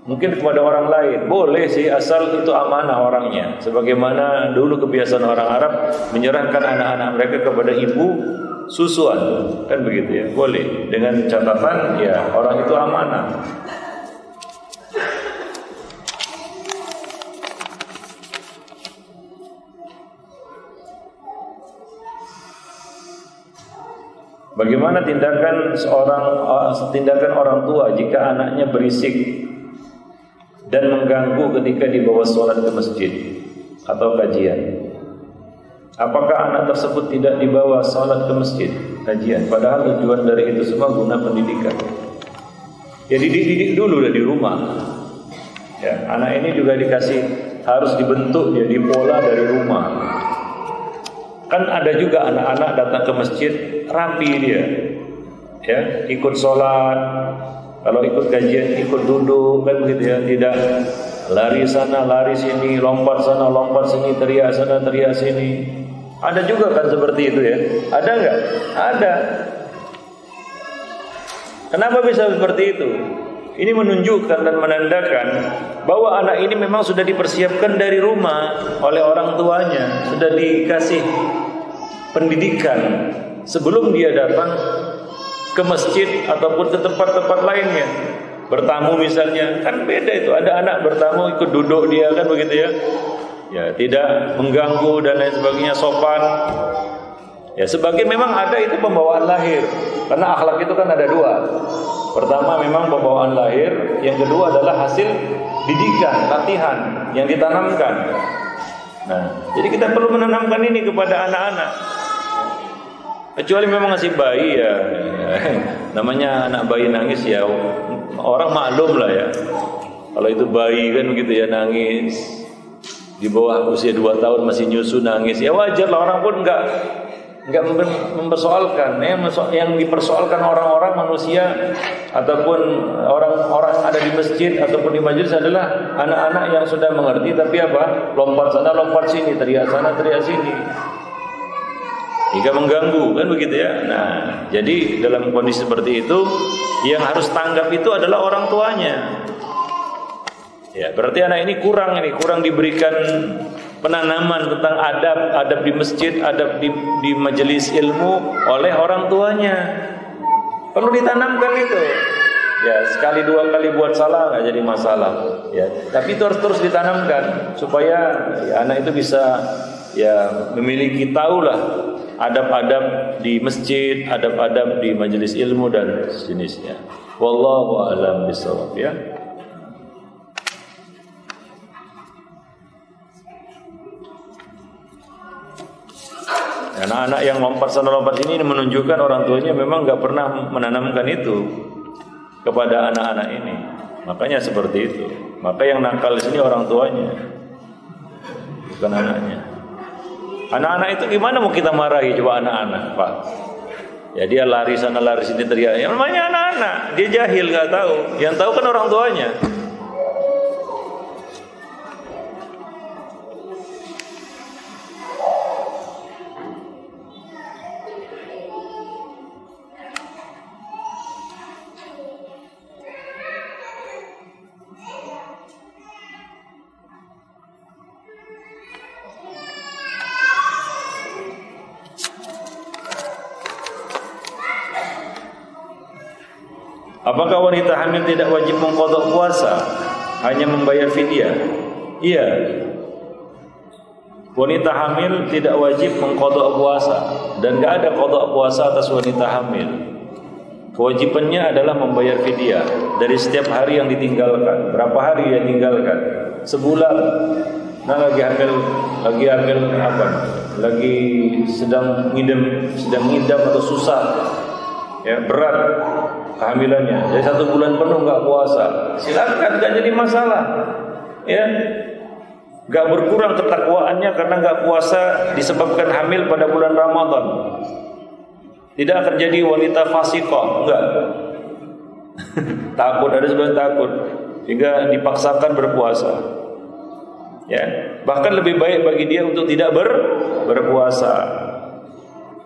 Speaker 3: Mungkin kepada orang lain. Boleh sih, asal itu amanah orangnya. Sebagaimana dulu kebiasaan orang Arab menyerahkan anak-anak mereka kepada ibu susuan, kan begitu ya. Boleh, dengan catatan ya orang itu amanah. Bagaimana tindakan orang tua jika anaknya berisik dan mengganggu ketika dibawa sholat ke masjid atau kajian? Apakah anak tersebut tidak dibawa sholat ke masjid, kajian? Padahal tujuan dari itu semua guna pendidikan. Ya dididik dulu di rumah. Ya, anak ini juga harus dibentuk jadi pola dari rumah. Kan ada juga anak-anak datang ke masjid rapi dia, ya ikut sholat, kalau ikut kajian ikut duduk, kan begitu ya, tidak lari sana lari sini, lompat sana lompat sini, teriak sana teriak sini. Ada juga kan seperti itu ya? Ada nggak? Ada. Kenapa bisa seperti itu? Ini menunjukkan dan menandakan bahwa anak ini memang sudah dipersiapkan dari rumah oleh orang tuanya, sudah dikasih pendidikan sebelum dia datang ke masjid ataupun ke tempat-tempat lainnya. Bertamu misalnya, kan beda itu. Ada anak bertamu ikut duduk dia, kan begitu ya. Ya, tidak mengganggu dan lain sebagainya, sopan. Ya, sebagian memang ada itu pembawaan lahir. Karena akhlak itu kan ada dua. Pertama memang pembawaan lahir, yang kedua adalah hasil didikan, latihan yang ditanamkan. Nah, jadi kita perlu menanamkan ini kepada anak-anak. Kecuali memang masih bayi ya, namanya anak bayi nangis ya orang maklum lah ya. Kalau itu bayi kan begitu ya, nangis di bawah usia 2 tahun masih nyusu nangis, ya wajar lah, orang pun enggak mempersoalkan. Yang dipersoalkan orang-orang manusia ataupun orang-orang ada di masjid ataupun di majelis adalah anak-anak yang sudah mengerti, tapi apa? Lompat sana lompat sini, teriak sana teriak sini. Jika mengganggu, kan begitu ya. Nah, jadi dalam kondisi seperti itu yang harus tanggap itu adalah orang tuanya. Ya, berarti anak ini kurang diberikan penanaman tentang adab di masjid, adab di majelis ilmu oleh orang tuanya. Perlu ditanamkan itu. Ya, sekali 2 kali buat salah nggak jadi masalah. Ya, tapi itu harus terus ditanamkan supaya ya, anak itu bisa ya memiliki tahulah adab-adab di masjid, adab-adab di majelis ilmu dan sejenisnya. Wallahu a'lam bishawab ya. Anak-anak yang lompat sana lompat sini menunjukkan orang tuanya memang nggak pernah menanamkan itu kepada anak-anak ini. Makanya seperti itu. Maka yang nakal di sini orang tuanya, bukan anaknya. Anak-anak itu gimana mau kita marahi coba anak-anak, Pak? Ya dia lari sana lari sini teriak. Yang namanya anak-anak, dia jahil nggak tahu. Yang tahu kan orang tuanya. Apakah wanita hamil tidak wajib mengqadha puasa, hanya membayar fidyah? Iya. Wanita hamil tidak wajib mengqadha puasa dan enggak ada qadha puasa atas wanita hamil. Kewajibannya adalah membayar fidyah dari setiap hari yang ditinggalkan. Berapa hari yang tinggalkan? Sebulan. Nah lagi hamil apa? Lagi sedang ngidam atau susah. Ya, berat kehamilannya, jadi 1 bulan penuh nggak puasa, silakan, nggak jadi masalah, ya, nggak berkurang ketakwaannya karena nggak puasa disebabkan hamil pada bulan Ramadan. Tidak akan jadi wanita fasiqah, enggak. Takut, ada sebagian takut, sehingga dipaksakan berpuasa. Ya, bahkan lebih baik bagi dia untuk tidak berpuasa.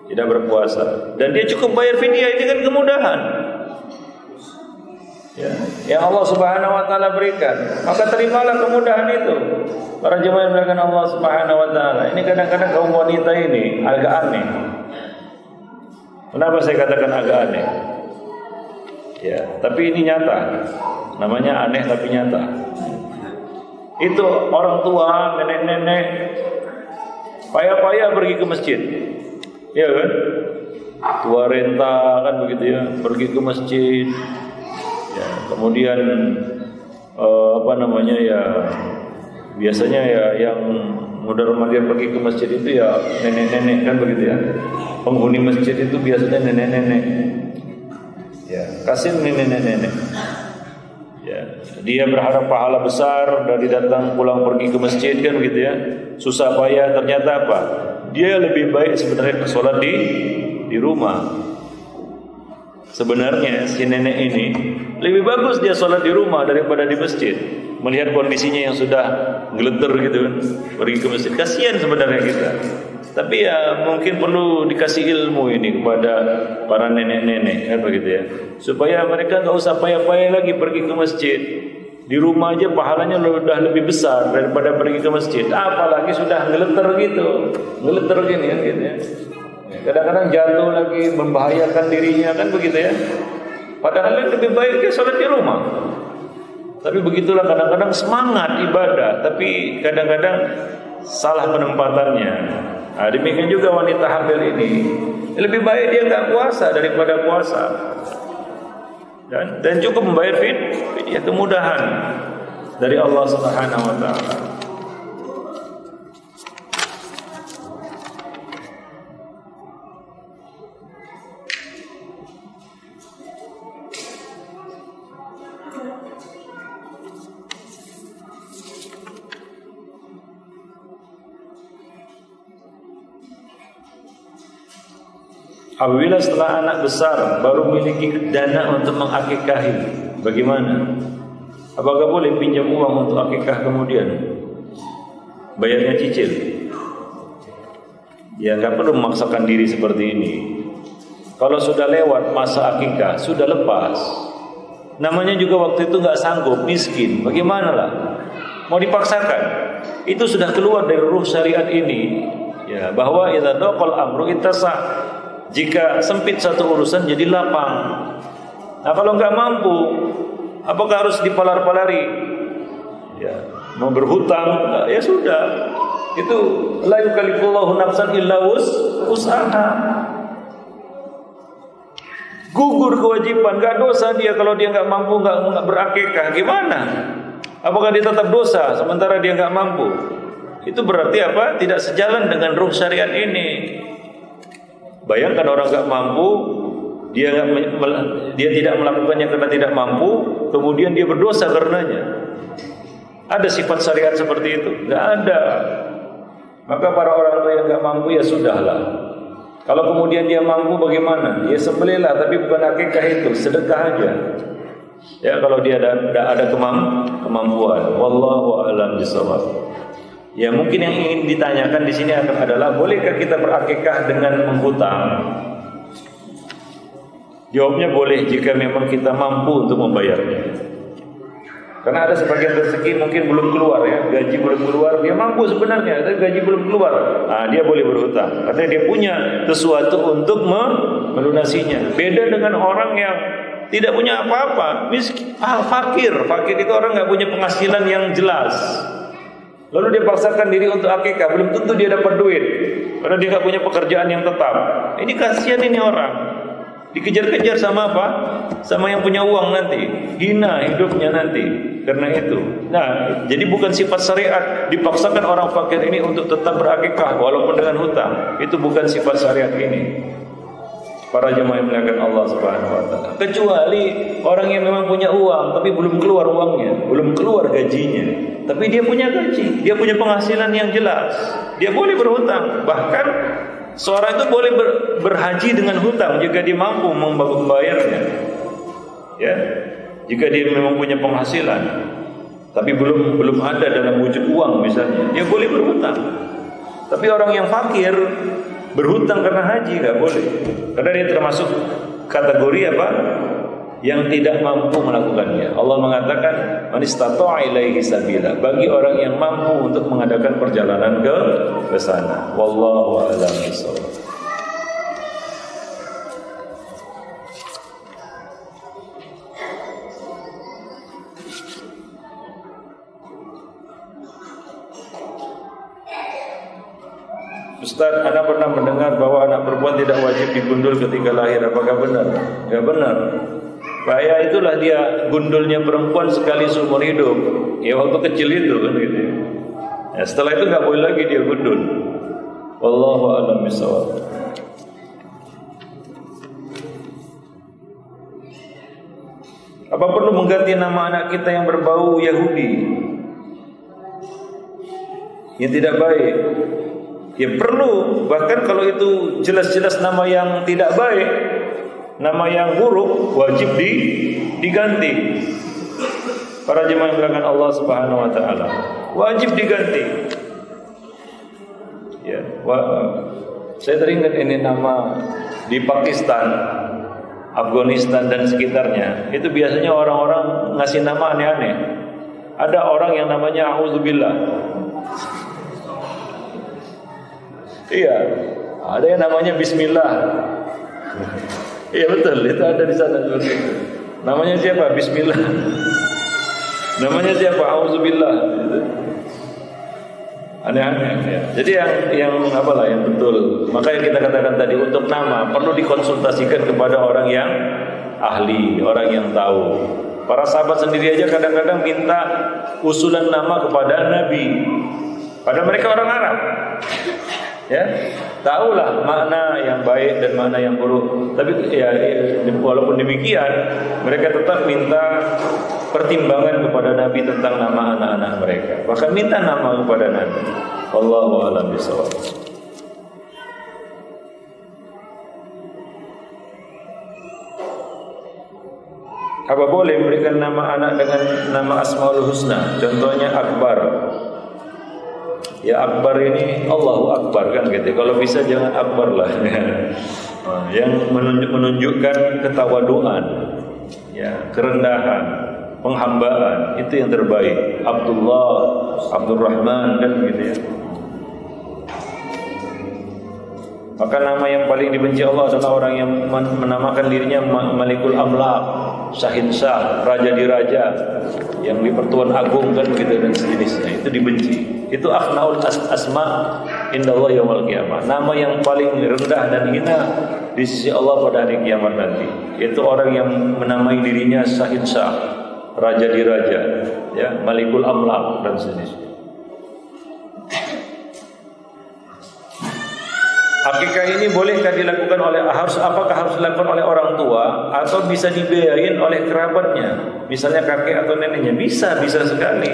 Speaker 3: Tidak berpuasa, dan dia cukup bayar fidyah, ini kan kemudahan ya, yang Allah Subhanahu wa taala berikan, maka terimalah kemudahan itu. Para jemaah yang dimuliakan Allah Subhanahu wa taala, ini kadang-kadang kaum wanita ini agak aneh. Kenapa saya katakan agak aneh? Ya, tapi ini nyata. Namanya aneh tapi nyata. Itu orang tua, nenek-nenek payah-payah pergi ke masjid. Ya kan? Tua renta kan begitu ya, pergi ke masjid. Ya, kemudian biasanya ya yang muda remaja pergi ke masjid itu ya nenek-nenek kan begitu ya. Penghuni masjid itu biasanya nenek-nenek. Ya, kasihan nenek-nenek. Ya, dia berharap pahala besar dari datang pulang pergi ke masjid kan begitu ya. Susah payah, ternyata apa? Dia lebih baik sebenarnya sholat di rumah. Sebenarnya si nenek ini lebih bagus dia sholat di rumah daripada di masjid. Melihat kondisinya yang sudah geleter gitu kan, pergi ke masjid. Kasihan sebenarnya kita. Tapi ya mungkin perlu dikasih ilmu ini kepada para nenek-nenek kan begitu ya. Supaya mereka enggak usah payah-payah lagi pergi ke masjid. Di rumah aja pahalanya sudah lebih besar daripada pergi ke masjid. Apalagi sudah ngeleter gitu. Ngeleter gini kan gitu ya. Kadang-kadang jatuh lagi, membahayakan dirinya kan begitu ya. Padahal lebih baik dia sholat di rumah. Tapi begitulah kadang-kadang semangat ibadah, tapi kadang-kadang salah penempatannya. Nah, demikian juga wanita hamil ini. Lebih baik dia enggak puasa daripada puasa. Dan cukup membayar fidyah, kemudahan dari Allah Subhanahu wa taala. Apabila setelah anak besar baru memiliki dana untuk mengakikahi, bagaimana? Apakah boleh pinjam uang untuk akikah kemudian bayarnya cicil? Ya nggak perlu memaksakan diri seperti ini. Kalau sudah lewat masa akikah, sudah lepas. Namanya juga waktu itu nggak sanggup, miskin. Bagaimana lah? Mau dipaksakan? Itu sudah keluar dari ruh syariat ini. Ya, bahwa idza daqal amru ittasa'. Jika sempit satu urusan jadi lapang. Nah kalau nggak mampu, apakah harus dipalar-palari? Ya, mau berhutang, ya sudah. Itu la yukallifullahu nafsan illa wus'aha. Gugur kewajiban, nggak dosa dia kalau dia nggak mampu, nggak berakikah. Gimana? Apakah dia tetap dosa sementara dia nggak mampu? Itu berarti apa? Tidak sejalan dengan ruh syariat ini. Bayangkan orang nggak mampu, dia tidak melakukannya karena tidak mampu, kemudian dia berdosa karenanya. Ada sifat syariat seperti itu? Nggak ada. Maka para orang tua yang nggak mampu ya sudahlah. Kalau kemudian dia mampu bagaimana? Ya sembelihlah, tapi bukan akikah itu, sedekah aja. Ya kalau dia ada kemampuan. Wallahu a'lam bishawab. Ya mungkin yang ingin ditanyakan di sini adalah bolehkah kita berakikah dengan menghutang? Jawabnya boleh jika memang kita mampu untuk membayarnya. Karena ada sebagian rezeki mungkin belum keluar ya, gaji belum keluar, dia mampu sebenarnya, tapi gaji belum keluar. Nah, dia boleh berhutang karena dia punya sesuatu untuk melunasinya. Beda dengan orang yang tidak punya apa-apa, miskin, fakir. Fakir itu orang nggak punya penghasilan yang jelas. Lalu dia paksakan diri untuk akikah, belum tentu dia dapat duit karena dia nggak punya pekerjaan yang tetap. Ini kasihan ini orang. Dikejar-kejar sama apa? Sama yang punya uang nanti. Hina hidupnya nanti karena itu. Nah, jadi bukan sifat syariat dipaksakan orang fakir ini untuk tetap berakikah walaupun dengan hutang. Itu bukan sifat syariat ini. Para jemaah yang dimuliakan Allah Subhanahu wa taala. Kecuali orang yang memang punya uang tapi belum keluar uangnya, belum keluar gajinya. Tapi dia punya gaji, dia punya penghasilan yang jelas. Dia boleh berhutang. Bahkan seorang itu boleh berhaji dengan hutang jika dia mampu membayarnya. Ya, jika dia memang punya penghasilan, tapi belum ada dalam wujud uang misalnya, dia boleh berhutang. Tapi orang yang fakir berhutang karena haji nggak boleh, karena dia termasuk kategori apa? Yang tidak mampu melakukannya. Allah mengatakan man istata'a ilaihi sabila, bagi orang yang mampu untuk mengadakan perjalanan ke sana. Wallahu a'lam bishawab. Ustaz, anak pernah mendengar bahwa anak perempuan tidak wajib digundul ketika lahir. Apakah benar? Ya benar. Bahaya itulah dia gundulnya perempuan sekali seumur hidup. Ya waktu kecil itu kan gitu. Ya, setelah itu nggak boleh lagi dia gundul. Wallahu a'lam bishawab. Apa perlu mengganti nama anak kita yang berbau Yahudi? Yang tidak baik. Ya perlu, bahkan kalau itu jelas-jelas nama yang tidak baik, nama yang buruk, wajib diganti. Para jemaah yang dimuliakan Allah Subhanahu wa taala, wajib diganti. Ya, saya teringat ini nama di Pakistan, Afghanistan dan sekitarnya. Itu biasanya orang-orang ngasih nama aneh-aneh. Ada orang yang namanya A'udzubillah. Iya, ada yang namanya Bismillah. Iya betul, itu ada di sana seperti itu. Namanya siapa? Bismillah. Namanya siapa? Auzubillah. Aneh-aneh. Ya. Jadi yang apalah yang betul. Makanya kita katakan tadi untuk nama perlu dikonsultasikan kepada orang yang ahli, orang yang tahu. Para sahabat sendiri aja kadang-kadang minta usulan nama kepada Nabi. Padahal mereka orang Arab. Ya, tahulah makna yang baik dan makna yang buruk. Tapi ya, walaupun demikian, mereka tetap minta pertimbangan kepada Nabi tentang nama anak-anak mereka. Bahkan minta nama kepada Nabi. Wallahu a'lam bishawab. Apa boleh memberikan nama anak dengan nama Asmaul Husna? Contohnya Akbar. Ya Akbar ini Allahu Akbar kan gitu. Kalau bisa jangan Akbar lah. Yang menunjukkan ketawaduan, ya, kerendahan, penghambaan, itu yang terbaik. Abdullah, Abdurrahman kan gitu ya. Maka nama yang paling dibenci Allah adalah orang yang menamakan dirinya Malikul Amlak, Syahinsah, Raja di Raja, yang di Pertuan Agung kan begitu dan sejenisnya. Itu dibenci. Itu akhnaul asma indallah yaumil qiyamah. Nama yang paling rendah dan hina di sisi Allah pada hari kiamat nanti. Itu orang yang menamai dirinya Syahinsah, Raja di Raja, ya, Malikul Amlak dan sejenisnya. Akikah ini bolehkah dilakukan apakah harus dilakukan oleh orang tua atau bisa dibiayain oleh kerabatnya, misalnya kakek atau neneknya? Bisa sekali.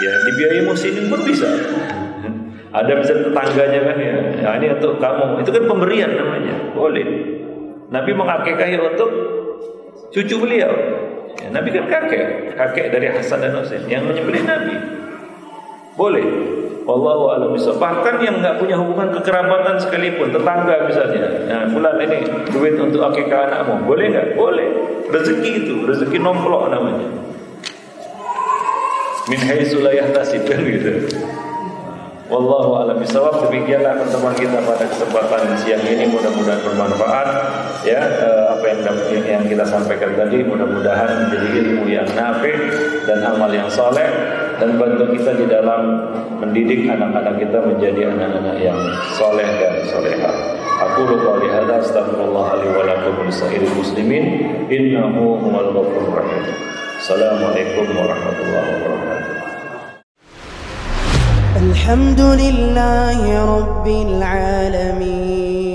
Speaker 3: Ya, dibiayai muslimin pun bisa. Ada misalnya tetangganya kan ya, nah, ini untuk kamu, itu kan pemberian namanya, boleh. Nabi mengakikahi untuk cucu beliau. Ya, Nabi kan kakek dari Hasan dan Husain yang menyembelih Nabi. Boleh. Wallahu a'lam bishawab. Bahkan yang enggak punya hubungan kekerabatan sekalipun, tetangga misalnya. Nah, fulan ini duit untuk akikah anakmu. Boleh enggak? Boleh. Rezeki itu, rezeki nomplok namanya. Min haitsu la yahtasib gitu. Wallahu a'lam bishawab. Demikianlah pertemuan kita pada kesempatan siang ini, mudah-mudahan bermanfaat ya. Apa yang kita sampaikan tadi mudah-mudahan menjadi ilmu yang nafi dan amal yang saleh, dan bantu kita di dalam mendidik anak-anak kita menjadi anak-anak yang soleh dan solehah. Aqulu qouli hadza astaghfirullah li wa lakum wa lisairil muslimin innahu huwal ghafurur rahim. Assalamualaikum warahmatullahi wabarakatuh.
Speaker 1: Alhamdulillahi rabbil alamin.